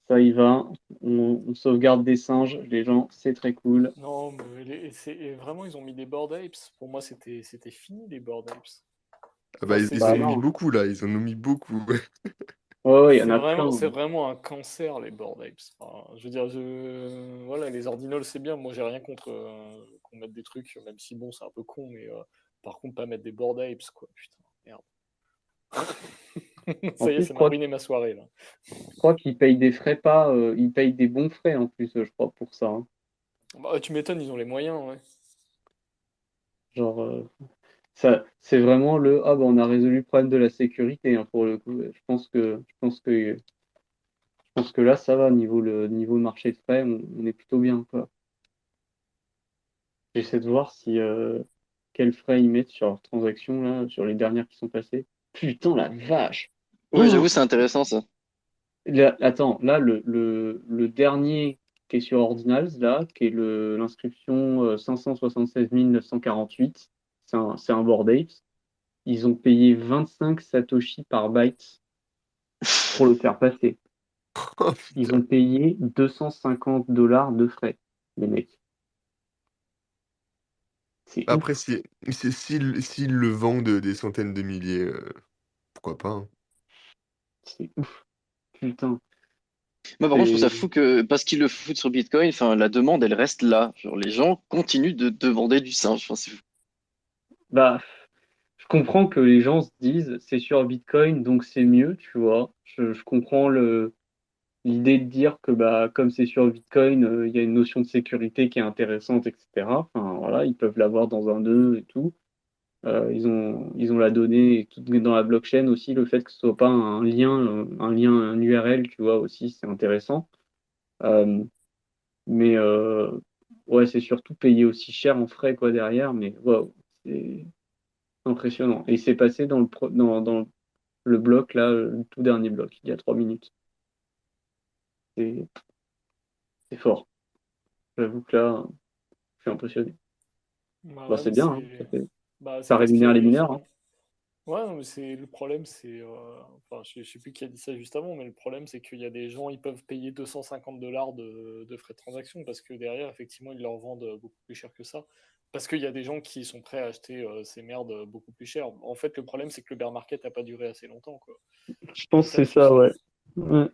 Ça y va. On sauvegarde des singes, les gens, c'est très cool. Non, mais vraiment, ils ont mis des bored apes. Pour moi, c'était fini, les bored apes. Ah bah Enfin, ils en Bah ont mis non. beaucoup là, ils en ont mis beaucoup. Ouais, ouais, il y en a plein. c'est vraiment un cancer, les bored apes. Enfin, je veux dire, voilà, les ordinals, c'est bien. Moi, j'ai rien contre qu'on mette des trucs, même si bon, c'est un peu con, mais par contre, pas mettre des bored apes, quoi. Putain, merde. En Ça y est, plus, ça m'a ruiné ma soirée, là. je crois qu'ils payent des frais pas, ils payent des bons frais en plus, je crois, pour ça, hein. Bah, tu m'étonnes, ils ont les moyens, ouais. Genre, ça, c'est vraiment on a résolu le problème de la sécurité, hein, pour le coup. Je pense que là, ça va, niveau marché de frais, on est plutôt bien, quoi. J'essaie de voir si, quels frais ils mettent sur leurs transactions, là, sur les dernières qui sont passées. Putain, la vache! Ouais, Oh. j'avoue, c'est intéressant ça. Là, attends, là, le dernier qui est sur Ordinals, là, qui est l'inscription 576 948, c'est un Bored Apes. Ils ont payé 25 Satoshi par byte pour le faire passer. Oh Ils putain. ont payé 250 $ de frais, les mecs. C'est Après, ouf. s'ils le vendent des centaines de milliers, pourquoi pas, hein. C'est ouf. Putain. Moi, par contre, je trouve ça C'est... fou que parce qu'ils le foutent sur Bitcoin, enfin, la demande, elle reste là. Genre, les gens continuent de demander du singe. Enfin, c'est fou. Bah, je comprends que les gens se disent c'est sur Bitcoin, donc c'est mieux, tu vois. Je comprends l'idée de dire que bah, comme c'est sur Bitcoin, il y a une notion de sécurité qui est intéressante, etc. Enfin, voilà, ils peuvent l'avoir dans un nœud et tout. Ils ont la donnée et tout dans la blockchain aussi, le fait que ce soit pas un URL, tu vois, aussi, c'est intéressant. Euh, mais ouais, c'est surtout payer aussi cher en frais, quoi, derrière. Mais waouh, c'est impressionnant. Et c'est passé dans le bloc, là, le tout dernier bloc, il y a 3 minutes. C'est c'est fort. J'avoue que là, je suis impressionné. Bah Bah, ouais, c'est mais bien, hein, bah, ça c'est parce qu'il y rémunère a les des mineurs, hein. gens. Ouais, non, mais le problème, c'est. Enfin, je sais plus qui a dit ça juste avant, mais le problème, c'est qu'il y a des gens, ils peuvent payer 250 $ de frais de transaction parce que derrière, effectivement, ils leur vendent beaucoup plus cher que ça. Parce qu'il y a des gens qui sont prêts à acheter ces merdes beaucoup plus cher. En fait, le problème, c'est que le bear market n'a pas duré assez longtemps, quoi. Je C'est pense que ça le c'est ça, ouais. souci. Ouais,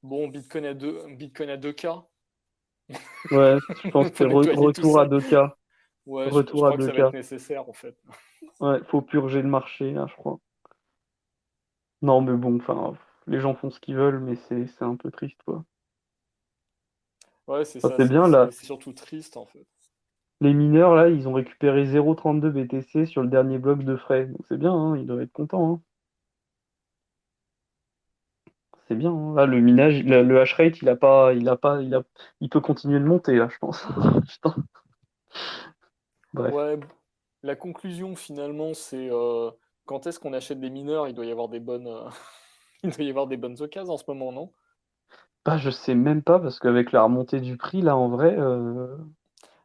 Bon, Bitcoin à 2K. ouais, je pense que c'est Faut nettoyer tout retour à ça. 2K. Ouais, je Retour à crois que ça va 2K. être nécessaire, en fait. Ouais, faut purger le marché, là, je crois. Non, mais bon, enfin, les gens font ce qu'ils veulent, mais c'est un peu triste, quoi. Ouais, c'est Enfin, ça, c'est bien, là. c'est surtout triste, en fait. Les mineurs, là, ils ont récupéré 0,32 BTC sur le dernier bloc de frais. Donc c'est bien, hein, ils doivent être contents, hein. C'est bien, hein. Là, le minage, le hash rate, il peut continuer de monter, là, je pense. Putain. Bref. Ouais, la conclusion finalement, c'est quand est-ce qu'on achète des mineurs, il doit y avoir des bonnes, il doit y avoir des bonnes occasions en ce moment, non? Bah, je sais même pas, parce qu'avec la remontée du prix, là, en vrai,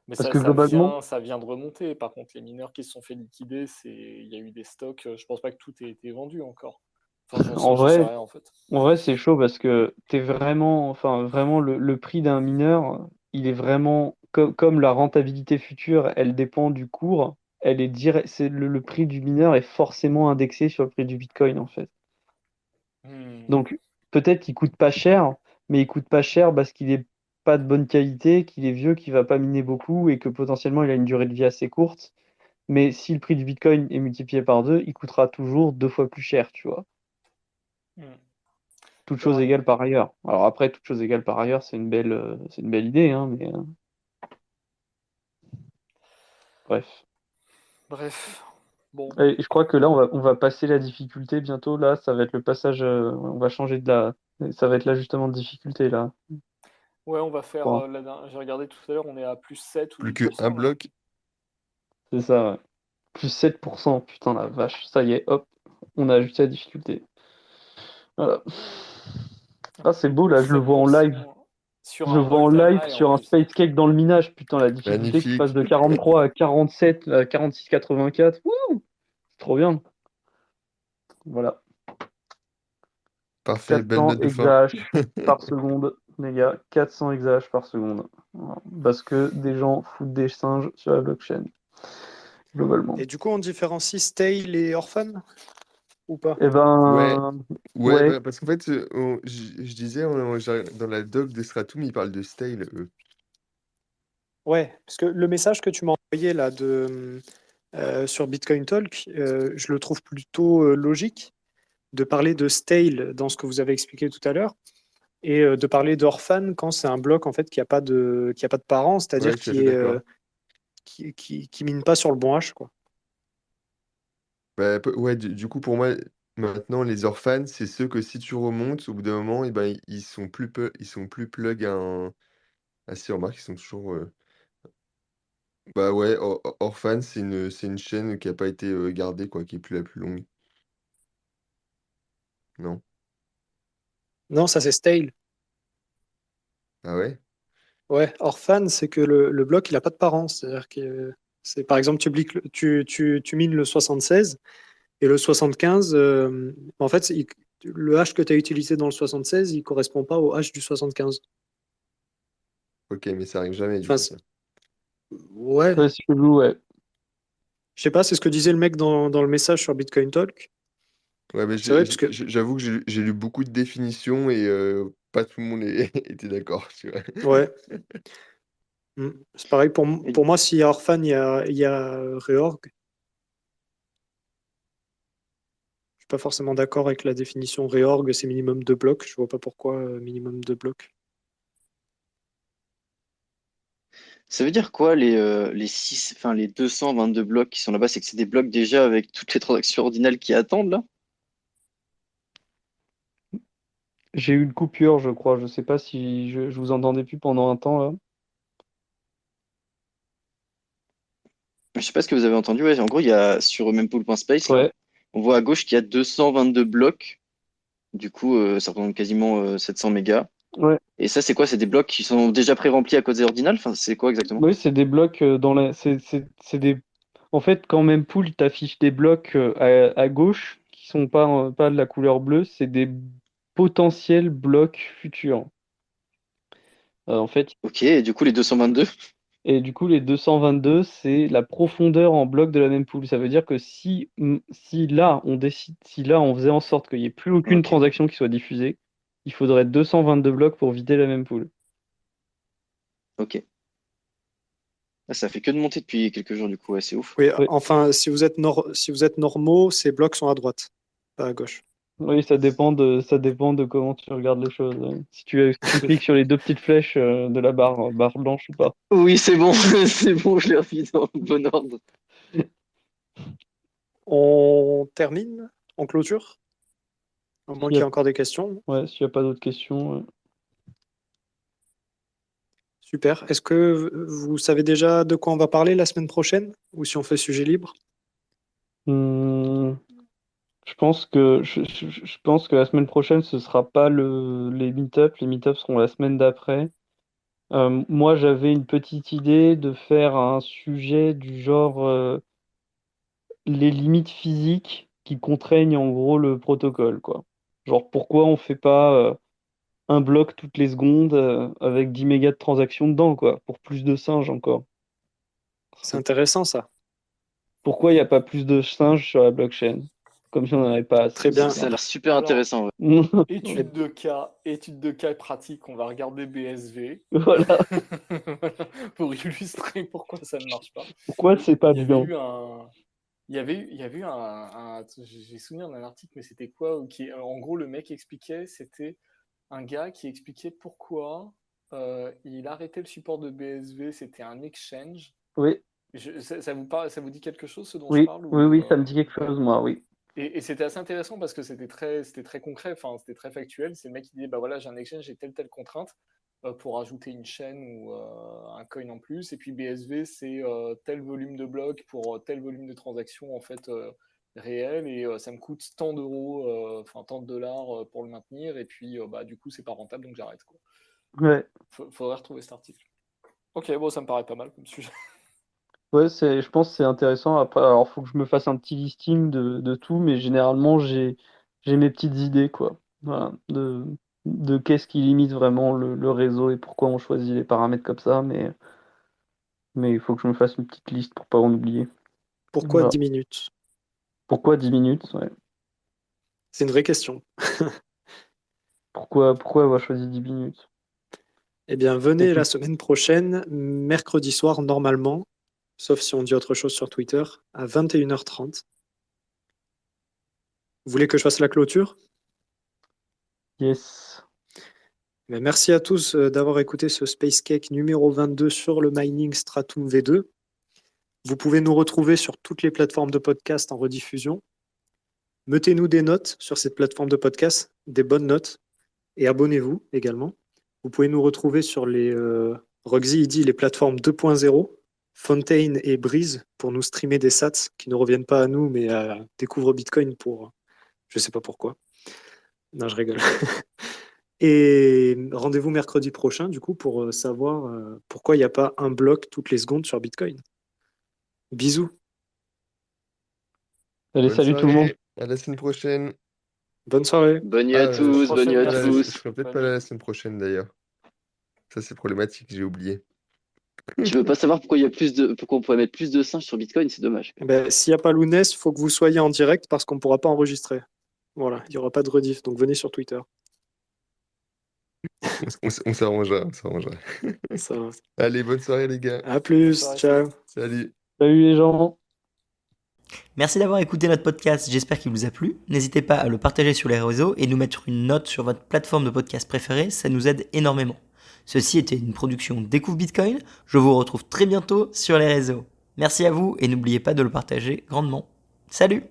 Mais parce que globalement, ça vient de remonter. Par contre, les mineurs qui se sont fait liquider, il y a eu des stocks. Je pense pas que tout ait été vendu encore. Enfin, en j'en sais vrai, rien en fait. en vrai, c'est chaud parce que t'es vraiment, enfin, vraiment, le prix d'un mineur, il est vraiment, comme la rentabilité future, elle dépend du cours, elle est le prix du mineur est forcément indexé sur le prix du Bitcoin, en fait. Hmm. Donc, peut-être qu'il coûte pas cher, mais il coûte pas cher parce qu'il est pas de bonne qualité, qu'il est vieux, qu'il va pas miner beaucoup et que potentiellement il a une durée de vie assez courte. Mais si le prix du Bitcoin est multiplié par deux, il coûtera toujours 2 fois plus cher, tu vois. Hmm. Toutes C'est choses vrai. égales par ailleurs. Alors après, toutes choses égales par ailleurs, c'est une belle idée, hein, mais bref. Bref. Bon. Et je crois que là, on va passer la difficulté bientôt. Là, ça va être le passage, on va changer ça va être l'ajustement de difficulté, là, Ouais, on va je faire. crois. J'ai regardé tout à l'heure, on est à plus 7 ou Plus huit que pour un cent là. bloc. C'est ça, ouais. Plus 7%, putain la vache. Ça y est, hop, on a ajusté la difficulté. Voilà. Ah, c'est beau, là, Plus je le vois en live. 7% sur Je le un vois en all-time live high en sur un plus. space cake dans le minage. Putain, la difficulté qui passe Magnifique. de 43 à 47 à 46,84. Wouh! C'est trop bien. Voilà. Parfait, belle 400 note de fin. exahash par seconde, les gars. 400 exahash par seconde. Voilà. Parce que des gens foutent des singes sur la blockchain, globalement. Et du coup, on différencie stale et orphan ou pas? Eh Ouais, ben, ouais, ouais. bah, parce qu'en fait, je disais, dans la doc de Stratum, il parle de stale, eux. Ouais, parce que le message que tu m'as envoyé là sur Bitcoin Talk, je le trouve plutôt logique de parler de stale dans ce que vous avez expliqué tout à l'heure et de parler d'orphan quand c'est un bloc en fait qui a pas de parent, Ouais, c'est-à-dire je suis assez d'accord. qui mine pas sur le bon H, quoi. Bah, ouais, du coup, pour moi, maintenant, les orphanes, c'est ceux que si tu remontes, au bout d'un moment, et ben, ils sont plus plug à un. Ah si, remarque, ils sont toujours. Bah ouais, orphan, c'est une chaîne qui a pas été gardée, quoi, qui est plus la plus longue. Non? Non, ça c'est stale. Ah ouais? Ouais, orphan, c'est que le bloc il a pas de parent, c'est-à-dire que c'est par exemple tu mines le 76 et le 75, en fait, le hash que tu as utilisé dans le 76, il correspond pas au hash du 75. Ok, mais ça arrive jamais, du Enfin, coup, ça. Ouais, Ouais, c'est chelou, ouais. je sais pas, c'est ce que disait le mec dans le message sur Bitcoin Talk. Ouais, mais C'est vrai, parce que, j'avoue que j'ai lu beaucoup de définitions et pas tout le monde était d'accord, tu vois. ouais, c'est pareil Et- pour moi, s'il y a Orphan, il y a Reorg. Je suis pas forcément d'accord avec la définition Reorg, c'est minimum 2 blocs. Je vois pas pourquoi minimum 2 blocs. Ça veut dire quoi les 222 blocs qui sont là-bas? C'est que c'est des blocs déjà avec toutes les transactions ordinales qui attendent là? J'ai eu une coupure, je crois. Je sais pas si je vous entendais plus pendant un temps là. Je sais pas ce que vous avez entendu. Ouais, en gros, il y a sur mempool.space là, Ouais, on voit à gauche qu'il y a 222 blocs. Du coup, ça représente quasiment 700 mégas. ouais. Et ça, c'est quoi? C'est des blocs qui sont déjà pré-remplis à cause des ordinales? Enfin, c'est quoi exactement? Oui, c'est des blocs dans la. C'est des. En fait, quand Mempool t'affiche des blocs à gauche qui sont pas de la couleur bleue, c'est des potentiels blocs futurs. En fait, Ok, et du coup, les 222? et du coup, les 222, c'est la profondeur en bloc de la mempool. Ça veut dire que si là, on décide, si là, on faisait en sorte qu'il n'y ait plus aucune Ok, transaction qui soit diffusée, il faudrait 222 blocs pour vider la mempool. ok. Ah, ça fait que de monter depuis quelques jours, du coup, ouais, c'est ouf. Oui, Oui, enfin, si vous êtes normaux, ces blocs sont à droite, pas à gauche. oui, ça dépend de comment tu regardes les choses. Ouais. Si tu cliques sur les deux petites flèches de la barre blanche ou pas. Oui, c'est bon, c'est bon, je l'ai remis dans le bon ordre. On termine, on clôture, à moins S'il y qu'il y a, ait encore des questions. ouais, s'il y a pas d'autres questions. Super. Est-ce que vous savez déjà de quoi on va parler la semaine prochaine ou si on fait sujet libre? Hmm, je pense que la semaine prochaine, ce sera pas les meet-up. Les meet-up seront la semaine d'après. Moi, j'avais une petite idée de faire un sujet du genre les limites physiques qui contraignent en gros le protocole, quoi. Genre pourquoi on fait pas un bloc toutes les secondes avec 10 mégas de transactions dedans, quoi, pour plus de singes encore. C'est intéressant ça. Pourquoi il n'y a pas plus de singes sur la blockchain? Comme si on n'en avait pas Très assez, bien. Ça a quoi. l'air super Alors, intéressant, ouais. Eh, étude de cas pratique, on va regarder BSV Voilà. pour illustrer pourquoi ça ne marche pas. Pourquoi c'est pas Il y avait bien? eu un, il y avait eu j'ai souvenir d'un article, mais c'était quoi? En gros, le mec expliquait, c'était un gars qui expliquait pourquoi il arrêtait le support de BSV, c'était un exchange. Oui, Ça vous parle, ça vous dit quelque chose, ce dont je oui, parle oui, ou oui, ça me dit quelque chose, moi, oui. Et c'était assez intéressant parce que c'était très concret, enfin, c'était très factuel. C'est le mec qui disait, bah voilà, j'ai un exchange, j'ai telle contrainte pour ajouter une chaîne ou un coin en plus. Et puis BSV, c'est tel volume de blocs pour tel volume de transactions en fait réel. Et ça me coûte tant d'euros, enfin tant de dollars pour le maintenir. Et puis bah du coup, c'est pas rentable, donc j'arrête quoi. Ouais, Faudrait retrouver cet article. Ok, bon, ça me paraît pas mal comme sujet. ouais, je pense que c'est intéressant. Après, alors, faut que je me fasse un petit listing de tout, mais généralement, j'ai mes petites idées, quoi. Voilà, de qu'est-ce qui limite vraiment le réseau et pourquoi on choisit les paramètres comme ça, mais il faut que je me fasse une petite liste pour pas en oublier. Pourquoi Voilà. 10 minutes? Pourquoi 10 minutes? Ouais. C'est une vraie question. Pourquoi avoir choisi 10 minutes? Eh bien, Et venez la puis, semaine prochaine, mercredi soir, normalement, sauf si on dit autre chose sur Twitter, à 21h30. Vous voulez que je fasse la clôture? yes. Mais merci à tous d'avoir écouté ce Space Cake numéro 22 sur le mining Stratum V2. Vous pouvez nous retrouver sur toutes les plateformes de podcast en rediffusion. Mettez-nous des notes sur cette plateforme de podcast, des bonnes notes, et abonnez-vous également. Vous pouvez nous retrouver sur les Roxy, il dit les plateformes 2.0, Fontaine et Breeze pour nous streamer des sats qui ne reviennent pas à nous, mais à Découvre Bitcoin pour je sais pas pourquoi. Non, je rigole. Et rendez-vous mercredi prochain, du coup, pour savoir pourquoi il n'y a pas un bloc toutes les secondes sur Bitcoin. Bisous, Allez, Bonne salut tout le monde. soirée, à la semaine prochaine. bonne soirée. Bonne nuit Ah, à tous, bonne nuit à je tous. serai peut-être Bonne pas là nuit. la semaine prochaine d'ailleurs. Ça, c'est problématique, j'ai oublié. Je veux pas savoir pourquoi on pourrait mettre plus de singes sur Bitcoin, c'est dommage. S'il n'y a pas Lounès, il faut que vous soyez en direct parce qu'on ne pourra pas enregistrer. Voilà, il n'y aura pas de rediff, donc venez sur Twitter. On s'arrangera, on s'arrangera. Ça va. Allez, bonne soirée les gars. À plus, Bonne soirée. ciao. Salut. Salut les gens. Merci d'avoir écouté notre podcast, j'espère qu'il vous a plu. N'hésitez pas à le partager sur les réseaux et nous mettre une note sur votre plateforme de podcast préférée, ça nous aide énormément. Ceci était une production Découvre Bitcoin, je vous retrouve très bientôt sur les réseaux. Merci à vous et n'oubliez pas de le partager grandement. Salut!